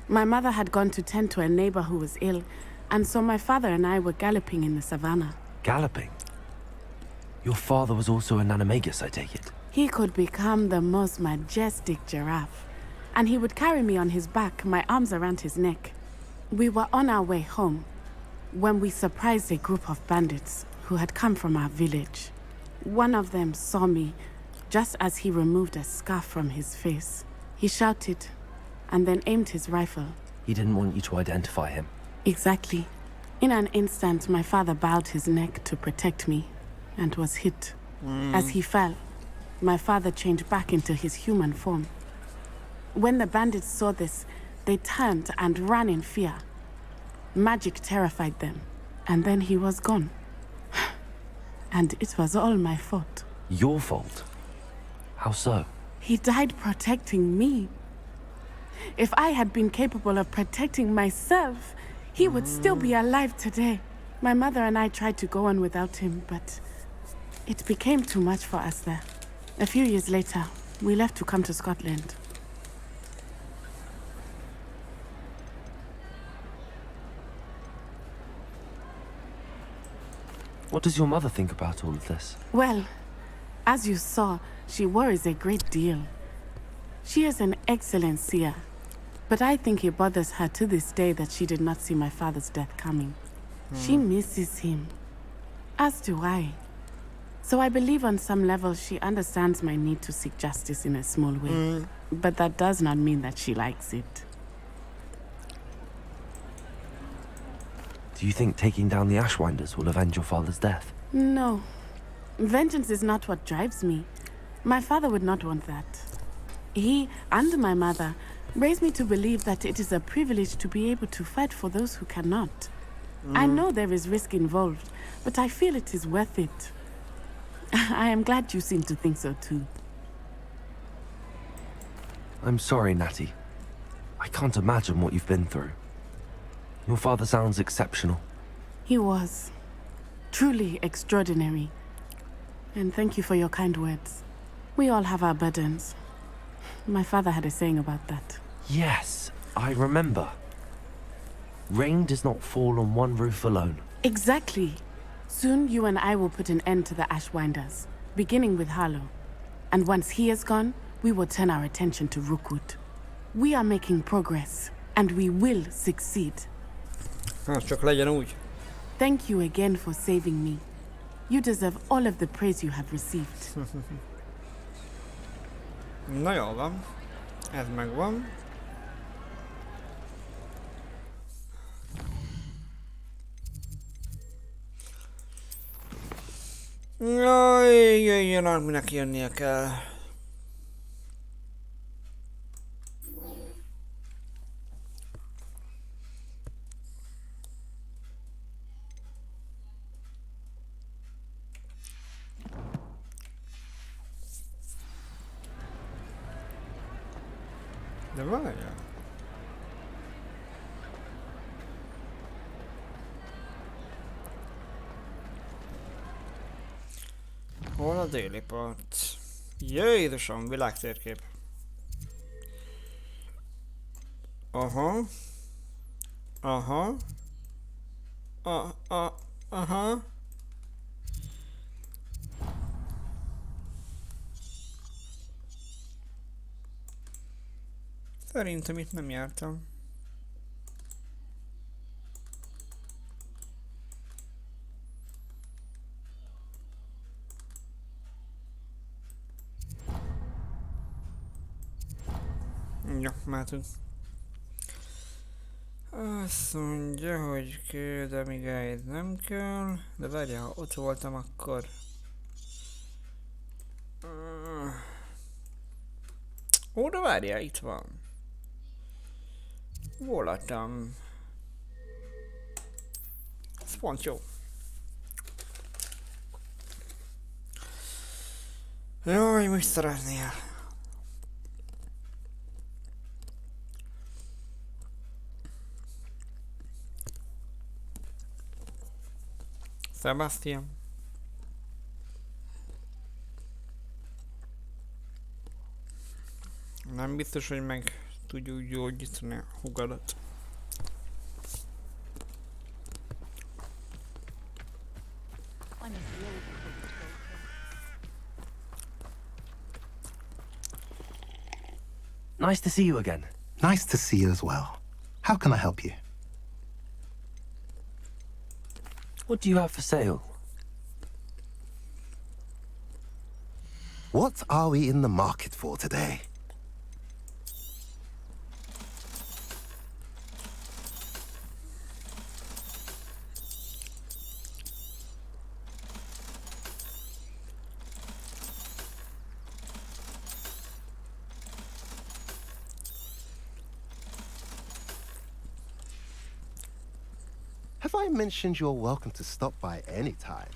My mother had gone to tend to a neighbor who was ill, and so my father and I were galloping in the savannah. Galloping? Your father was also an animagus, I take it? He could become the most majestic giraffe, and he would carry me on his back, my arms around his neck. We were on our way home when we surprised a group of bandits who had come from our village. One of them saw me just as he removed a scarf from his face. He shouted and then aimed his rifle. He didn't want you to identify him. Exactly. In an instant, my father bowed his neck to protect me and was hit. As he fell, my father changed back into his human form. When the bandits saw this, they turned and ran in fear. Magic terrified them, and then he was gone. And it was all my fault. Your fault? How so? He died protecting me. If I had been capable of protecting myself, he would still be alive today. My mother and I tried to go on without him, but it became too much for us there. A few years later, we left to come to Scotland. What does your mother think about all of this? Well, as you saw, she worries a great deal. She is an excellent seer, but I think it bothers her to this day that she did not see my father's death coming. She misses him, as do I. So I believe on some level she understands my need to seek justice in a small way. But that does not mean that she likes it. Do you think taking down the Ashwinders will avenge your father's death? No. Vengeance is not what drives me. My father would not want that. He and my mother raised me to believe that it is a privilege to be able to fight for those who cannot. I know there is risk involved, but I feel it is worth it. I am glad you seem to think so too. I'm sorry, Natty. I can't imagine what you've been through. Your father sounds exceptional. He was. Truly extraordinary. And thank you for your kind words. We all have our burdens. My father had a saying about that. Yes, I remember. Rain does not fall on one roof alone. Exactly. Soon you and I will put an end to the Ashwinders, beginning with Harlow. And once he is gone, we will turn our attention to Rookwood. We are making progress, and we will succeed. Csak legyen úgy. Thank you again for saving me. You deserve all of the praise you have received. Na jól van. Ez megvan. Jaj, jöjjön, aminek jönnie kell. De várjál. Hol a déli part? Jézusom, világtérkép. Aha. Aha. Aha. Szerintem itt nem jártam. Jó, mehetünk. Azt mondja, hogy küld, amíg ez nem kell. De várjál, ha ott voltam, akkor... Ó, de várjál, itt van. Voltam. Ez pont jó. Jaj, mit szeretnél? Sebastian. Nem biztos, hogy meg tudjuk gyógyítani a hugadat. Nice to see you again. Nice to see you as well. How can I help you? What do you have for sale? What are we in the market for today? Have I mentioned you're welcome to stop by any time?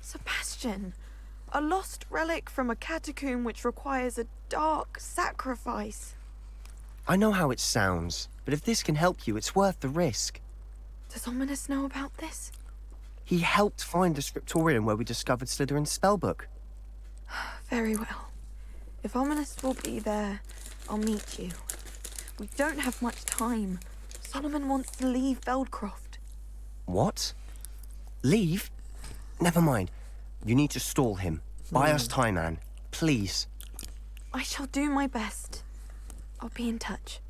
Sebastian, a lost relic from a catacomb which requires a dark sacrifice. I know how it sounds, but if this can help you, it's worth the risk. Does Ominous know about this? He helped find the scriptorium where we discovered Slytherin's spellbook. Very well. If Ominous will be there, I'll meet you. We don't have much time. Solomon wants to leave Feldcroft. What? Leave? Never mind. You need to stall him. Buy us time, Anne. Please. I shall do my best. I'll be in touch.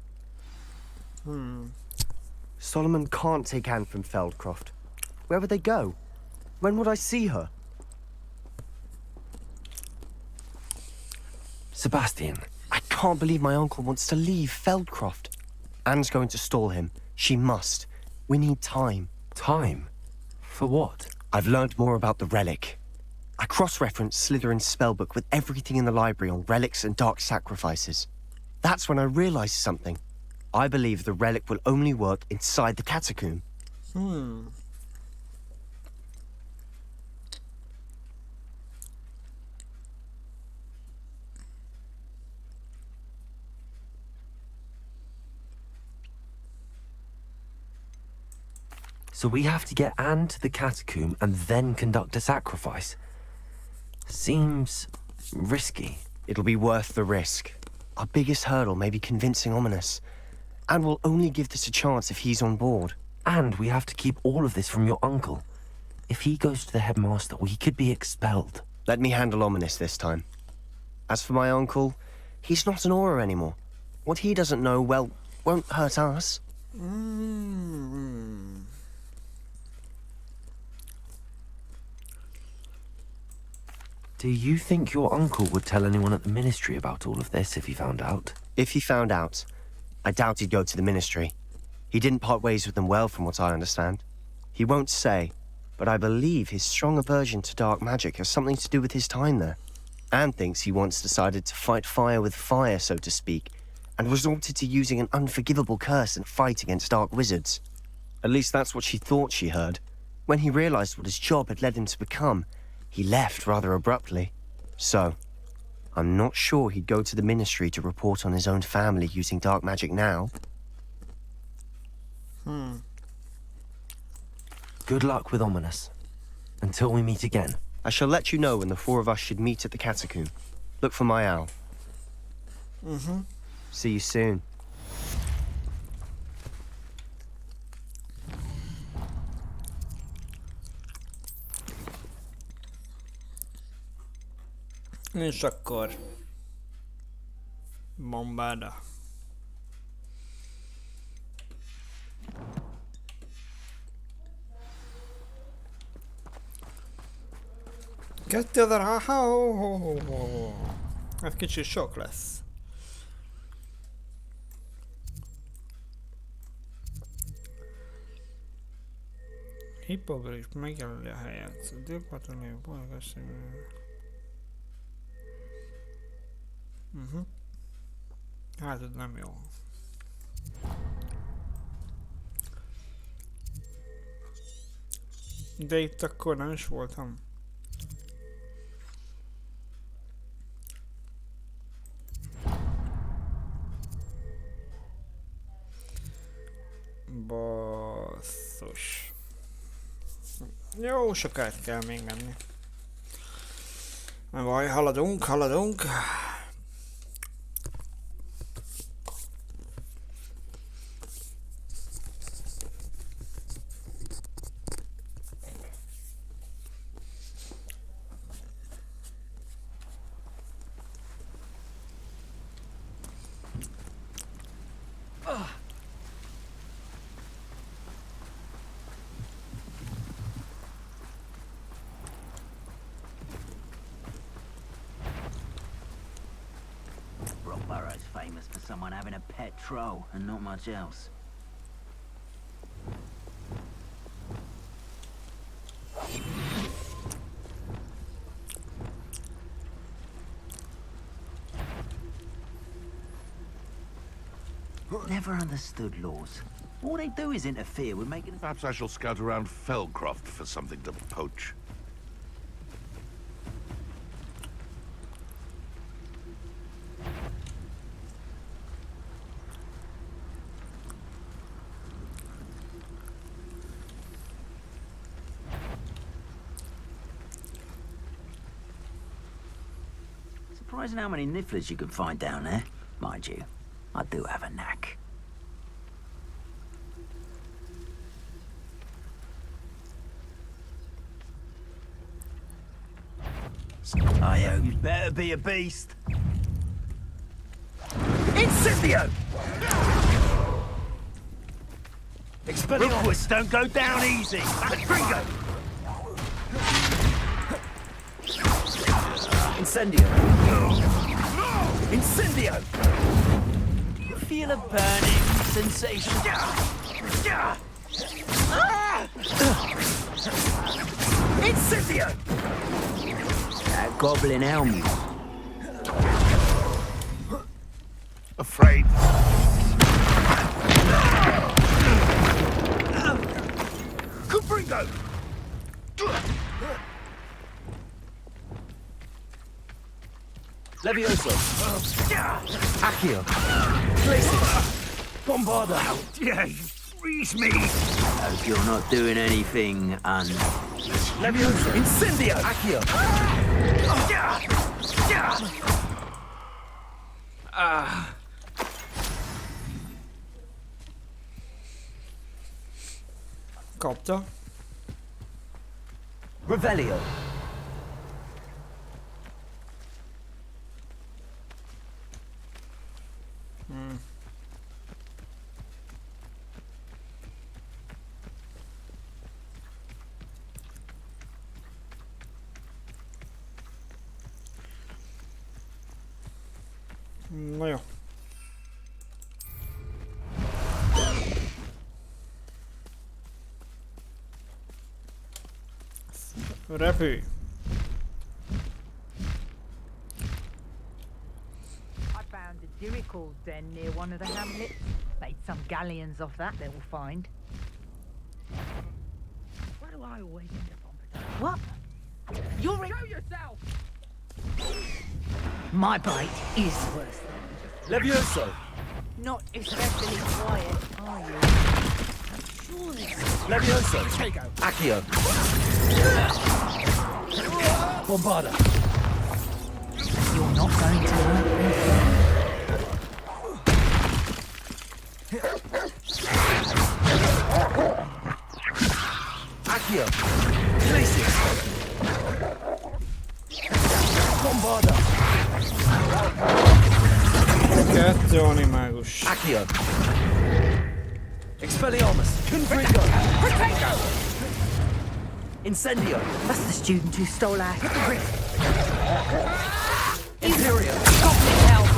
Solomon can't take Anne from Feldcroft. Where would they go? When would I see her? Sebastian. I can't believe my uncle wants to leave Feldcroft. Anne's going to stall him. She must. We need time. Time? For what? I've learned more about the relic. I cross-referenced Slytherin's spellbook with everything in the library on relics and dark sacrifices. That's when I realized something. I believe the relic will only work inside the catacomb. So we have to get Anne to the catacomb and then conduct a sacrifice. Seems risky. It'll be worth the risk. Our biggest hurdle may be convincing Ominous. And we'll only give this a chance if he's on board. And we have to keep all of this from your uncle. If he goes to the headmaster, we could be expelled. Let me handle Ominous this time. As for my uncle, he's not an Auror anymore. What he doesn't know, well, won't hurt us. Do you think your uncle would tell anyone at the ministry about all of this if he found out? If he found out, I doubt he'd go to the ministry. He didn't part ways with them well, from what I understand. He won't say, but I believe his strong aversion to dark magic has something to do with his time there. Anne thinks he once decided to fight fire with fire, so to speak, and resorted to using an unforgivable curse in a fight against dark wizards. At least that's what she thought she heard. When he realized what his job had led him to become, he left rather abruptly. So, I'm not sure he'd go to the ministry to report on his own family using dark magic now. Good luck with Ominous. Until we meet again. I shall let you know when the four of us should meet at the catacomb. Look for my owl. See you soon. És akkor... Bombáda. Ez kicsit sok lesz. Hippogriff megjelöli a helyet. A délpatonai bolygószínű. Hát ez nem jó. De itt akkor nem is voltam. Basszus. Jó, sokáig kell még menni. Nem baj, haladunk. Brockborough's famous for someone having a pet troll and not much else. Never understood laws. All they do is interfere with making... Perhaps I shall scout around Felcroft for something to poach. Surprising how many nifflers you can find down there. Mind you, I do have a knack. Io, you better be a beast. Incendio! Expelliarmus don't go down easy. Gringo! Incendio! Incendio! You feel a burning sensation. Incendio! That goblin helm. Afraid. Gringo! Levioso. Accio. Bombarda. How dare you freeze me! Hope you're not doing anything Levioso. Incendio! Accio. Kapta. Revelio. Na jó. Repülj. I found a Diricall den near one of the hamlets. Made some galleons off that little find. Why do I always end up on potato? What? You're in... Show yourself! My bite is worse than... Levioso! Not especially quiet, are you? I'm sure this... Levioso! Potato! Accio! Bombarda! You're not going to hurt me. Accio! Glacius! Bombarda! Kettő animágus. Accio! Expelliarmus! Confringo! Potato! Incendio! That's the student who stole our hippogriff. Imperium! Goblin help!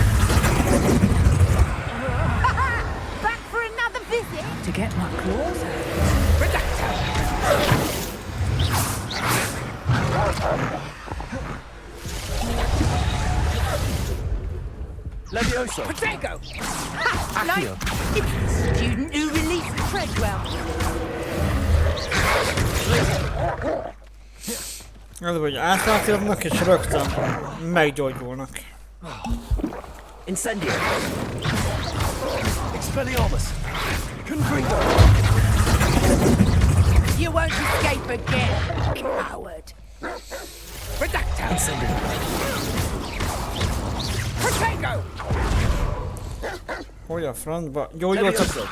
Back for another visit? To get my claws out. Redactor! Levioso! Potato! Accio! It's the student who released Treadwell. Az, hogy átlátírnak és rögtön meggyógyulnak. Incendio! Expelliarmus! Confringo! You won't escape again, coward. Redactor! Incendio! Potato! Hogy a francba? Gyógyultak meg.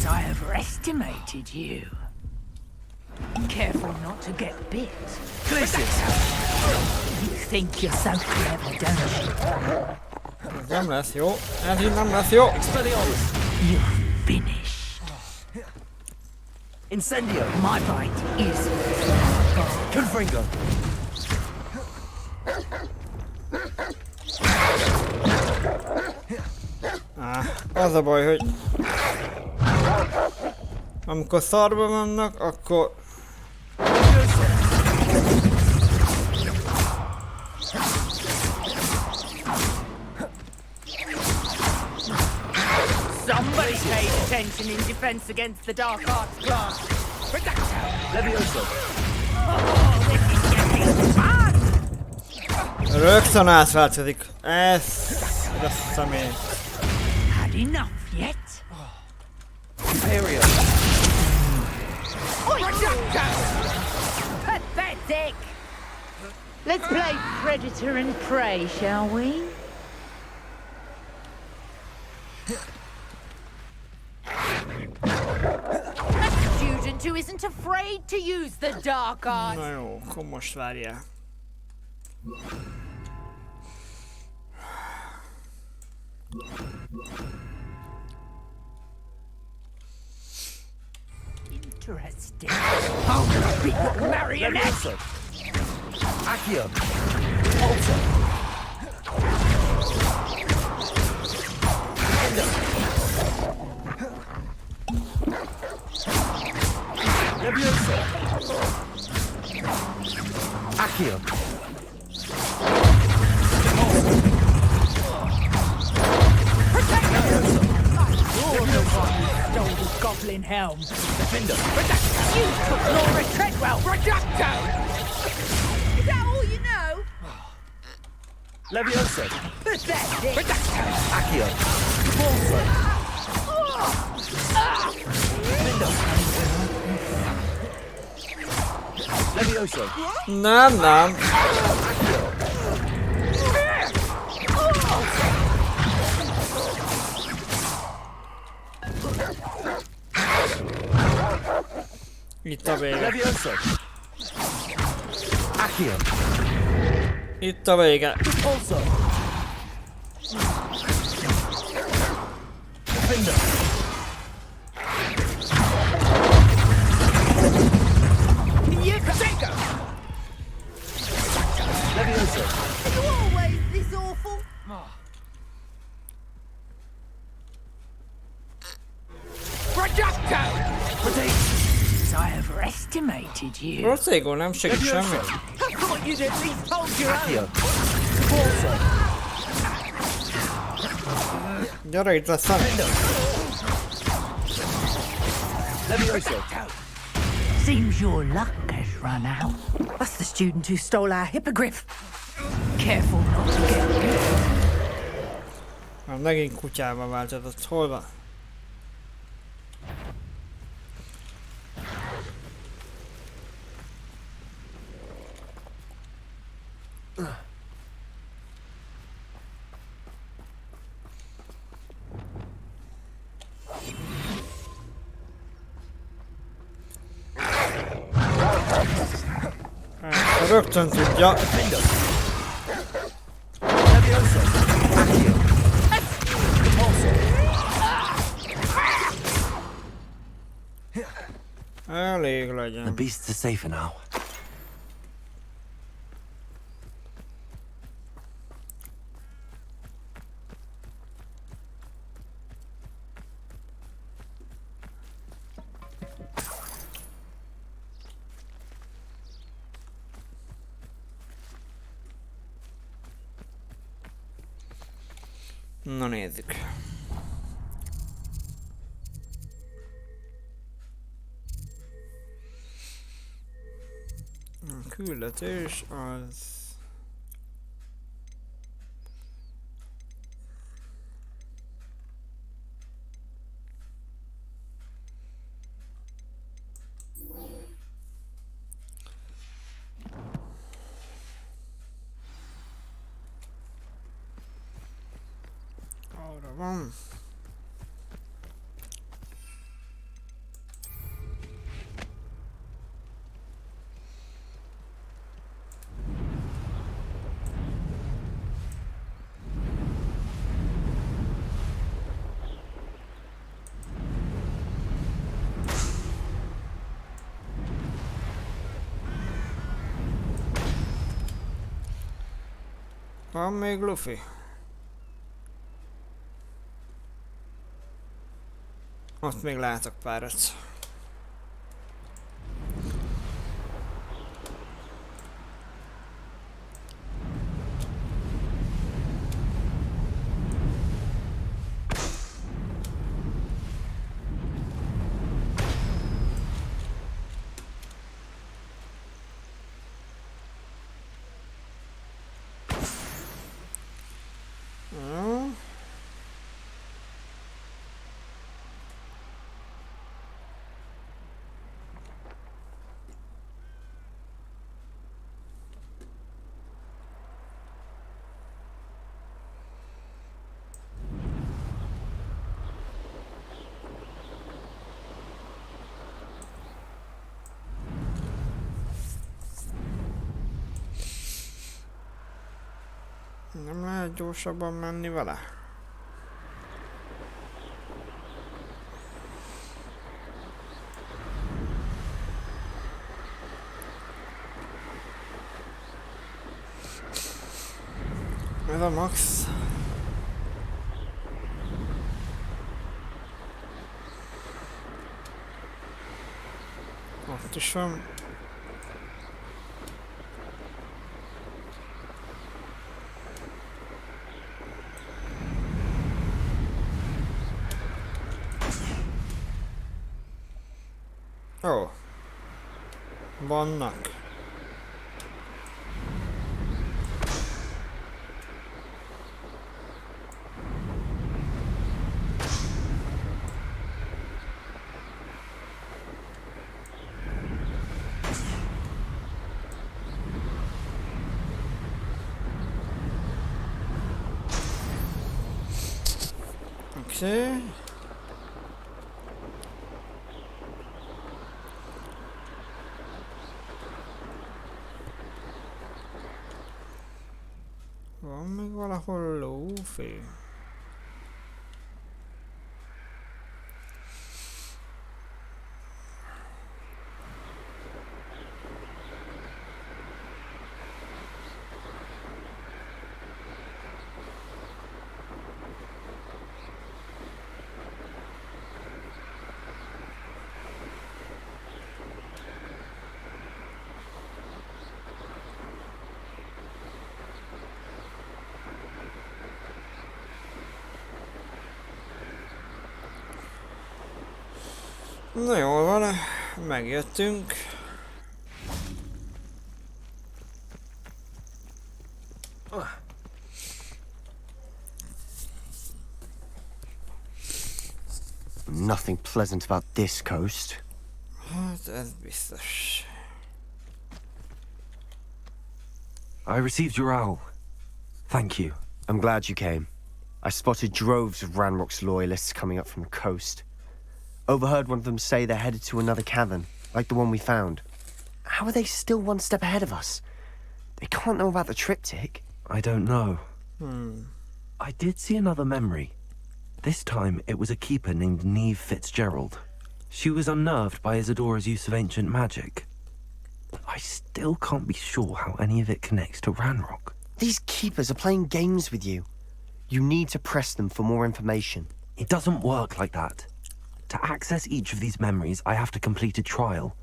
I have estimated you. Careful not to get bit. Glacius! You think you're so clever, don't you? Ez nem lesz jó. Ez így nem lesz jó. Expelliarmus! You're finished. Incendio! My bite is... Confringo! Az a baj, hogy amikor szarba vannak, akkor Somebody paid attention in defense against the dark arts class. Levioso! Oh, this is getting fun! rögtön átváltozik. Ez a személy. Had enough yet? Imperium! Pathetic! Let's play predator and prey, shall we? A student who isn't afraid to use the dark arts. Na jó, akkor most várjál. Interesting. I'll not be your marionette! Accio! Alta! Levioso! Accio! Stole the goblin helm. Defender! You took Laura Treadwell. Reducto! Is that all you know? Levioso! Pathetic. Accio! Balsa! Levioso! Nem, nem. Itt a vége. Levioso! Accio! Itt a vége. Balsa! Defender! Levioso! Are you always this awful? hated you. Rosego nem segít semmi. I thought you'd at least hold your own. Gyere itt lesz Sunny. Seems your luck has run out. That's the student who stole our hippogriff. Careful not to get hurt. Már megint kutyába változott. Hol van? Rögtön tudja. Elég legyen. The beasts are safer now. Na nézzük. A küldetés az... Arra van. Van még Luffy? Ott még látok párat. Nem lehet gyorsabban menni vele? Ez a max. Ott is van. Ó. Vannak. Oké. Van még valahol lófé? Na jól van, megjöttünk. Nothing pleasant about this coast. Hát ez biztos. I received your owl. Thank you. I'm glad you came. I spotted droves of Ranrock's loyalists coming up from the coast. Overheard one of them say they're headed to another cavern, like the one we found. How are they still one step ahead of us? They can't know about the triptych. I don't know. Hmm. I did see another memory. This time, it was a keeper named Neve Fitzgerald. She was unnerved by Isadora's use of ancient magic. I still can't be sure how any of it connects to Ranrock. These keepers are playing games with you. You need to press them for more information. It doesn't work like that. To access each of these memories, I have to complete a trial.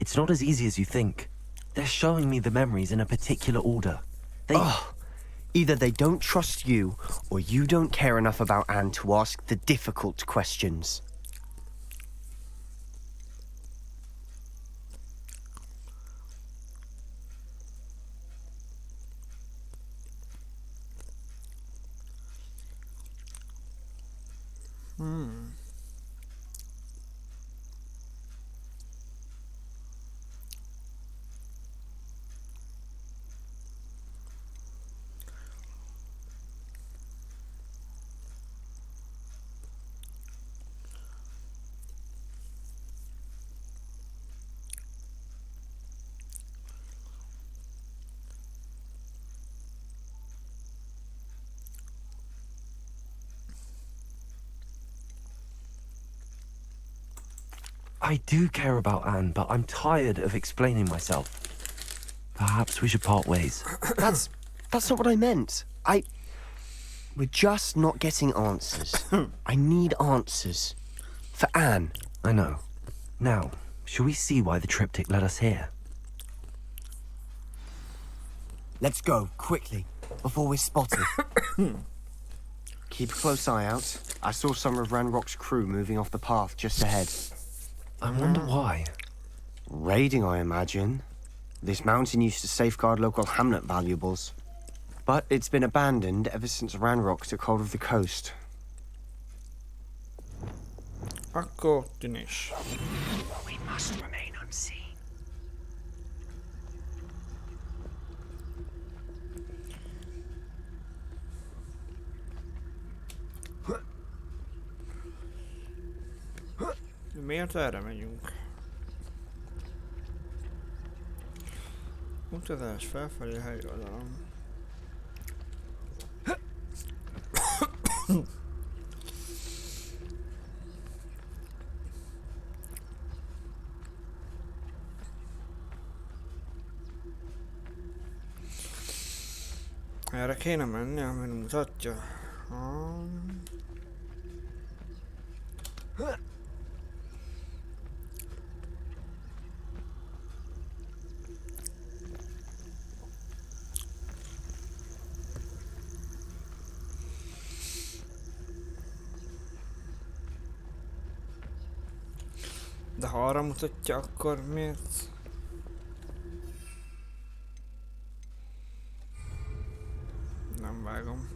It's not as easy as you think. They're showing me the memories in a particular order. Either they don't trust you, or you don't care enough about Anne to ask the difficult questions. I do care about Anne, but I'm tired of explaining myself. Perhaps we should part ways. That's not what I meant. We're just not getting answers. I need answers. For Anne. I know. Now, shall we see why the triptych led us here? Let's go, quickly, before we're spotted. Keep a close eye out. I saw some of Ranrock's crew moving off the path just ahead. I wonder why. Raiding, I imagine. This mountain used to safeguard local hamlet valuables. But it's been abandoned ever since Ranrock took hold of the coast. Akkor tűnés. We must remain unseen. Miért erre megyünk? Utazás felfelé helyi oldalon. Erre kéne menni, amin mutatja. De ha arra mutatja, akkor miért? Nem vágom.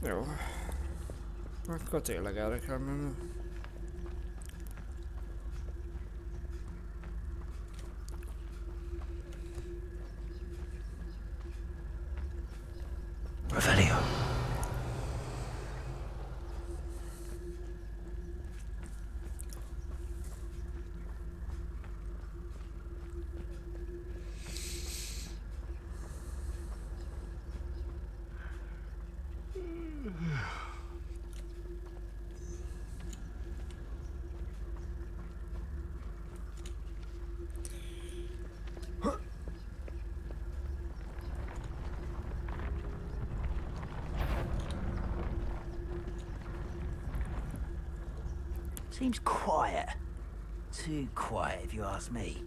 Jó. Akkor tényleg erre kell menni. Revelio. Seems quiet. Too quiet, if you ask me.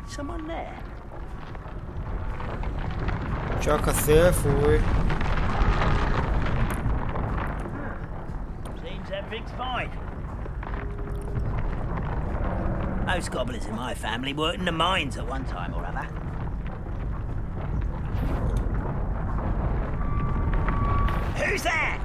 Someone there? Csak a szél fúj. Seems everything's fine. Most gobblers in my family worked in the mines at one time or other. Who's there?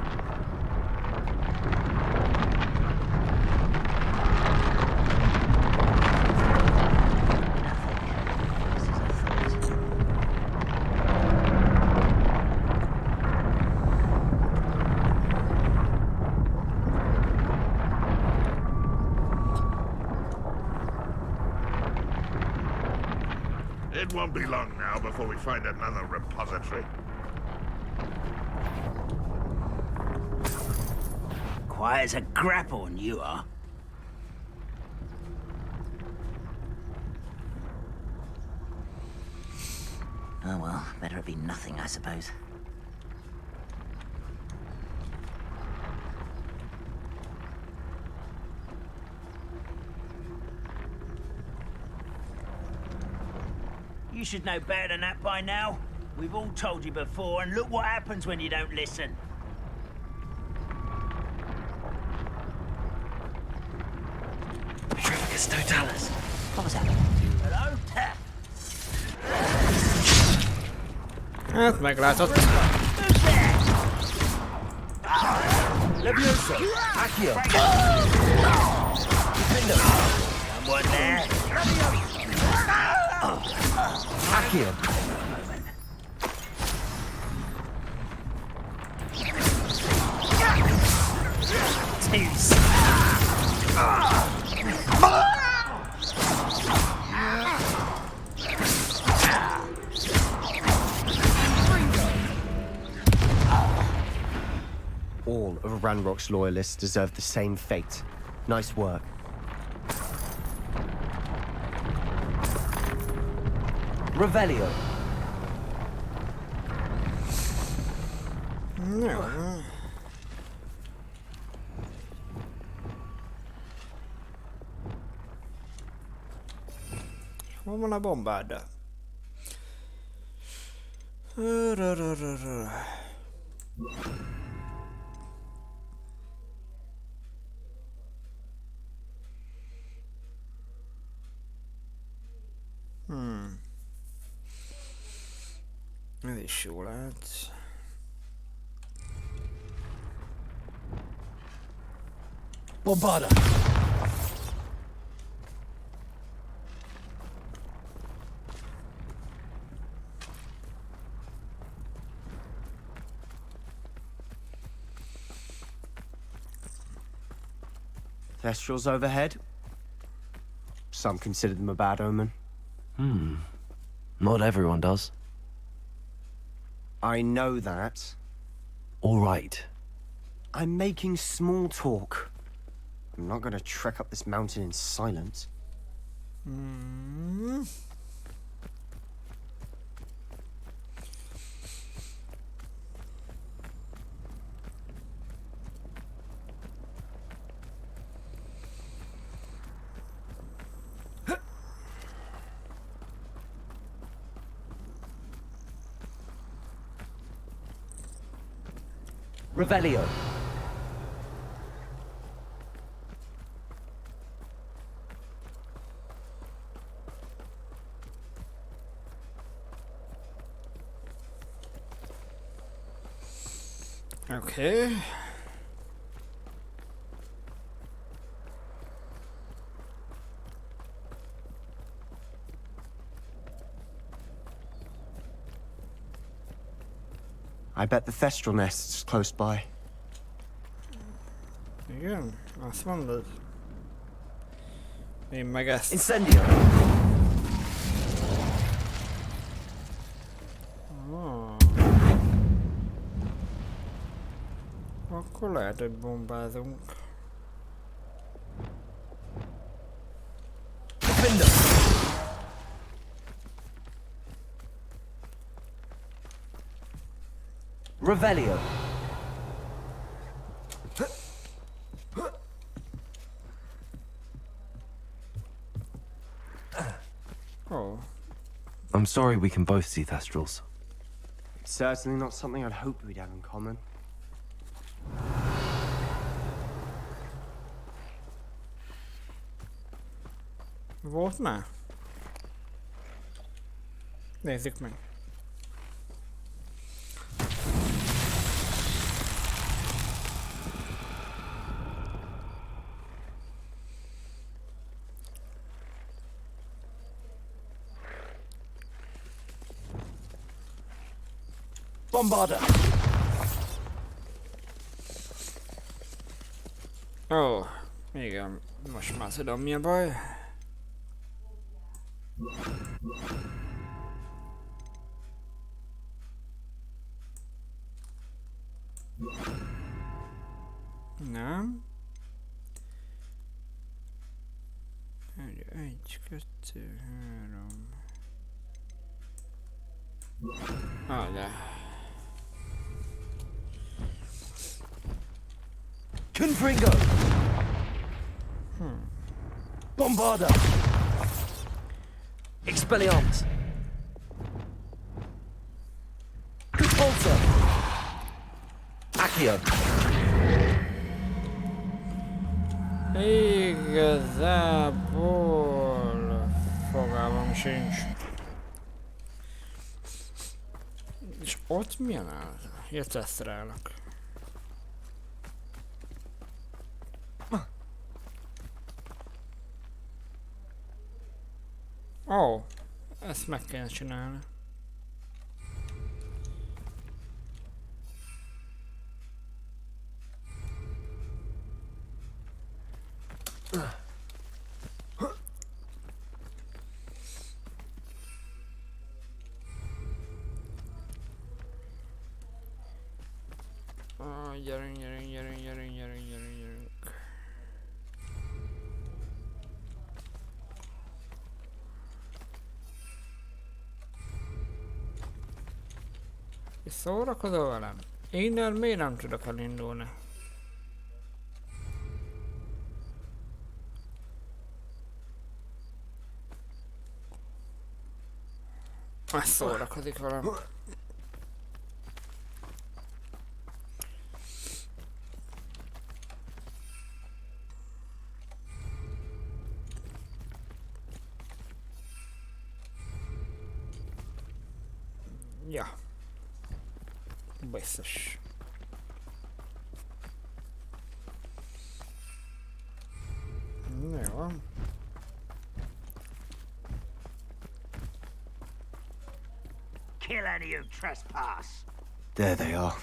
It won't be long now before we find another repository. Quiet as a grapehorn, you are. Oh well, better it be nothing, I suppose. You should know better than that by now. We've all told you before, and look what happens when you don't listen. Petrificus totalis. What was that? Hello? Hát meglátott. Levioso. Accio. Someone there? Accio. All of Ranrock's loyalists deserve the same fate. Nice work. Revelio. No. Hol van a bombád? Ez is jó lehet. Bombarda. Thestrals overhead. Some consider them a bad omen. Not everyone does. I know that. All right. I'm making small talk. I'm not going to trek up this mountain in silence. Revelio. Okay. I bet the Thestral nest's close by. Igen, azt mondod. Én meg ezt. Incendio. Akkor lehet, hogy bombázunk. Revelio. Oh. I'm sorry we can both see Thestrals. It's certainly not something I'd hoped we'd have in common. Volt már? Nézzük meg. Bombarder! Ó, igen, most már tudom mi a baj. Nem. Egy, kettő, három. De. Confringo! Bombarder! Expelliarmus! Repulsor! Accio! Igazából fogalmam sincs. És ott milyen áll? Jött esztrálnak. Ó, ezt meg kell csinálni. Gyerünk. És szórakozol velem? Innen miért nem tudok elindulni? Ezt szórakozik velem. Ja. Biztos. Jó. Kill any who trespass. There they are.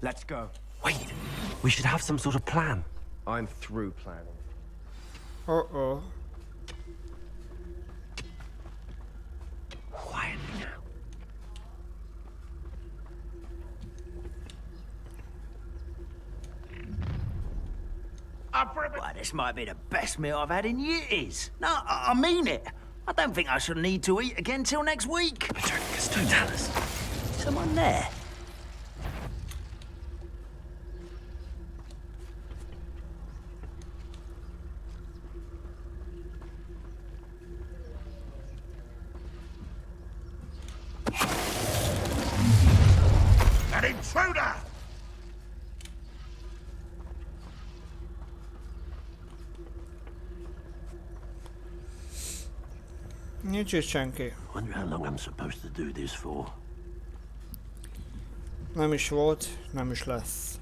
Let's go. Wait! We should have some sort of plan. I'm through planning. Uh-oh. Quietly now. Well, this might be the best meal I've had in years. No, I mean it. I don't think I shall need to eat again till next week. Petricus, don't tell us. Someone there? An intruder! Nincs itt senki. Wonder how long I'm supposed to do this for. Nem is volt, nem is lesz.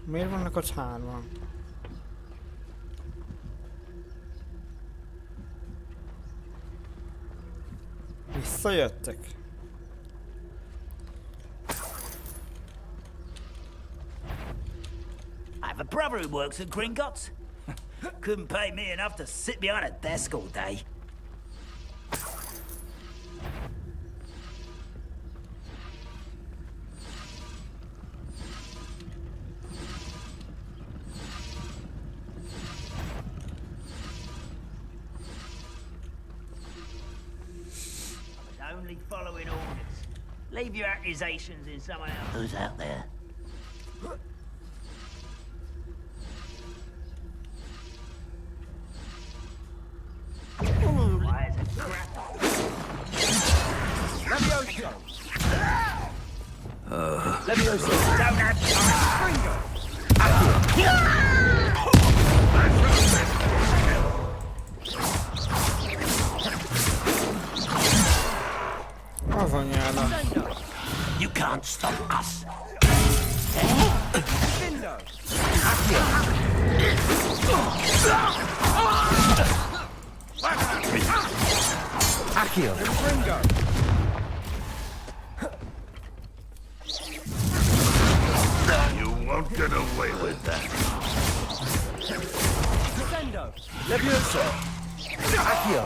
Miért vannak ott hárman? Visszajöttek. I have a brother who works at Gringotts. Couldn't pay me enough to sit behind a desk all day. only following orders. Leave your accusations in someone else. Who's out there? Why is it crap? Levioso! Levioso! Don't have time! You can't stop us. Accio! You won't get away with that. Descendo! Levioso! Accio!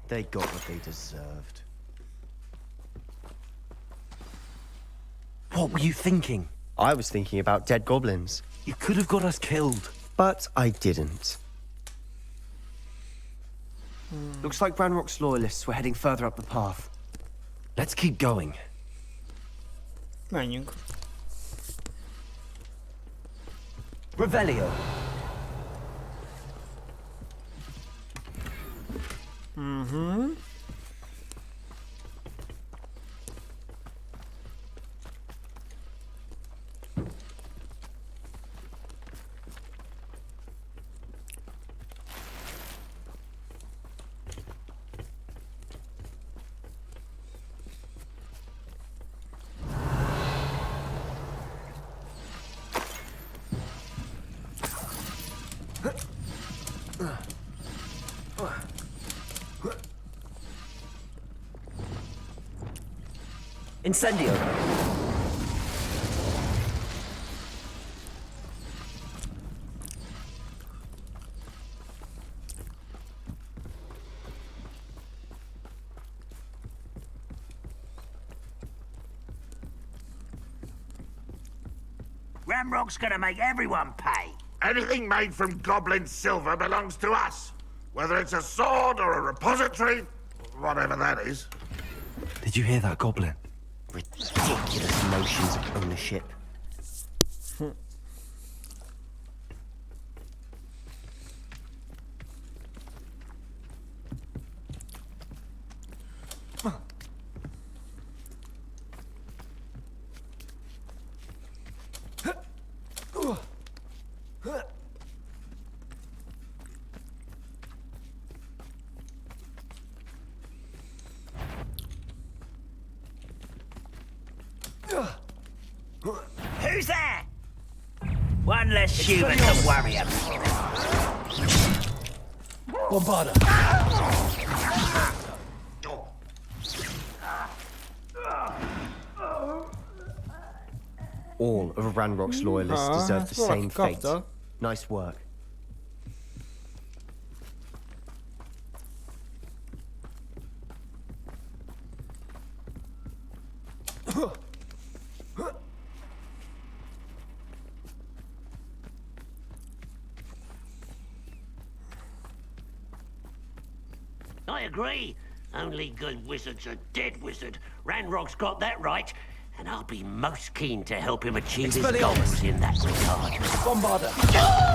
They got what they deserved. What were you thinking? I was thinking about dead goblins. You could have got us killed. But I didn't. Looks like Ranrock's loyalists were heading further up the path. Let's keep going. Menjünk. Revelio. Mhm. Incendio. Ramrock's gonna make everyone pay. Anything made from goblin silver belongs to us. Whether it's a sword or a repository, whatever that is. Did you hear that, Goblin? Ridiculous notions of ownership. Who's that? One less human to worry about. Bombarda. All of Ranrock's loyalists deserve the same fate. though. Nice work. I agree. Only good wizards are dead wizard. Ranrock's got that right, and I'll be most keen to help him achieve his goals in that regard. Bombarda.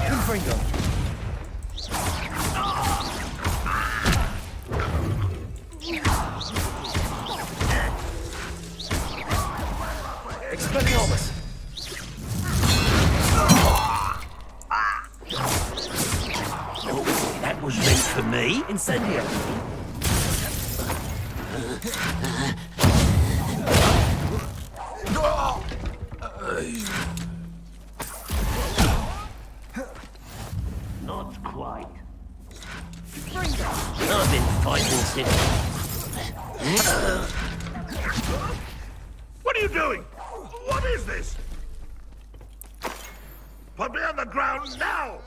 Confringo. Expelliarmus. That was meant for me. Incendio. Not quite. I've been fighting since. What are you doing? What is this? Put me on the ground now!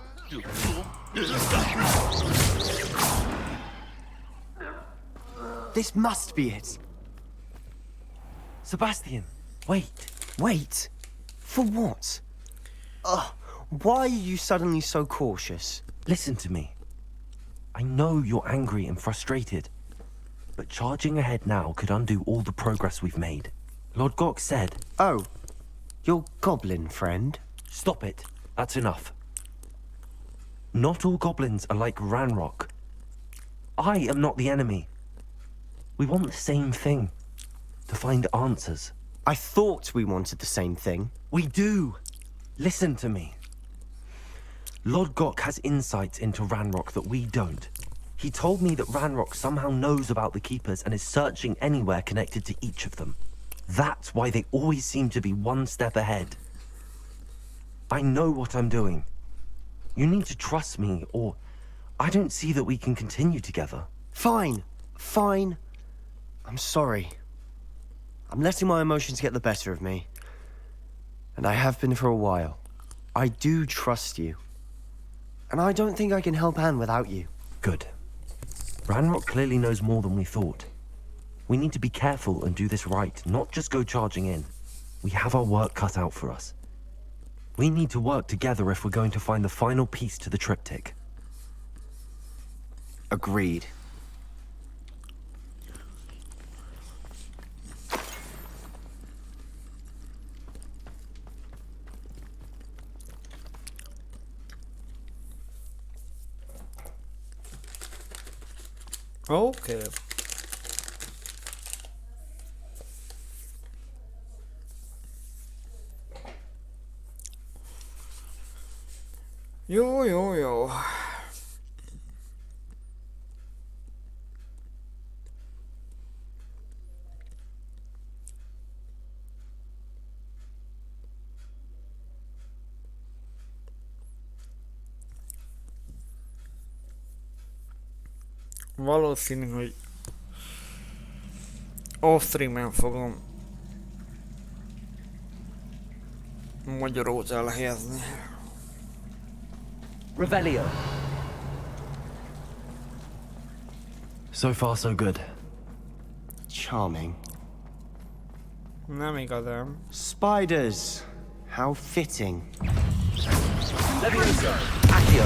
This must be it. Sebastian, wait. Wait. For what? Why are you suddenly so cautious? Listen to me. I know you're angry and frustrated, but charging ahead now could undo all the progress we've made. Lord Gok said... Oh, your goblin friend? Stop it. That's enough. Not all goblins are like Ranrock. I am not the enemy. We want the same thing. To find answers. I thought we wanted the same thing. We do. Listen to me. Lord Gok has insights into Ranrock that we don't. He told me that Ranrock somehow knows about the Keepers and is searching anywhere connected to each of them. That's why they always seem to be one step ahead. I know what I'm doing. You need to trust me, or I don't see that we can continue together. Fine. Fine. I'm sorry. I'm letting my emotions get the better of me. And I have been for a while. I do trust you. And I don't think I can help Anne without you. Good. Ranrock clearly knows more than we thought. We need to be careful and do this right, not just go charging in. We have our work cut out for us. We need to work together if we're going to find the final piece to the triptych. Agreed. Okay. Jó. Valószínű, hogy off-streamen fogom magyarót elhelyezni. Revelio. So far, so good. Charming. Nem igazán. Spiders. How fitting. Levioso. Accio.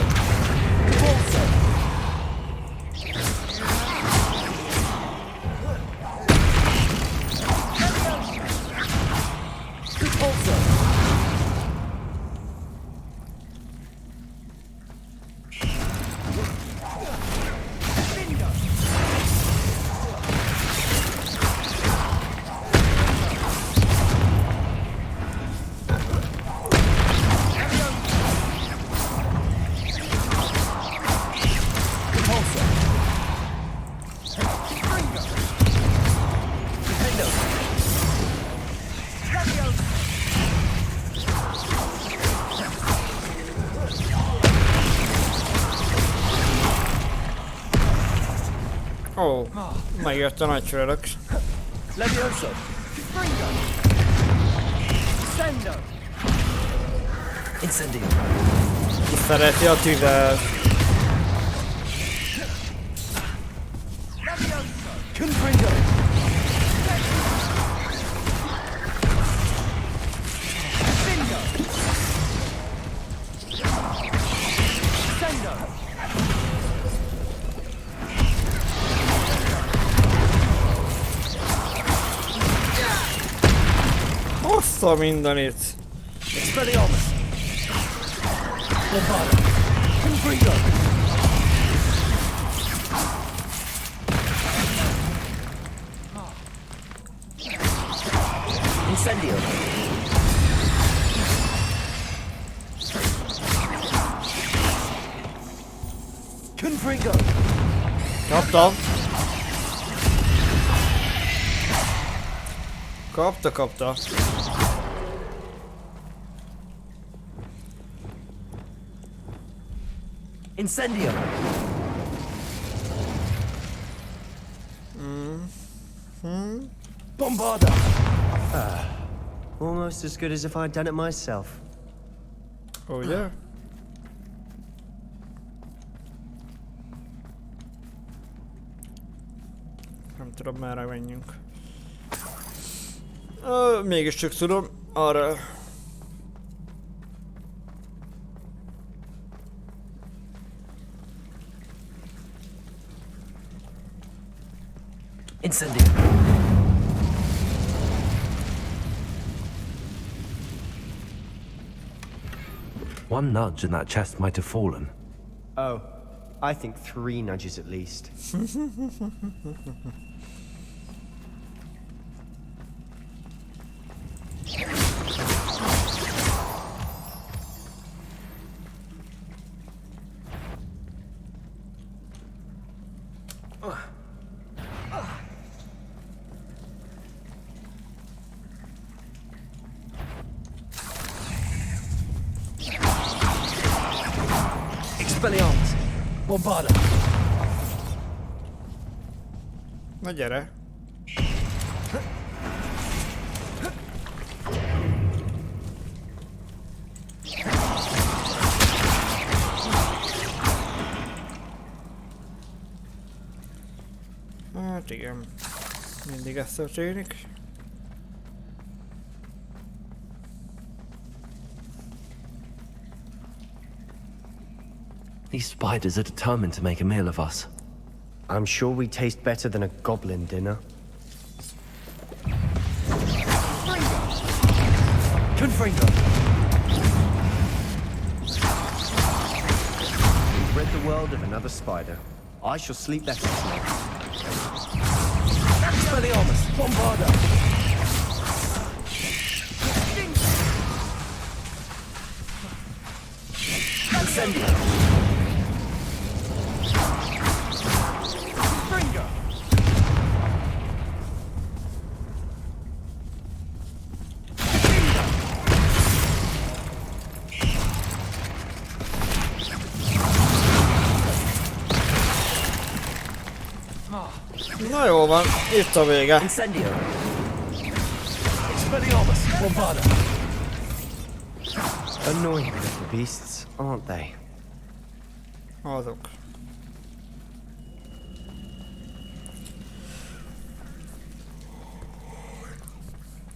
Convulso. Ó, megjött a nagy főnök. Levioso. Fringo. Sendo. Incendio. Ki szereti a tüzet. Levioso. Confringo. Bingo. Sendo. Hozza mindenit! Expelliarmus! Bombarda! Confringo! Incendio! Confringo! Kaptam! Kapta. Incendio! Bombarda! Almost as good as if I'd done it myself. Oh yeah. Nem tudom, merre menjünk. Mégiscsak tudom, arra. Incendio. One nudge and that chest might have fallen. Oh, I think 3 nudges at least. Expelliarmus! Bombarda! Na gyere. Hát igen. Mindig ez történik. These spiders are determined to make a meal of us. I'm sure we taste better than a goblin dinner. Confringo! We've rid the world of another spider. I shall sleep better tonight. Expelliarmus! Bombarda! Incendio! Na jó van, itt a vége. Incendio! Expelliarmus! Bombarda! Annoying little beasts, aren't they? Azok.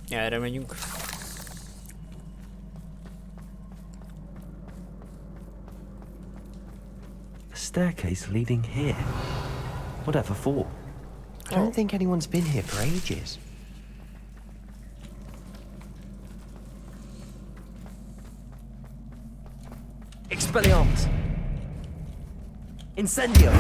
Erre megyünk. A staircase leading here. Whatever for? I don't think anyone's been here for ages. Expelliarmus! Incendio!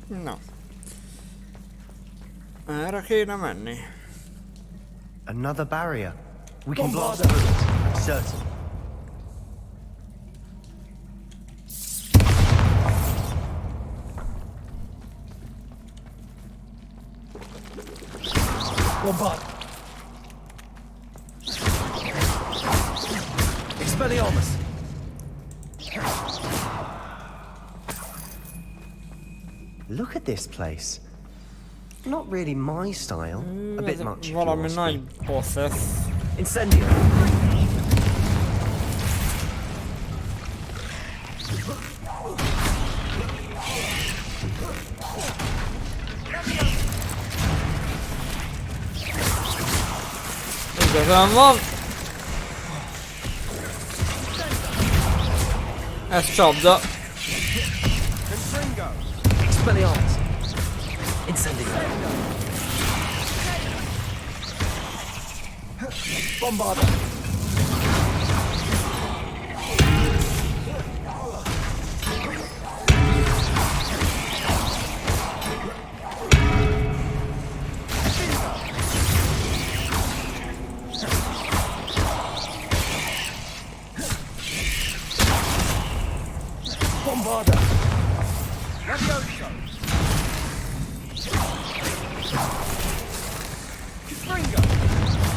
Na. Erre kéne menni. Another barrier. We can blast through it, I'm certain. Bombard! Expelliarmus! Look at this place. Not really my style. A bit much. Valami nagy boss ez. Incendio! Igazán van. Ez csapda. Expelliarmus! Incendio! Bombarda! Bombarda!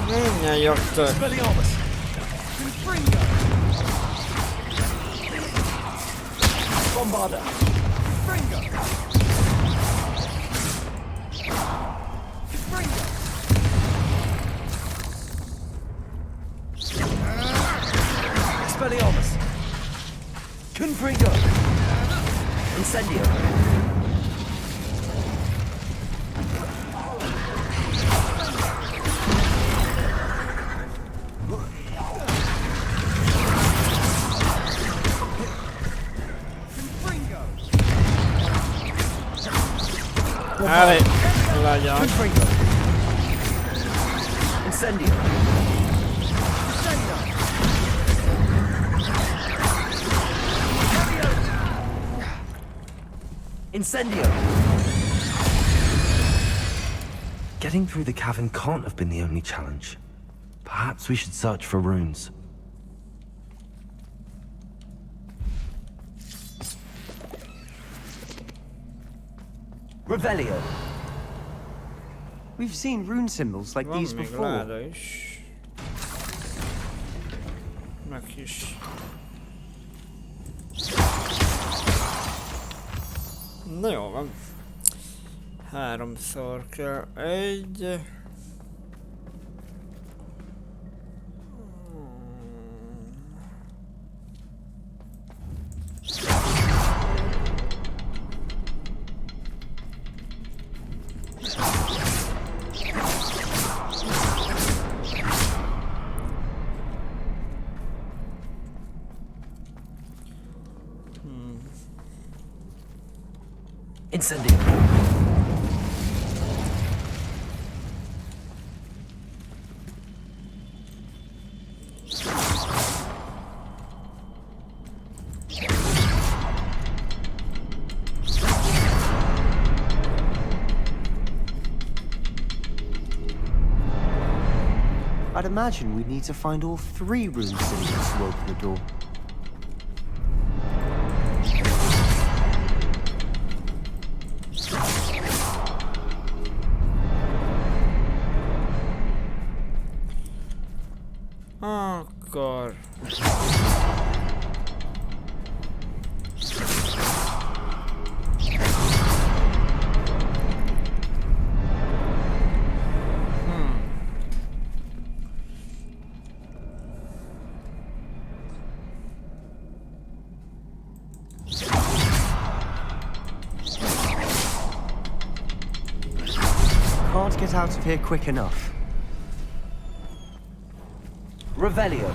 Mindjárt jöttök. Bombarda! Expelliarmus! Confringo! Incendio! Allez, vaya. Incendio. Incendio. Getting through the cavern can't have been the only challenge. Perhaps we should search for runes. Revelio. We've seen rune symbols like these before. Meg is. Na jó van. 3-szor kell. 1. Incendio. I'd imagine we'd need to find all 3 rune symbols to open the door. Oh god. Can't get out of here quick enough. Revelio.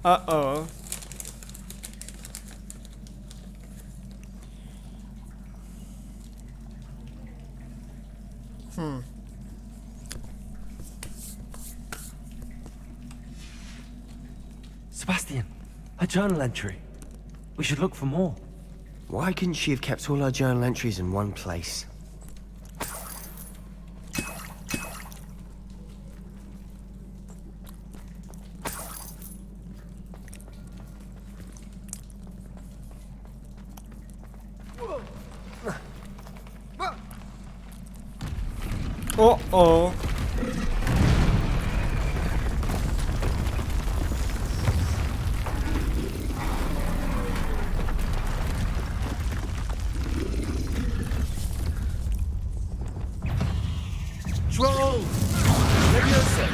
Uh-oh. Sebastian, a journal entry. We should look for more. Why couldn't she have kept all her journal entries in one place? Uh-oh. Troll! Leviosa!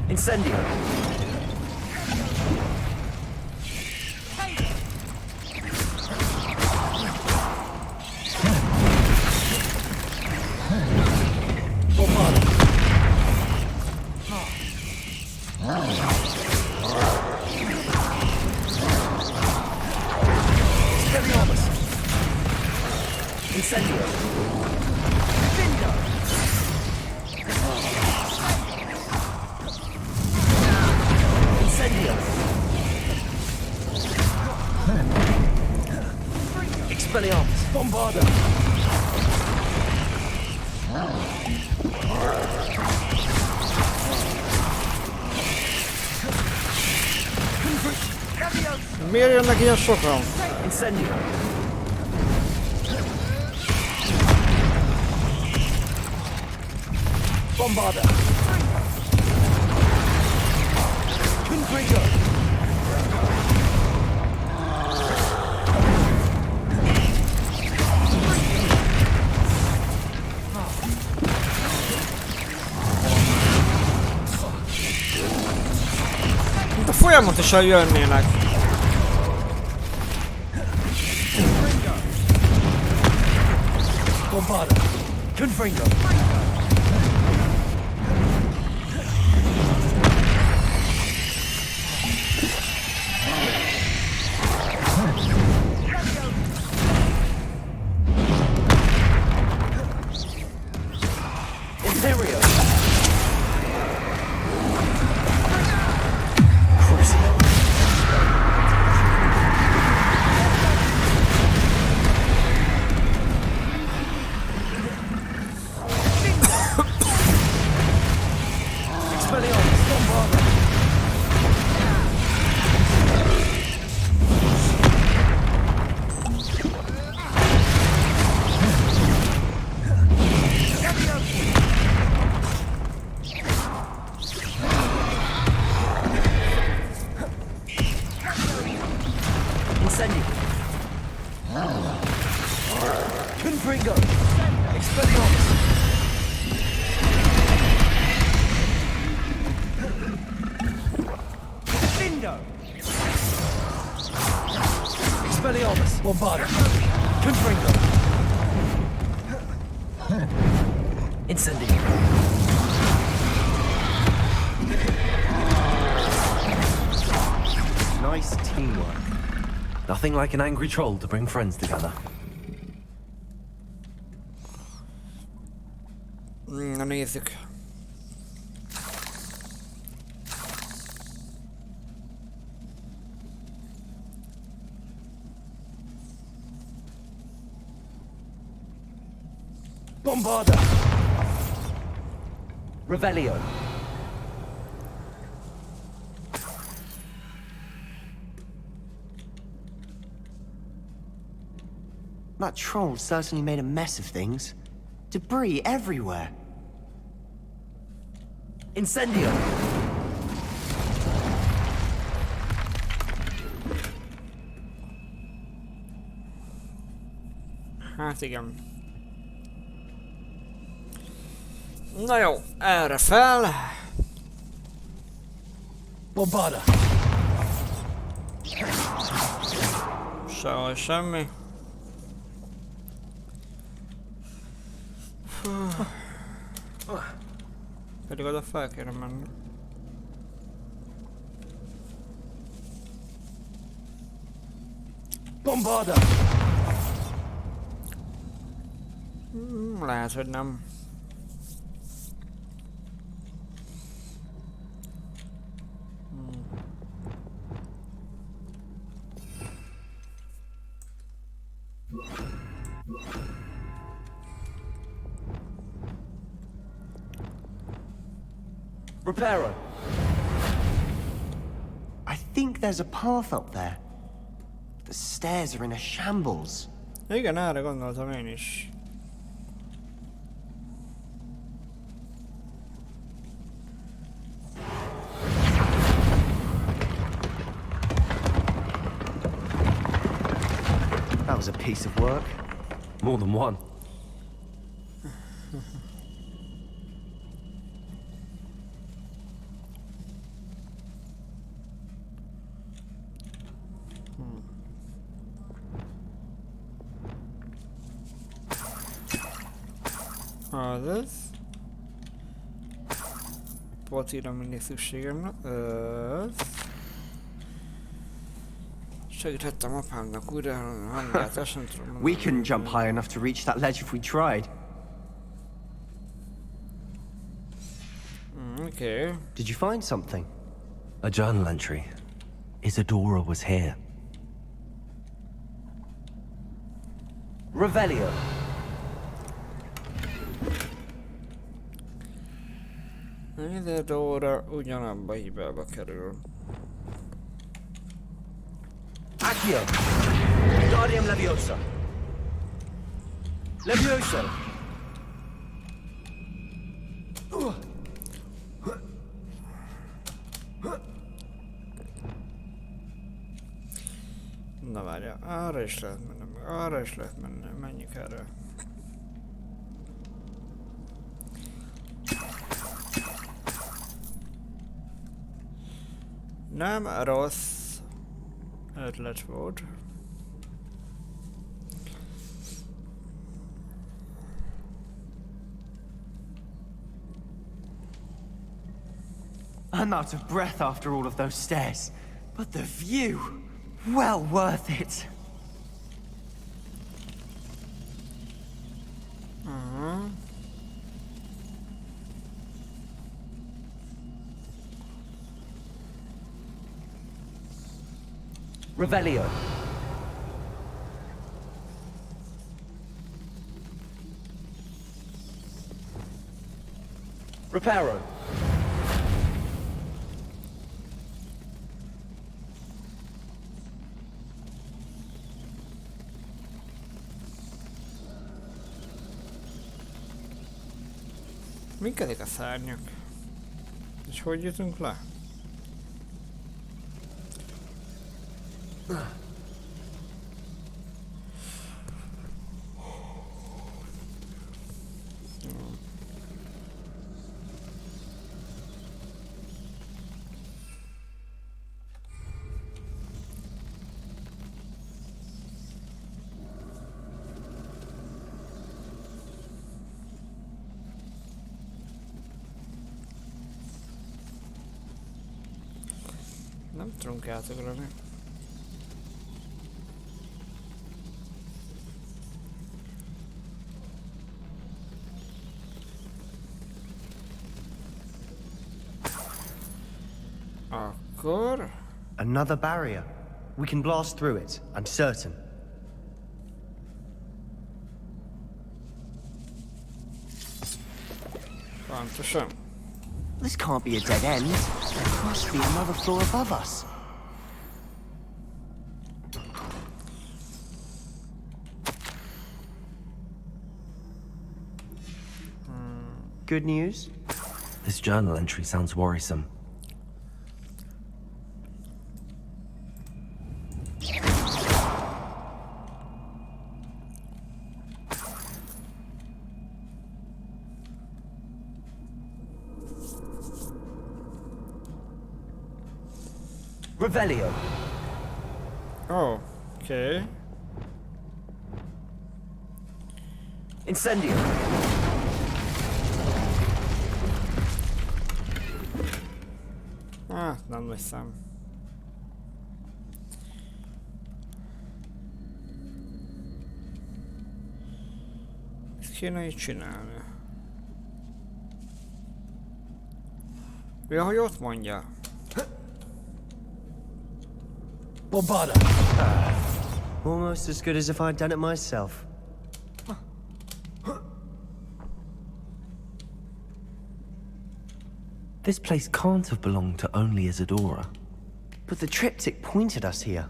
Incendio. Incendio. Incendio. Expelliarmus. Bombarda. Miért jönnek ilyen sokan? Incendio. Bombarda. Confringo. De folyamatosan jönnének. Bombarda. Confringo. Imperio. Confringo. Expelliarmus. Findo. Expelliarmus. Bombarda. Confringo. Incendio. Nice teamwork. Nothing like an angry troll to bring friends together. Na nézzük. Bombarda. Revelio. That troll certainly made a mess of things. Debris everywhere. Incendio. Hát igen. Na jó, erre fel. Bombarda. Sehol semmi. Pedig oda fel kéne menni. Bombarda. Lehet, hogy nem. Reparo. I think there's a path up there. The stairs are in a shambles. Igen, erre gondoltam én is. That was a piece of work. More than one. Azaz. Potira mindig szükségem. Segíthettem apámnak újra a hangját, ezt nem tudom mondani. We couldn't jump high enough to reach that ledge if we tried. Okay. Did you find something? A journal entry. Isadora was here. Revelio. Isadora ugyanabba a hibába kerül. Accio. Guardium Leviosa. Leviosa. Na várja, arra is lehet menni, arra is lehet menni, menjünk erre. Nem rossz ötlet volt. I'm out of breath after all of those stairs, but the view, well worth it. Revelio. Reparo. Minkedik a szárnyak? És hogy jutunk le? Nem tudunk átugrani. Akkor... Another barrier. We can blast through it, I'm certain. Pontosan. This can't be a dead end. There must be another floor above us. Good news? This journal entry sounds worrisome. Revelio. Oh, okay. Incendio. Nem veszem. Ezt kéne így csinálni. Ja, hogy ott mondja. Bombarda. Almost as good as if I'd done it myself. This place can't have belonged to only Isadora. But the triptych pointed us here.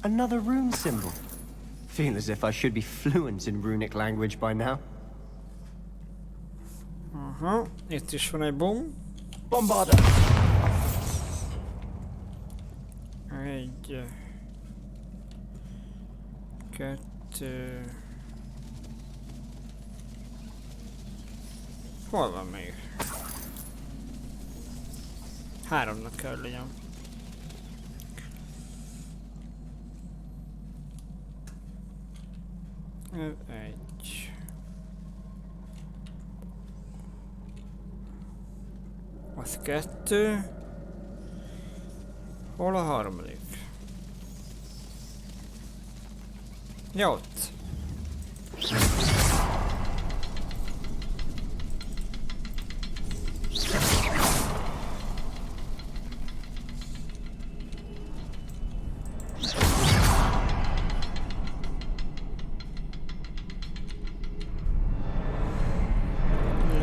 Another rune symbol. Feel as if I should be fluent in runic language by now. Itt is van egy bomb. Bombarda! Egy... Kettő... Hol van még? 3-nak kell legyen. Ez 1. Az 2. Hol a harmadik? Ja, ott.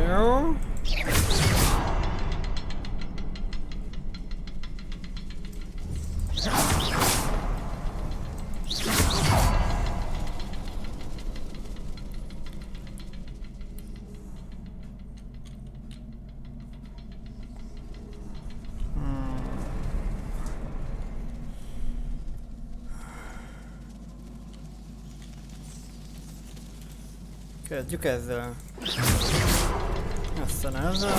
Jó. Kezdjük ezzel. Aztán ezzel.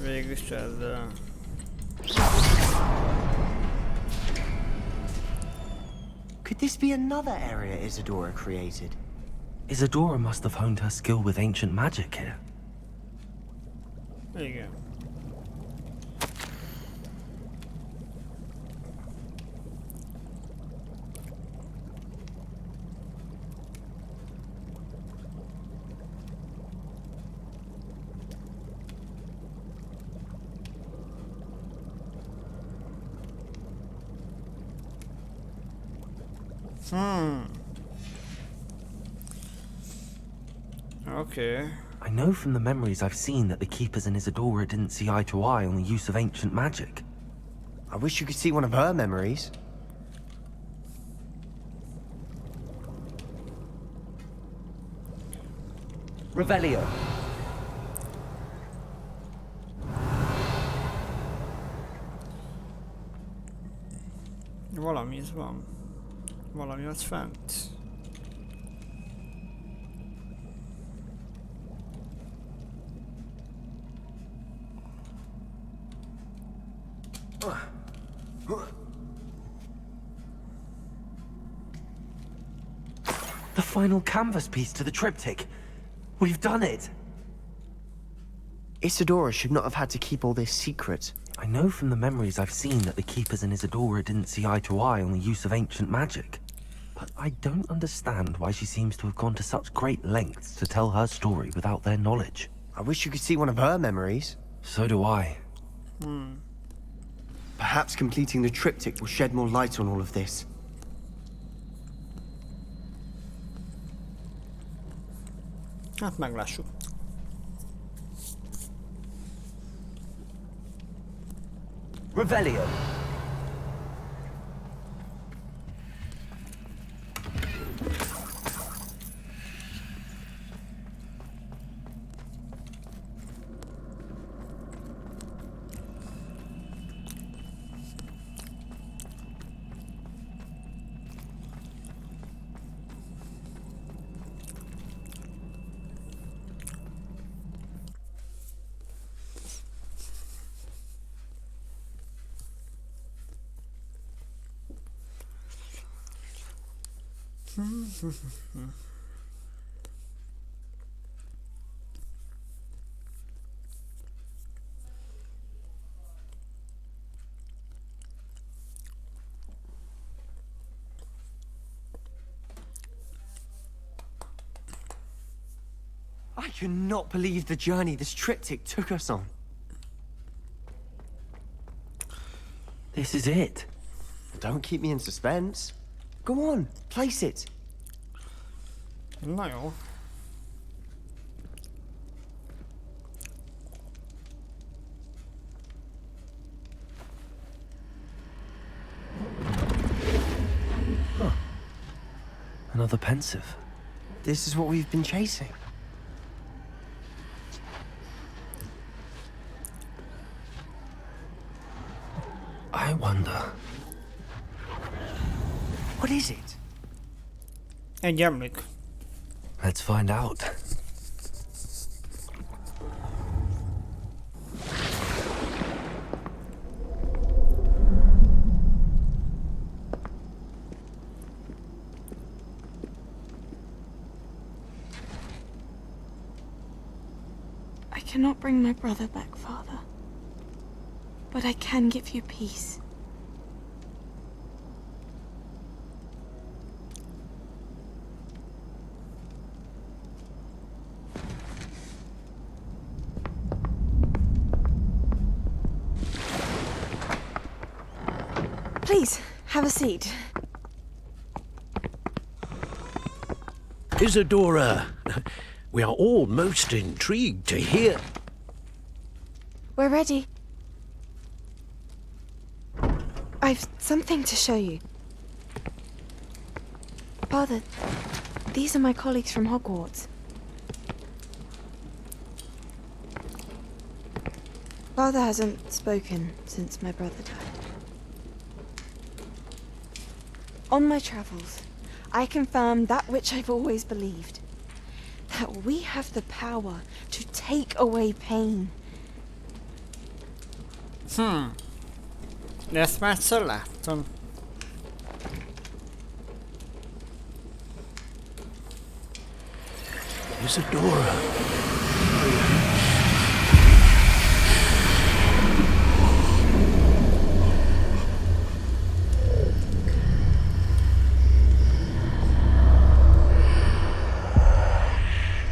Végülis ezzel. Could this be another area Isadora created? Isadora must have honed her skill with ancient magic here. Igen. Okay. I know from the memories I've seen that the Keepers and Isadora didn't see eye to eye on the use of ancient magic. I wish you could see one of her memories. Revelio. Valami ez van. Valami az fent. The final canvas piece to the triptych. We've done it! Isadora should not have had to keep all this secret. I know from the memories I've seen that the Keepers and Isadora didn't see eye to eye on the use of ancient magic. But I don't understand why she seems to have gone to such great lengths to tell her story without their knowledge. I wish you could see one of her memories. So do I. Perhaps completing the triptych will shed more light on all of this. Hát meglássuk. Revelio. I cannot believe the journey this triptych took us on. This is it. Don't keep me in suspense. Go on, place it. Na jó. Another pensive. This is what we've been chasing. I wonder. What is it? Egy emlék. Let's find out. cannot bring my brother back, Father. But I can give you peace. Please, have a seat. Isadora, we are all most intrigued to hear. We're ready. I've something to show you. Father, these are my colleagues from Hogwarts. Father hasn't spoken since my brother died. On my travels, I confirmed that which I've always believed. That we have the power to take away pain. Ezt már egyszer láttam. Isadora.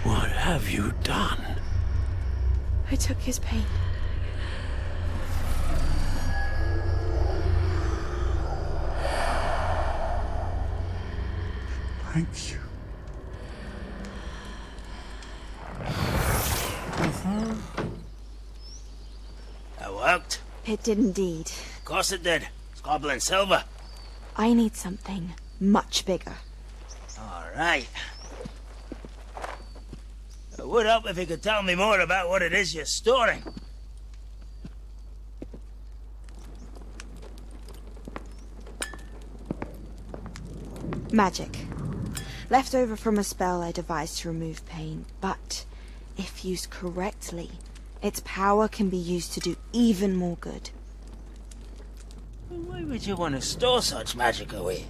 What have you done? I took his pain. Thank you. That worked. It did indeed. Of course it did. It's goblin silver. I need something much bigger. All right. It would help if you could tell me more about what it is you're storing. Magic. Left over from a spell I devised to remove pain, but if used correctly, its power can be used to do even more good. Why would you want to store such magic away?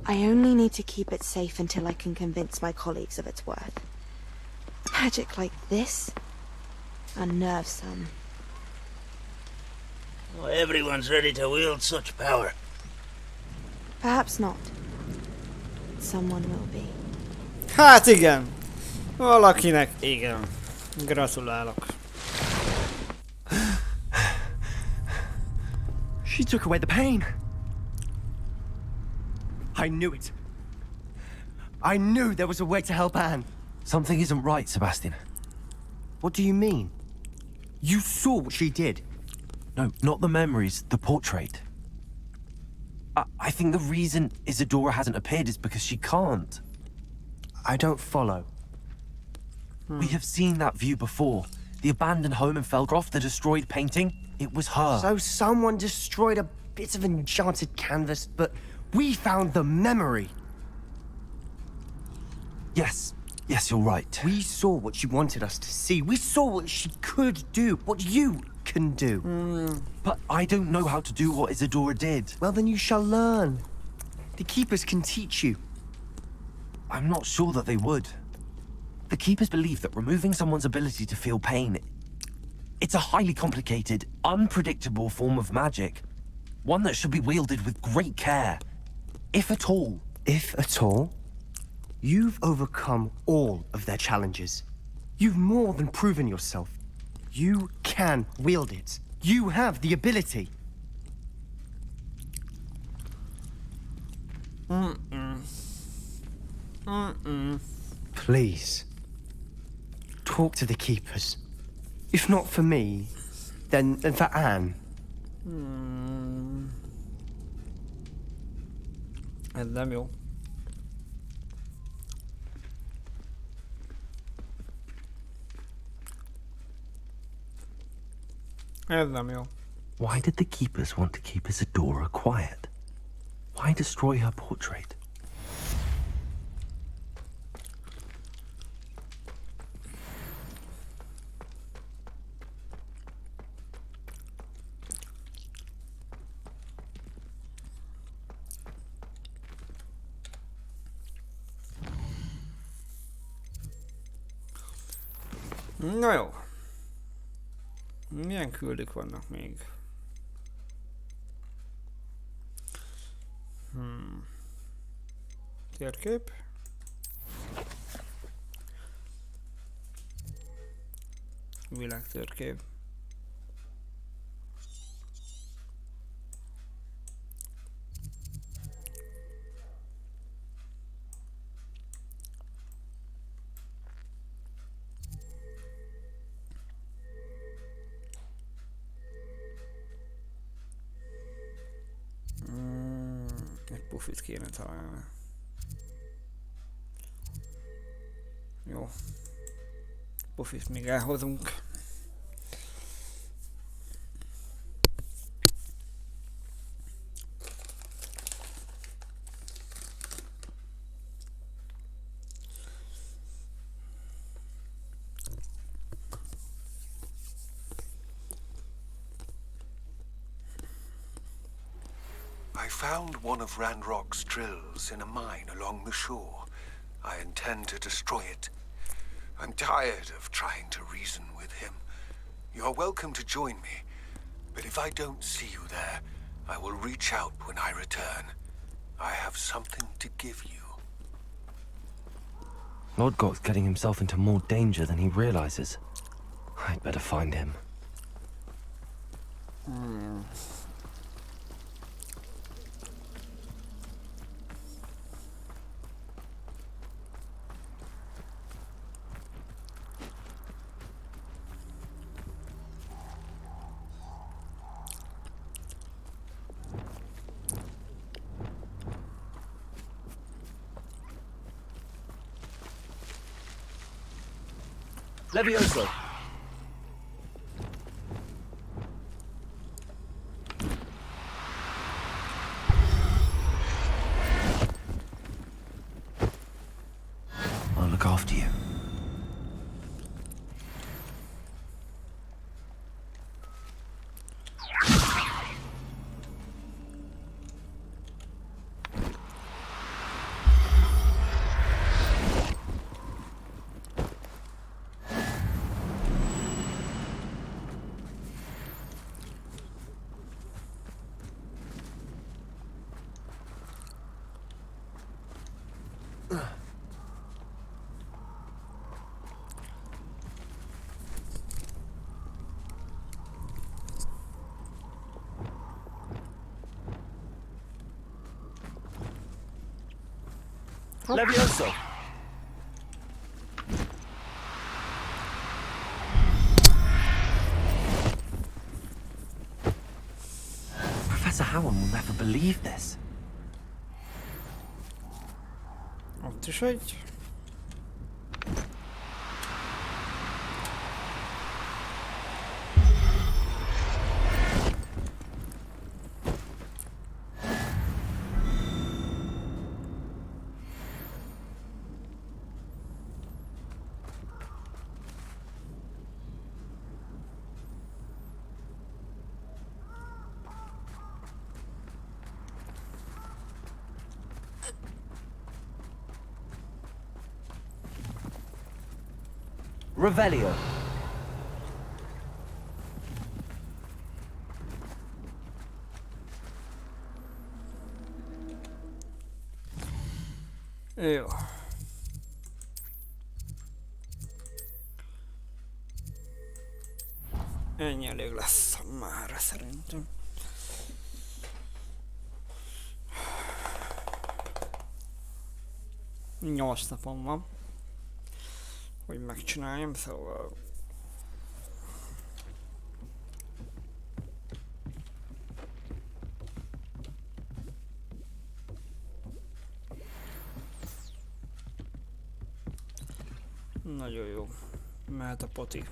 I only need to keep it safe until I can convince my colleagues of its worth. Magic like this unnerves some. Well, everyone's ready to wield such power. Perhaps not. Someone will be. Hát igen. Valakinek igen. Gratulálok. She took away the pain. I knew it. I knew there was a way to help Anne. Something isn't right, Sebastian. What do you mean? You saw what she did. No, not the memories, the portrait. I think the reason Isadora hasn't appeared is because she can't. I don't follow. We have seen that view before. The abandoned home in Felgroth, the destroyed painting. It was her. So someone destroyed a bit of enchanted canvas, but we found the memory. Yes. Yes, you're right. We saw what she wanted us to see. We saw what she could do, what you can do. But I don't know how to do what Isadora did. Well, then you shall learn. The Keepers can teach you. I'm not sure that they would. The Keepers believe that removing someone's ability to feel pain, it's a highly complicated, unpredictable form of magic. One that should be wielded with great care. If at all. If at all? You've overcome all of their challenges. You've more than proven yourself. You can wield it. You have the ability. Please. Talk to the Keepers. If not for me, then for Anne. Ez nem jó. Ez nem jó. Why did the Keepers want to keep Isadora quiet? Why destroy her portrait? Na jó. Milyen küldük vannak még? Térkép. Világtérkép. Egy pufit kéne találni. Jó. Pufit még elhozunk. I found one of Ranrock's drills in a mine along the shore. I intend to destroy it. I'm tired of trying to reason with him. You're welcome to join me, but if I don't see you there, I will reach out when I return. I have something to give you. Lodgok's getting himself into more danger than he realizes. I'd better find him. Levioso! I'll look after you. Levioso! Professor Howard will never believe this. Ott is egy. Revelio. Jó. Ennyi elég lesz már szerintem. Nyolc napom van, hogy megcsináljam, szóval... Nagyon jó. Mehet a poti.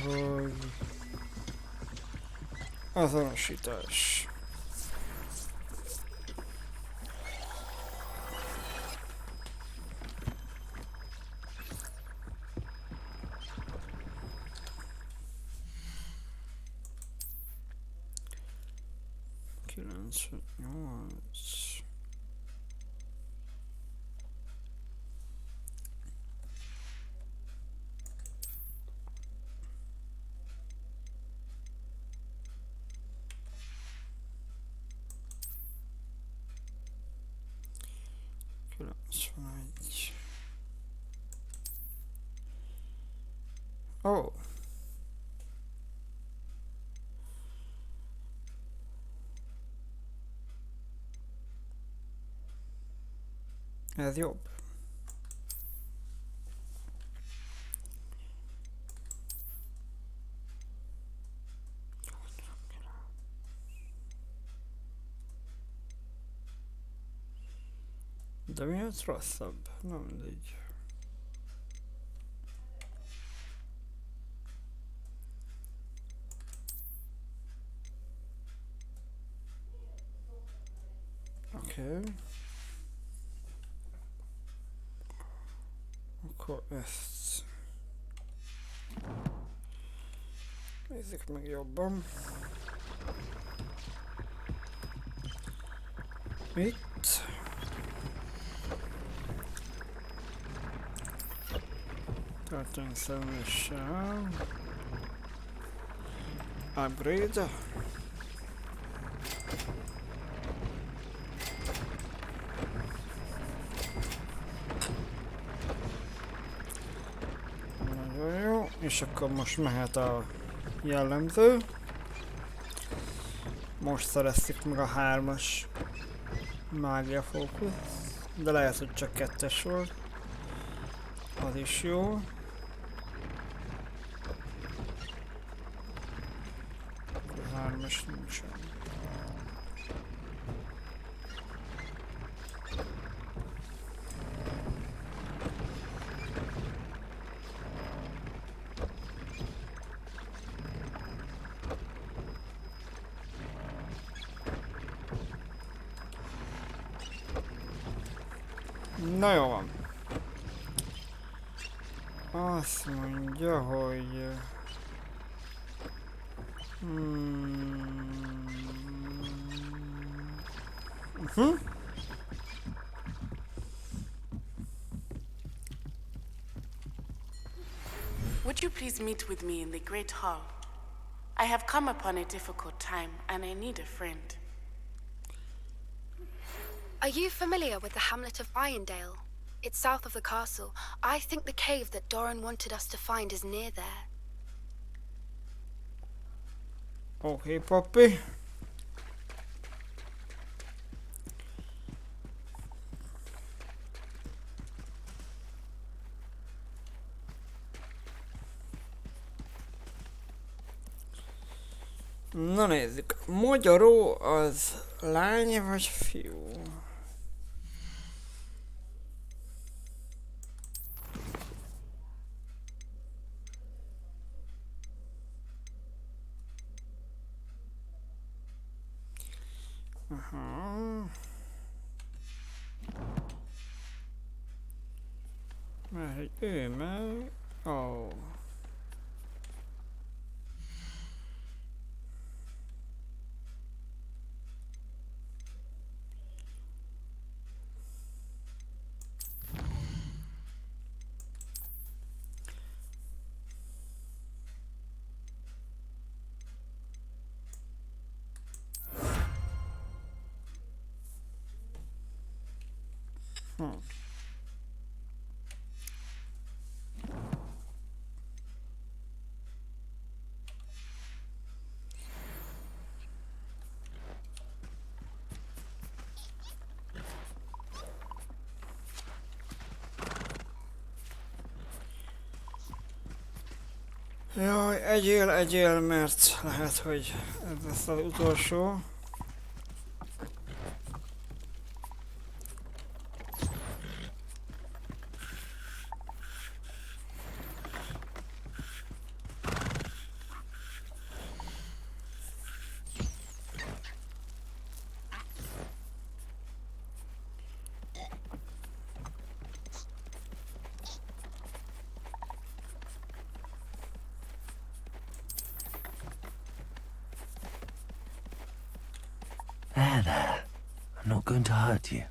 hogy... Azonosítás. Oh. Ez jobb. De mi az rosszabb? Na mindegy. Oké. Akkor ezt... Nézzük meg jobban. Itt. Tartani szemléssel. Upgrade. Nagyon jó. És akkor most mehet a jellemző. Most szereztük meg a 3-as mágia fókusz. De lehet, hogy csak 2-es volt. Az is jó. A 3-as nincsen. Na jó van. Azt mondja, hogy... Would you please meet with me in the Great Hall? I have come upon a difficult time, and I need a friend. Are you familiar with the hamlet of Irondale? It's south of the castle. I think the cave that Doran wanted us to find is near there. Okay, Poppy. Na nézzük. Magyaró az lány vagy fiú? Aha. Mert hogy ő meg... Ó. Jaj, egyél, mert lehet, hogy ez lesz az utolsó. there. I'm not going to hurt you.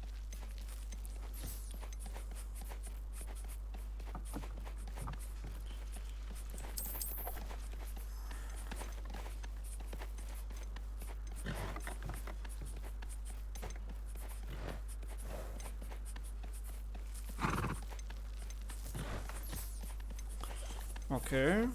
Okay.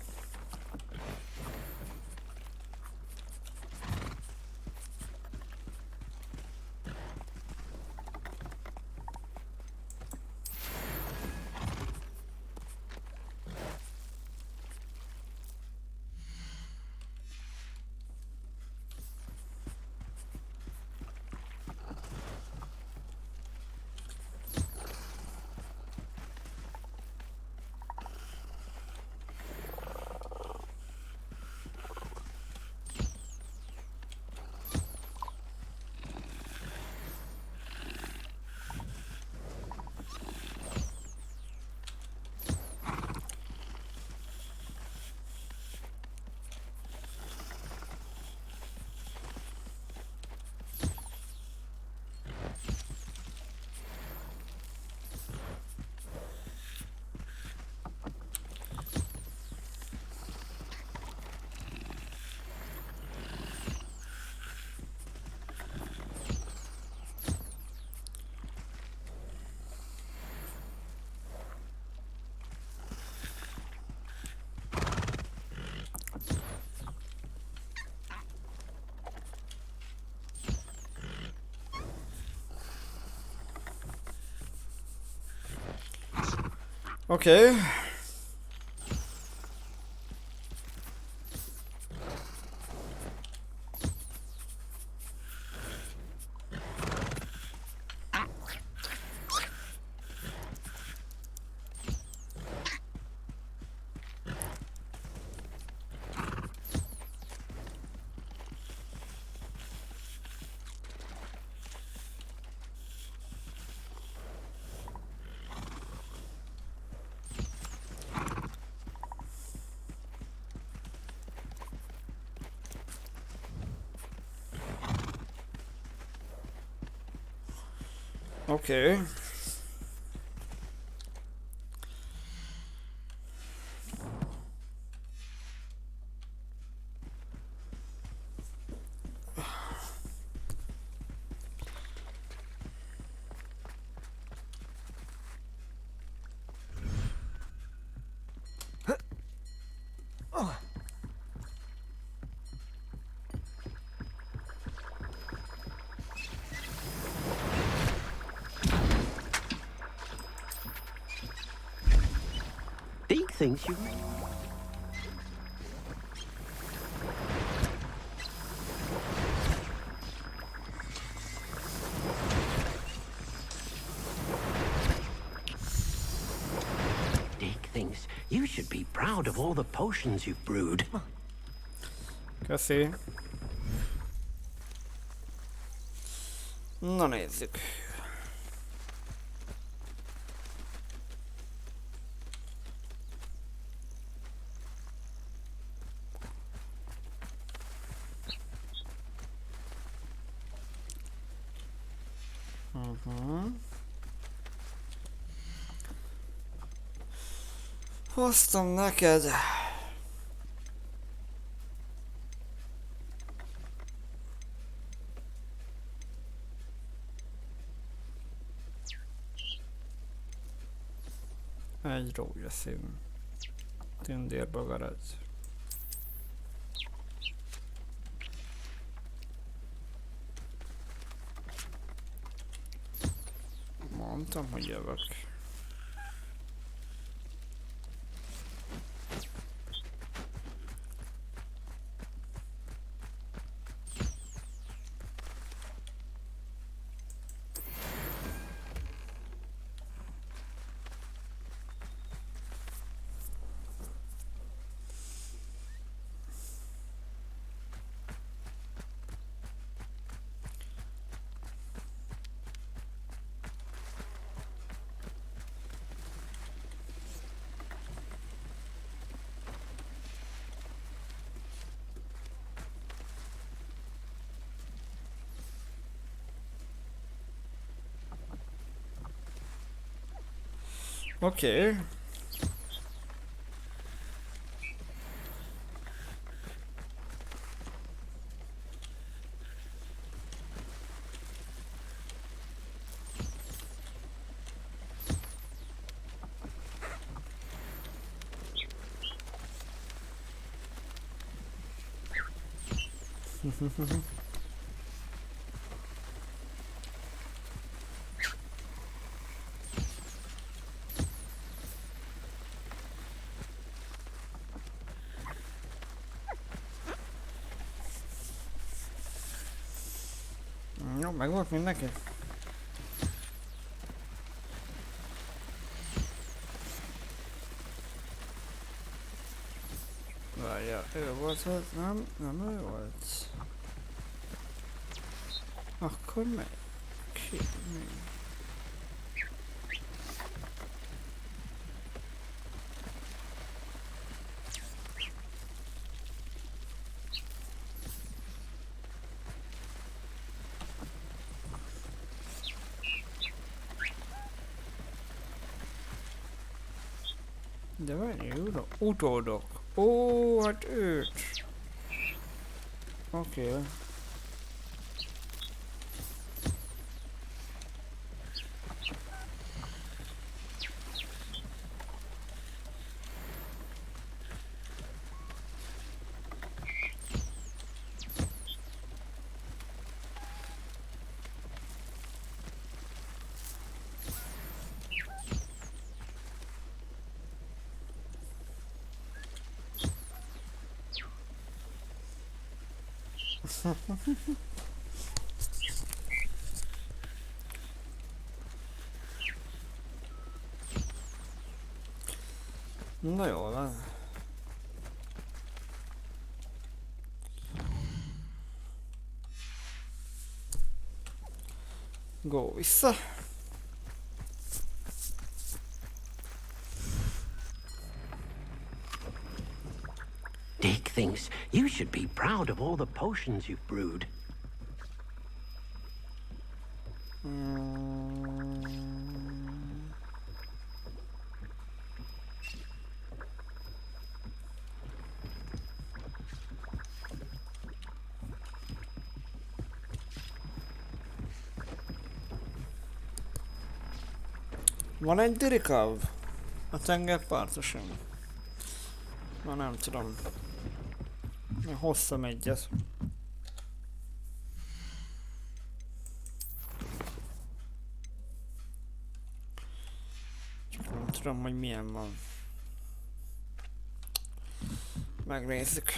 Okay. Okay. Deke thinks you... Deke thinks you should be proud of all the potions you've brewed. Köszi. Na nézzük. Hoztam neked. Egy rózsaszín. Tündérbogarat. Mondtam, hogy jövök. Oké. Jó, meg volt mindenki? Várja, ő volt az? Nem ő volt. Akkor meg... Ki? Mi? De mennyi utódok? Ó, hát őt. Oké. Na jól van. Go vissza. Dick thinks you should be proud of all the potions you've brewed. Van egy dirikav a tengerpartoson. Na nem tudom. Hosszam egyet. Csak nem tudom, hogy milyen van. Megnézzük.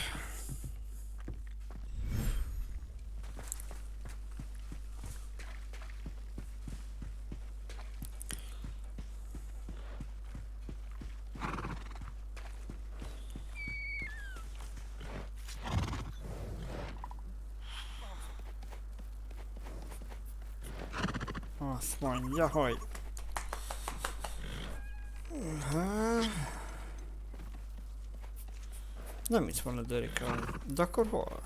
Azt mondja, hogy... Nem itt van a Dörikön. De akkor hol?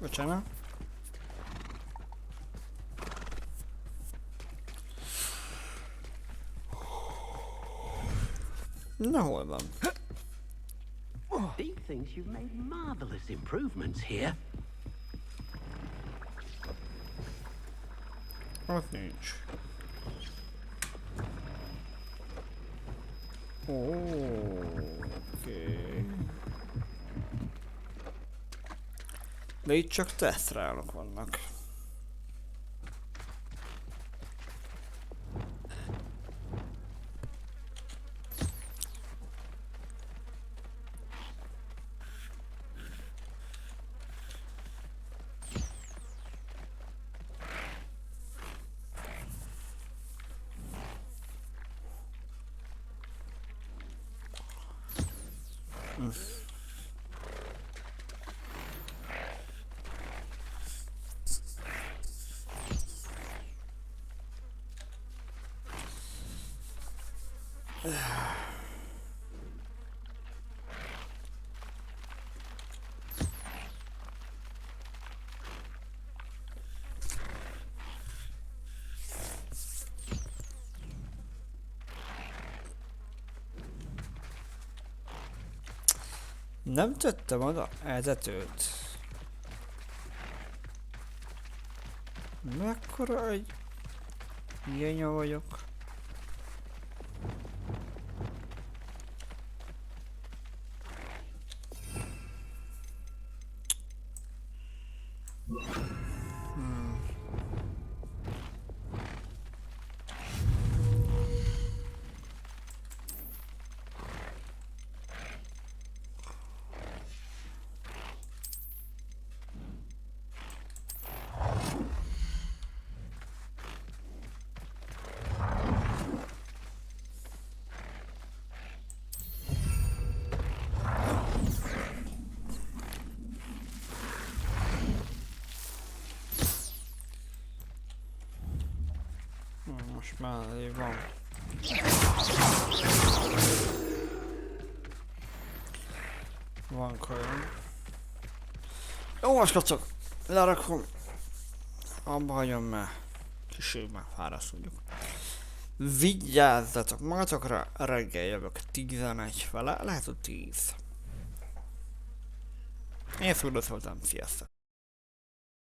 Bocsánat. Na hol van? Dick thinks you've made marvelous improvements here. Ott nincs. Oké. De itt csak tesztrálok vannak. Nem tettem oda etetőt. Mekkora egy jenya vagyok. Most már van. Van kajom. Jó, most kacok. Lerakom. Abba hagyom, mert később már fáraszt vagyok. Vigyázzatok magatokra, reggel jövök 11 fele, lehet hogy 10. Én szóltam, sziasztok.